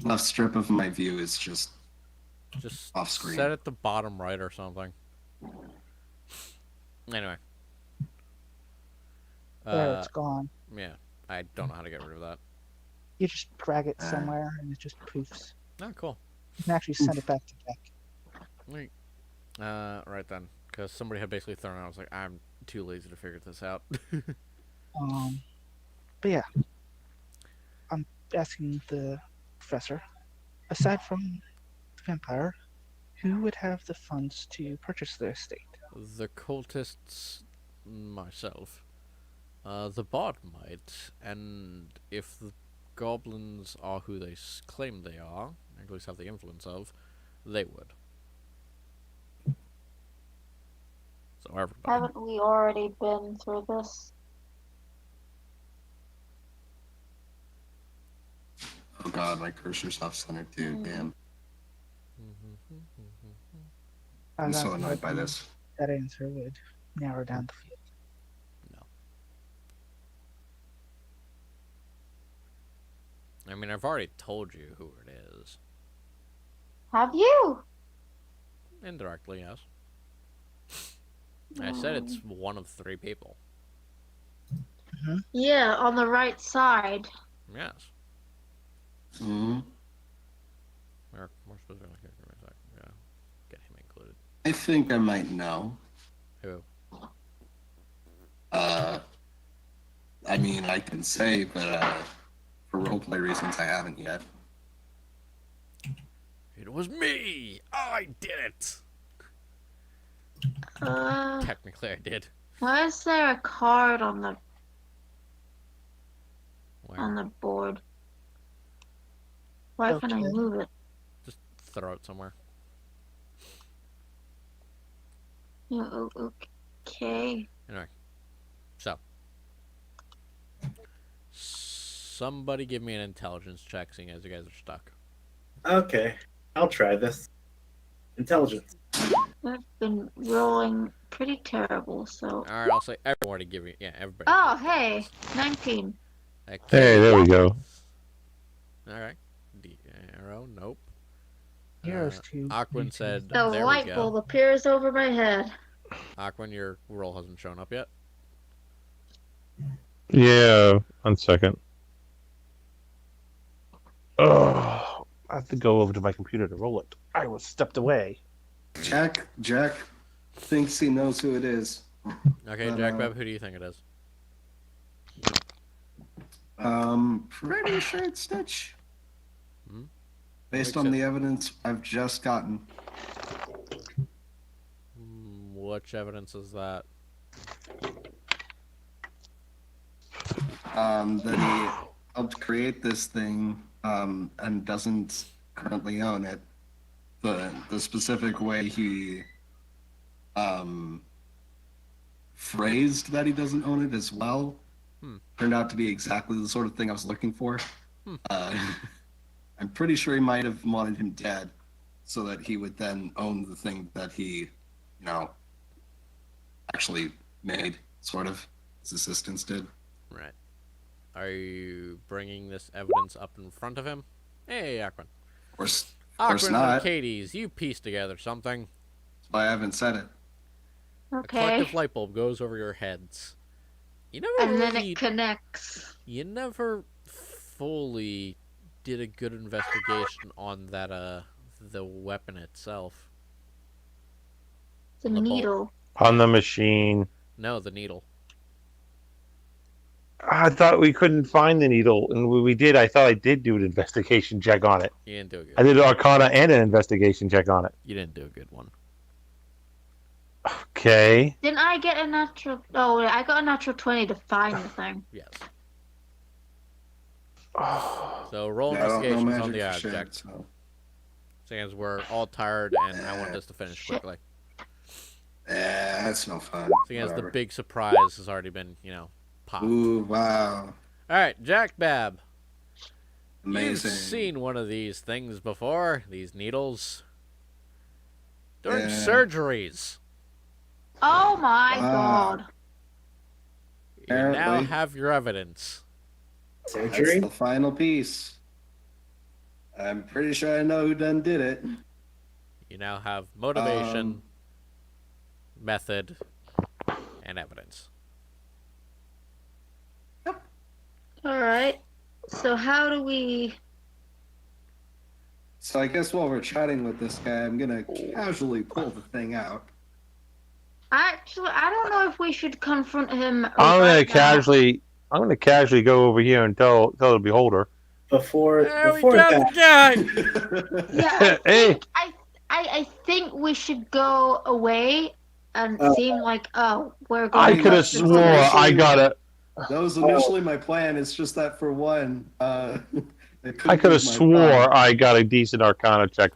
Left strip of my view is just Just off screen. set it to bottom right or something. Anyway. There, it's gone. Yeah, I don't know how to get rid of that. You just drag it somewhere and it just poofs. Oh, cool. You can actually send it back to Jack. Right. Right then, because somebody had basically thrown it out. I was like, I'm too lazy to figure this out. But yeah, I'm asking the professor, aside from the vampire, who would have the funds to purchase the estate? The cultists, myself. The bard might, and if the goblins are who they claim they are, at least have the influence of, they would. So everybody. Haven't we already been through this? Oh god, my cursor's off center too. Damn. I'm so annoyed by this. That answer would narrow down the field. I mean, I've already told you who it is. Have you? Indirectly, yes. I said it's one of 3 people. Yeah, on the right side. Yes. Hmm. More specifically, yeah, get him included. I think I might know. Who? I mean, I can say, but for roleplay reasons, I haven't yet. It was me! I did it! Technically, I did. Why is there a card on the Where? board? Why can't I Okay. move it? Just throw it somewhere. Yeah, okay. Anyway. So. Somebody give me an intelligence check, seeing as you guys are stuck. Okay, I'll try this. Intelligence. I've been rolling pretty terrible, so. Alright, I'll say everybody give me. Yeah, everybody. Oh, hey, 19. Okay. Hey, there we go. Alright. Arrow, nope. Heroes too. Aquin said, The there light we go. bulb appears over my head. Aquin, your roll hasn't shown up yet. Yeah, 1 second. Oh, I have to go over to my computer to roll it. I was stepped away. Jack thinks he knows who it is. Okay, Jack Beb, who do you think it is? Pretty sure it's Stitch. Hmm? Based Makes on sense. the evidence I've just gotten. Which evidence is that? That he helped create this thing, and doesn't currently own it. The specific way he, phrased that he doesn't own it as well turned out to be exactly the sort of thing I was looking for. I'm pretty sure he might have wanted him dead so that he would then own the thing that he, actually made, sort of. His assistants did. Right. Are you bringing this evidence up in front of him? Hey, Aquin. Of course Aquin and not. Katie's, you pieced together something. That's why I haven't said it. A Okay. collective light bulb goes over your heads. You never And really, then it connects. you never fully did a good investigation on that, the weapon itself. The The bolt. needle. On the machine. No, the needle. I thought we couldn't find the needle, and when we did, I thought I did do an investigation check on it. You didn't do a good I did Arcana and an investigation check on it. You didn't do a good one. Okay. Didn't I get a natural? Oh, I got a natural 20 to find the thing. Yes. Oh, So roll Yeah, I don't know investigations on magic the for shit, object. so. Seeing as we're all tired and I want this to finish Shit. quickly. That's no fun. Seeing as the Whatever. big surprise has already been, popped. Ooh, wow. Alright, Jack Bab. Amazing. You've seen one of these things before, these needles. During Yeah. surgeries. Oh my Wow. god. You now Apparently. have your evidence. Surgery? That's the final piece. I'm pretty sure I know who done did it. You now have motivation, method, and evidence. All right. So how do we? So I guess while we're chatting with this guy, I'm gonna casually pull the thing out. Actually, I don't know if we should confront him. I'm gonna right now. casually go over here and tell the beholder. Before There we got that, the guy. Yeah, Hey. I think we should go away and seem like, oh, we're going. I mean, could have that's swore initially- I got it. That was initially my plan. It's just that for one, I could have swore I got a decent Arcana check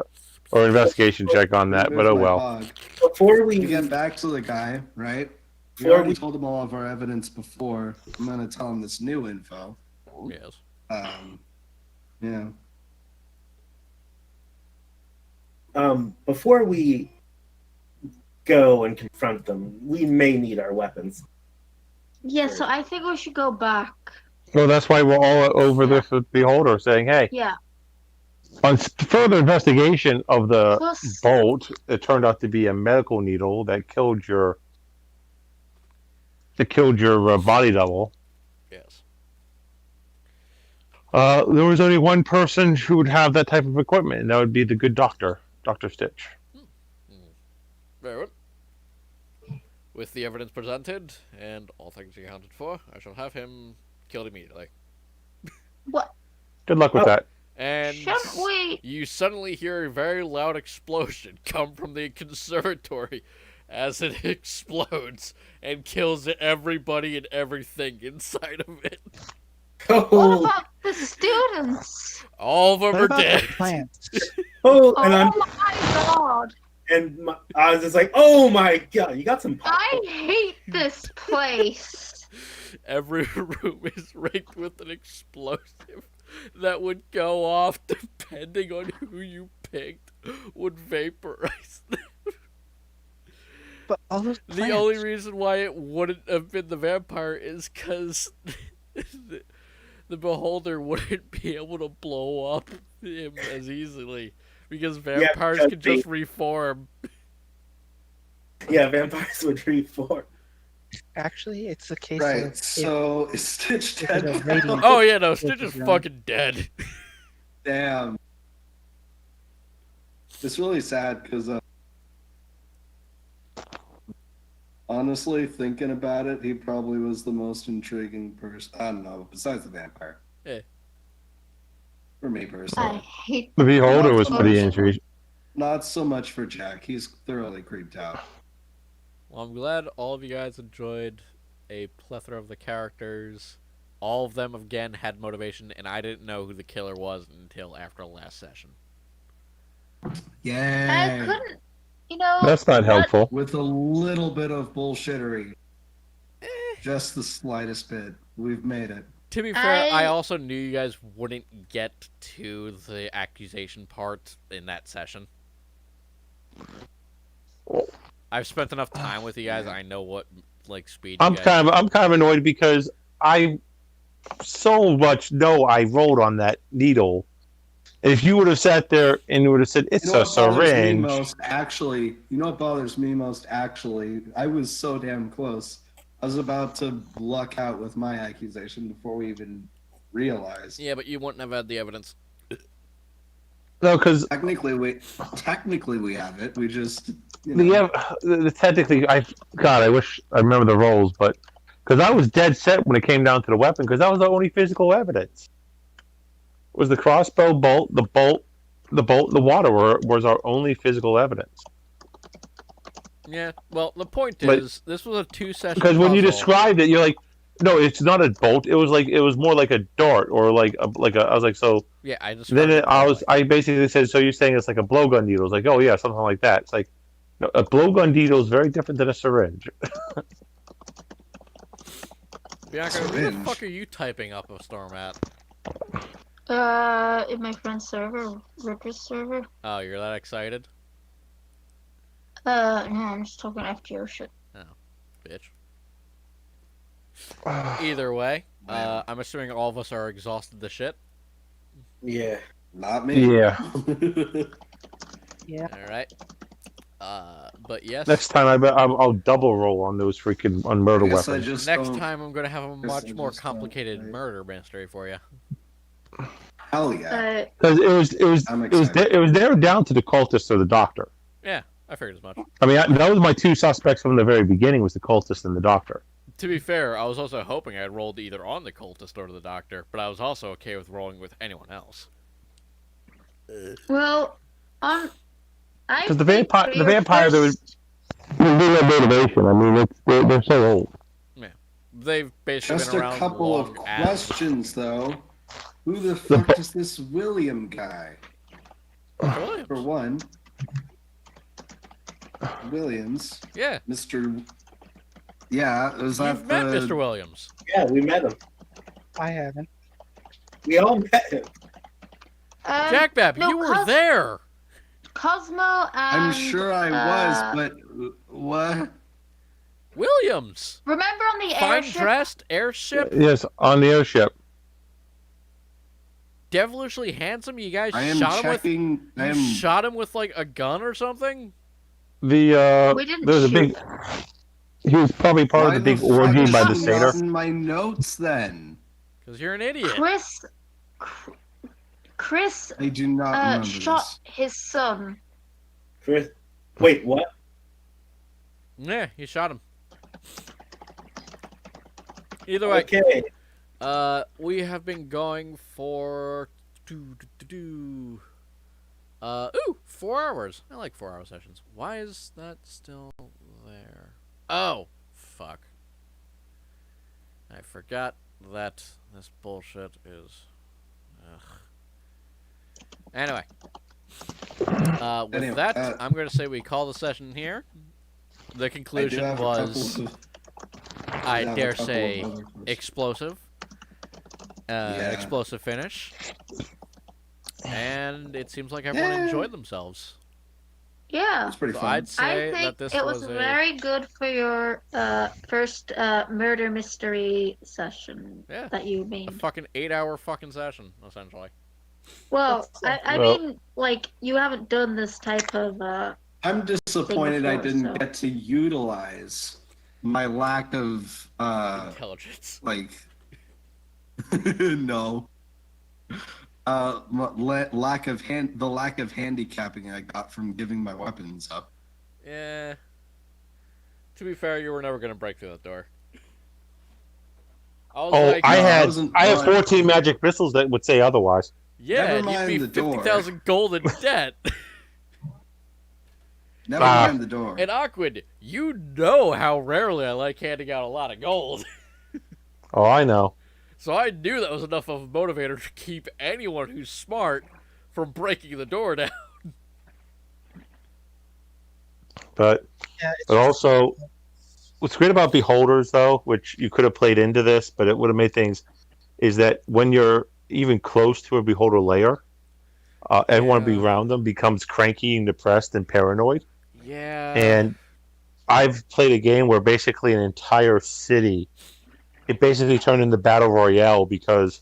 or investigation check on that, but oh well. before we We get back to the guy, right? We Before already we- told him all of our evidence before. I'm gonna tell him this new info. Yes. Yeah. before we go and confront them, we may need our weapons. Yeah, so I think we should go back. Well, that's why we're all over this with beholder saying, hey, Yeah. on further investigation of the Plus, bolt, it turned out to be a medical needle that killed your body double. Yes. There was only one person who would have that type of equipment, and that would be the good doctor, Dr. Stitch. Very well. With the evidence presented and all things accounted for, I shall have him killed immediately. what? Good luck with that. And Shouldn't we? you suddenly hear a very loud explosion come from the conservatory as it explodes and kills everybody and everything inside of it. What Oh, about the students? All of them What are about the dead. plants? oh, Oh and my god! I was just like, oh my god, you got some pop. I hate this place. Every room is rigged with an explosive that would go off depending on who you picked would vaporize them. But all those The plants. only reason why it wouldn't have been the vampire is because the beholder wouldn't be able to blow up him as easily because vampires because can just reform. Yeah, vampires would reform. Actually, it's a case Right. of So is Stitch Because dead? of now? radiant- Oh yeah, no, Stitch is Yeah. fucking dead. Damn. It's really sad because, honestly, thinking about it, he probably was the most intriguing person. I don't know, besides the vampire. Yeah. For me I personally. hate. The beholder was Not pretty so much. intrigued. Not so much for Jack. He's thoroughly creeped out. Well, I'm glad all of you guys enjoyed a plethora of the characters. All of them, again, had motivation, and I didn't know who the killer was until after the last session. Yeah. I couldn't. You know. That's not helpful. With a little bit of bullshittery. Just the slightest bit. We've made it. To be fair, I I- also knew you guys wouldn't get to the accusation part in that session. I've spent enough time with you guys. I know what speed. You I'm guys... kind of annoyed because I so much know I rolled on that needle. If you would have sat there and you would have said it's You know a what bothers me syringe, most? Actually, you know what bothers me most? Actually, I was so damn close. I was about to luck out with my accusation before we even realized. Yeah, but you wouldn't have had the evidence. no, because Technically, we have it. We just, you know. technically, I wish I remember the rolls, but because I was dead set when it came down to the weapon, because that was the only physical evidence. It was the crossbow bolt, the water was our only physical evidence. Yeah, well, the point But- is, this was a 2-session Because when you puzzle. described it, you're like, no, it's not a bolt. It was more like a dart or like a. I was like, so. Yeah, I just. Then I basically said, so you're saying it's like a blowgun needle? It's like, oh yeah, something like that. It's like, no, a blowgun needle is very different than a syringe. Bianca, where the Syringe. fuck are you typing up a storm at? In my friend's server, Ripper's server. Oh, you're that excited? No, I'm just talking FGO shit. Bitch. Either way, I'm assuming all of us are exhausted to shit. Yeah. Not me. Yeah. Yeah. Alright. But yes. Next time I'll double roll on those freaking on murder I guess I weapons. just Next don't- time I'm gonna have a guess much I more just don't complicated play. murder mystery for you. Hell yeah. Because I'm it was excited. narrowed down to the cultist or the doctor. Yeah, I figured as much. I mean, that was my two suspects from the very beginning, was the cultist and the doctor. To be fair, I was also hoping I'd rolled either on the cultist or the doctor, but I was also okay with rolling with anyone else. Well, I Because the think vampire, for your there was no motivation. I mean, they're so old. Yeah, they've basically Just been a around couple of long as. questions, though. Who the fuck is this William guy? Williams. For one, Williams, Yeah, Mr. Yeah, is that you've met the... Mr. Williams. Yeah, we met him. I haven't. We all met him. Jack Bab, no, you were there. Cosmo and I'm sure I was, but what? Williams, remember on the fine airship? dressed airship, Yes, on the airship. devilishly handsome. You guys I am shot him with. checking. I You am. shot him with like a gun or something. We There didn't was a shoot big. He was probably part Why of the big fuck orgy is by the he satyr. not in my notes then? Because you're an idiot. Chris I do not remember shot his son. Chris, wait, what? Yeah, you shot him. Either way, Okay. we have been going for 4 hours. I like 4 hour sessions. Why is that still there? Oh, fuck. I forgot that this bullshit is. Ugh. Anyway, with Anyway, that, I'm going to say we call the session here. The this. conclusion was, I dare say, explosive. Explosive finish. And it seems like everyone Yeah. enjoyed themselves. Yeah. It's pretty So fun. I'd say I that think this it was a very good for your first murder mystery session Yeah. that you a made. fucking 8-hour fucking session, essentially. Well, I Well- mean, like, you haven't done this type of I'm disappointed I before, didn't so- get to utilize my lack of Intelligence. like no lack of handicapping I got from giving my weapons up. Yeah. To be fair, you were never going to break through that door. I was Oh, like, I No, I had wasn't- 14 magic missiles that would say otherwise. yeah, Never you'd mind be the door. 50,000 gold in debt. Never Ah. mind the door. And Awkward, you know how rarely I like handing out a lot of gold. Oh, I know. So I knew that was enough of a motivator to keep anyone who's smart from breaking the door down. But Yeah, it's but just- also, what's great about beholders, though, which you could have played into this, but it would have made things, is that when you're even close to a beholder layer, everyone Yeah. around them becomes cranky and depressed and paranoid. Yeah. And I've played a game where basically an entire city, it basically turned into battle royale because,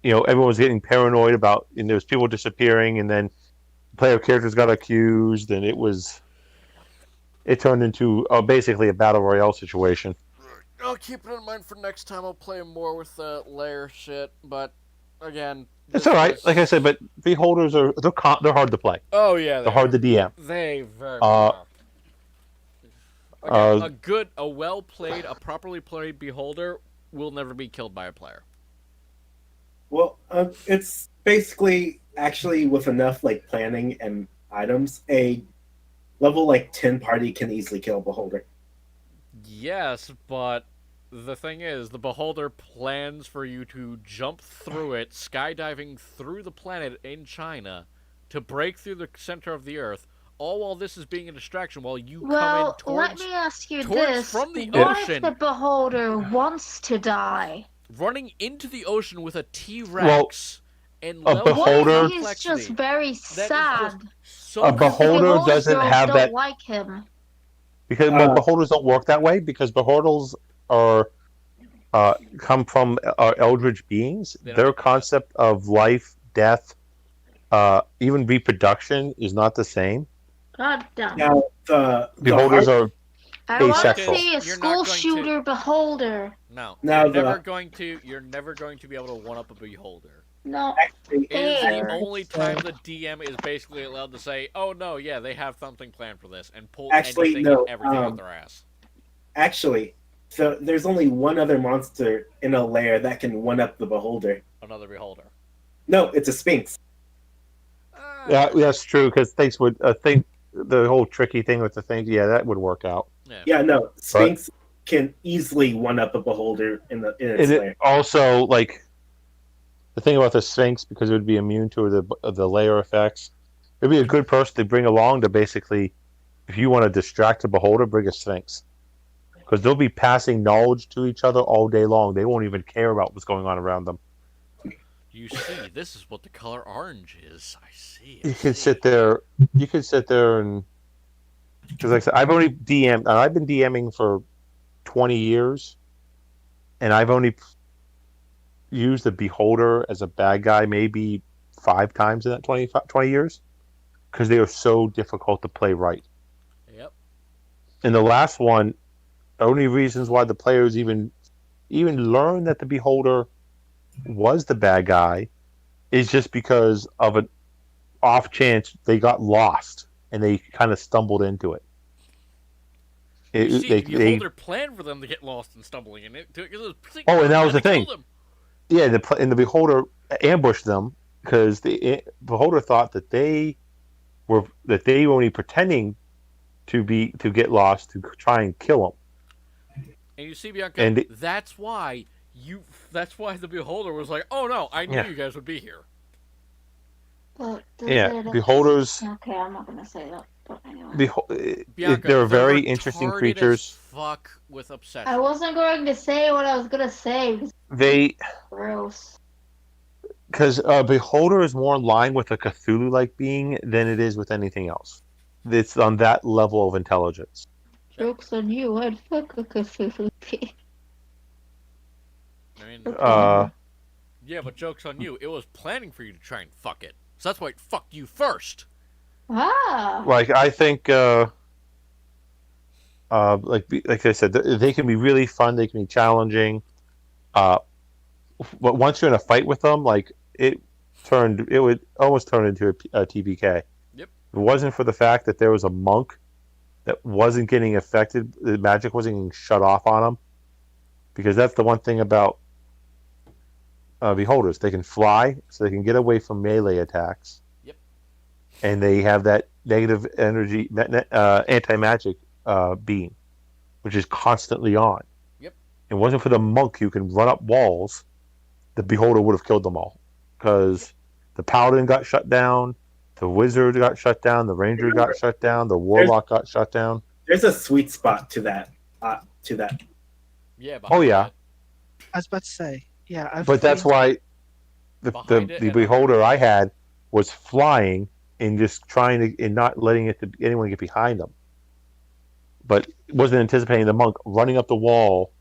everyone was getting paranoid about, and there was people disappearing, and then player characters got accused, and it turned into basically a battle royale situation. I'll keep it in mind for next time. I'll play more with the layer shit, but again, It's this all right. was- Like I said, but beholders they're hard to play. Oh yeah, They're hard to DM. They very Uh, much are. uh, Again, a well played, a properly played beholder will never be killed by a player. Well, it's basically actually with enough like planning and items, a level like 10 party can easily kill a beholder. Yes, but the thing is, the beholder plans for you to jump through it, skydiving through the planet in China, to break through the center of the Earth. All while this is being a distraction, while you come in Well, towards let me ask you towards this: from the what ocean. if the beholder wants to die? running into the ocean with a T-Rex and a level beholder- What of if he's complexity. just very That is sad? just so A Because the beholder beholders doesn't have don't that- like him. Because beholders don't work that way, because beholders are come from eldritch beings. They don't Their get that. concept of life, death, even reproduction is not the same. God damn. Now the Beholders heart, are I want to asexual. see a You're school not going to- shooter beholder. No, Now you're the- never going to. You're never going to be able to one up a beholder. No. actually, It is the Fair. only time the DM is basically allowed to say, "Oh no, yeah, they have something planned for this," and pull Actually, anything no, and everything out their ass. actually, so there's only one other monster in a lair that can one up the beholder. Another beholder. No, it's a sphinx. Yeah, that's true. Because things would think the whole tricky thing with the things. Yeah, that would work out. Yeah, no, sphinx can easily one up a beholder in its lair. Also, like the thing about the Sphinx, because it would be immune to the layer effects, it'd be a good person to bring along to basically, if you want to distract a beholder, bring a Sphinx, because they'll be passing knowledge to each other all day long. They won't even care about what's going on around them. You see, this is what the color orange is. I see. You can sit there. You can sit there and, because like I said, I've only DM'd, and I've been DMing for 20 years, and I've only used the beholder as a bad guy maybe 5 times in that 20 years, because they are so difficult to play right. Yep. In the last one, the only reasons why the players even learned that the beholder was the bad guy is just because of an off chance they got lost and they kind of stumbled into it. You see, the beholder planned for them to get lost and stumbling in it. Oh, and that was the thing. Yeah, and the beholder ambushed them because the beholder thought that they were only pretending to get lost to try and kill them. And you see, Bianca, that's why the beholder was like, "Oh no, I knew you guys would be here." But beholders. Okay, I'm not gonna say that. But anyway. Bianca, they're very interesting creatures. Fuck with obsession. I wasn't going to say what I was gonna say. Gross. Because a beholder is more in line with a Cthulhu-like being than it is with anything else. It's on that level of intelligence. Joke's on you, I'd fuck a Cthulhu. I mean, yeah, but joke's on you. It was planning for you to try and fuck it, so that's why it fucked you first. Ah. Like I think, like I said, they can be really fun. They can be challenging. But once you're in a fight with them, like it would almost turn into a TBK. Yep. If it wasn't for the fact that there was a monk that wasn't getting affected, the magic wasn't getting shut off on him, because that's the one thing about beholders. They can fly, so they can get away from melee attacks. Yep. And they have that negative energy, anti-magic beam, which is constantly on. Yep. If it wasn't for the monk who can run up walls, the beholder would have killed them all, because the paladin got shut down, the wizard got shut down, the ranger got shut down, the warlock got shut down. There's a sweet spot to that. Yeah. Oh yeah. I was about to say, yeah. But that's why the beholder I had was flying and just trying to, and not letting anyone get behind them. But wasn't anticipating the monk running up the wall,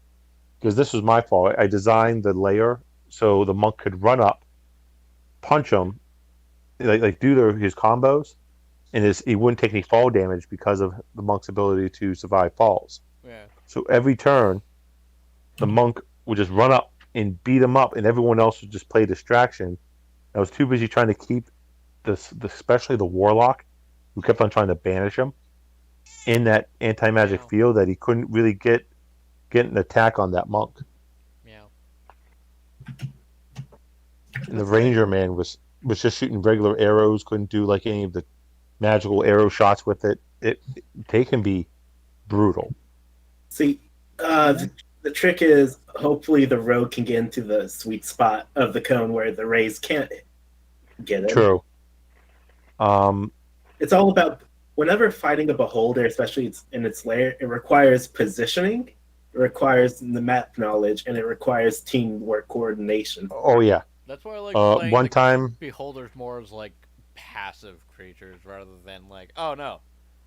because this was my fault. I designed the layer so the monk could run up, punch him, like do his combos, and he wouldn't take any fall damage because of the monk's ability to survive falls. Yeah. So every turn, the monk would just run up and beat him up, and everyone else would just play distraction. I was too busy trying to keep especially the warlock, who kept on trying to banish him, in that anti-magic field, that he couldn't really get an attack on that monk. Yeah. And the ranger man was just shooting regular arrows, couldn't do like any of the magical arrow shots with it. They can be brutal. See, the trick is hopefully the rogue can get into the sweet spot of the cone where the rays can't get it. True. It's all about, whenever fighting a beholder, especially in its lair, it requires positioning, it requires the map knowledge, and it requires teamwork coordination. Oh yeah. That's why I like playing one time beholders more as like passive creatures rather than like, oh no,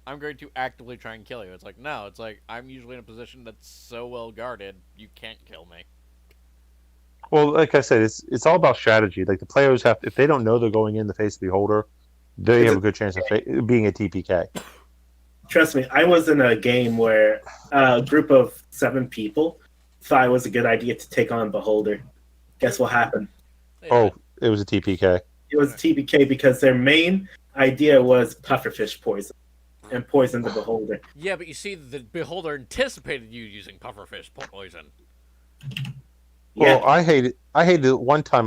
I'm going to actively try and kill you. It's like, no, it's like I'm usually in a position that's so well guarded you can't kill me. Well, like I said, it's all about strategy. Like the players have, if they don't know they're going in the face of the beholder, they have a good chance of being a TPK. Trust me, I was in a game where a group of 7 people thought it was a good idea to take on Beholder. Guess what happened? Oh, it was a TPK. It was TBK because their main idea was pufferfish poison and poison the Beholder. Yeah, but you see, the Beholder anticipated you using pufferfish poison. Yeah. Well, I hated it one time.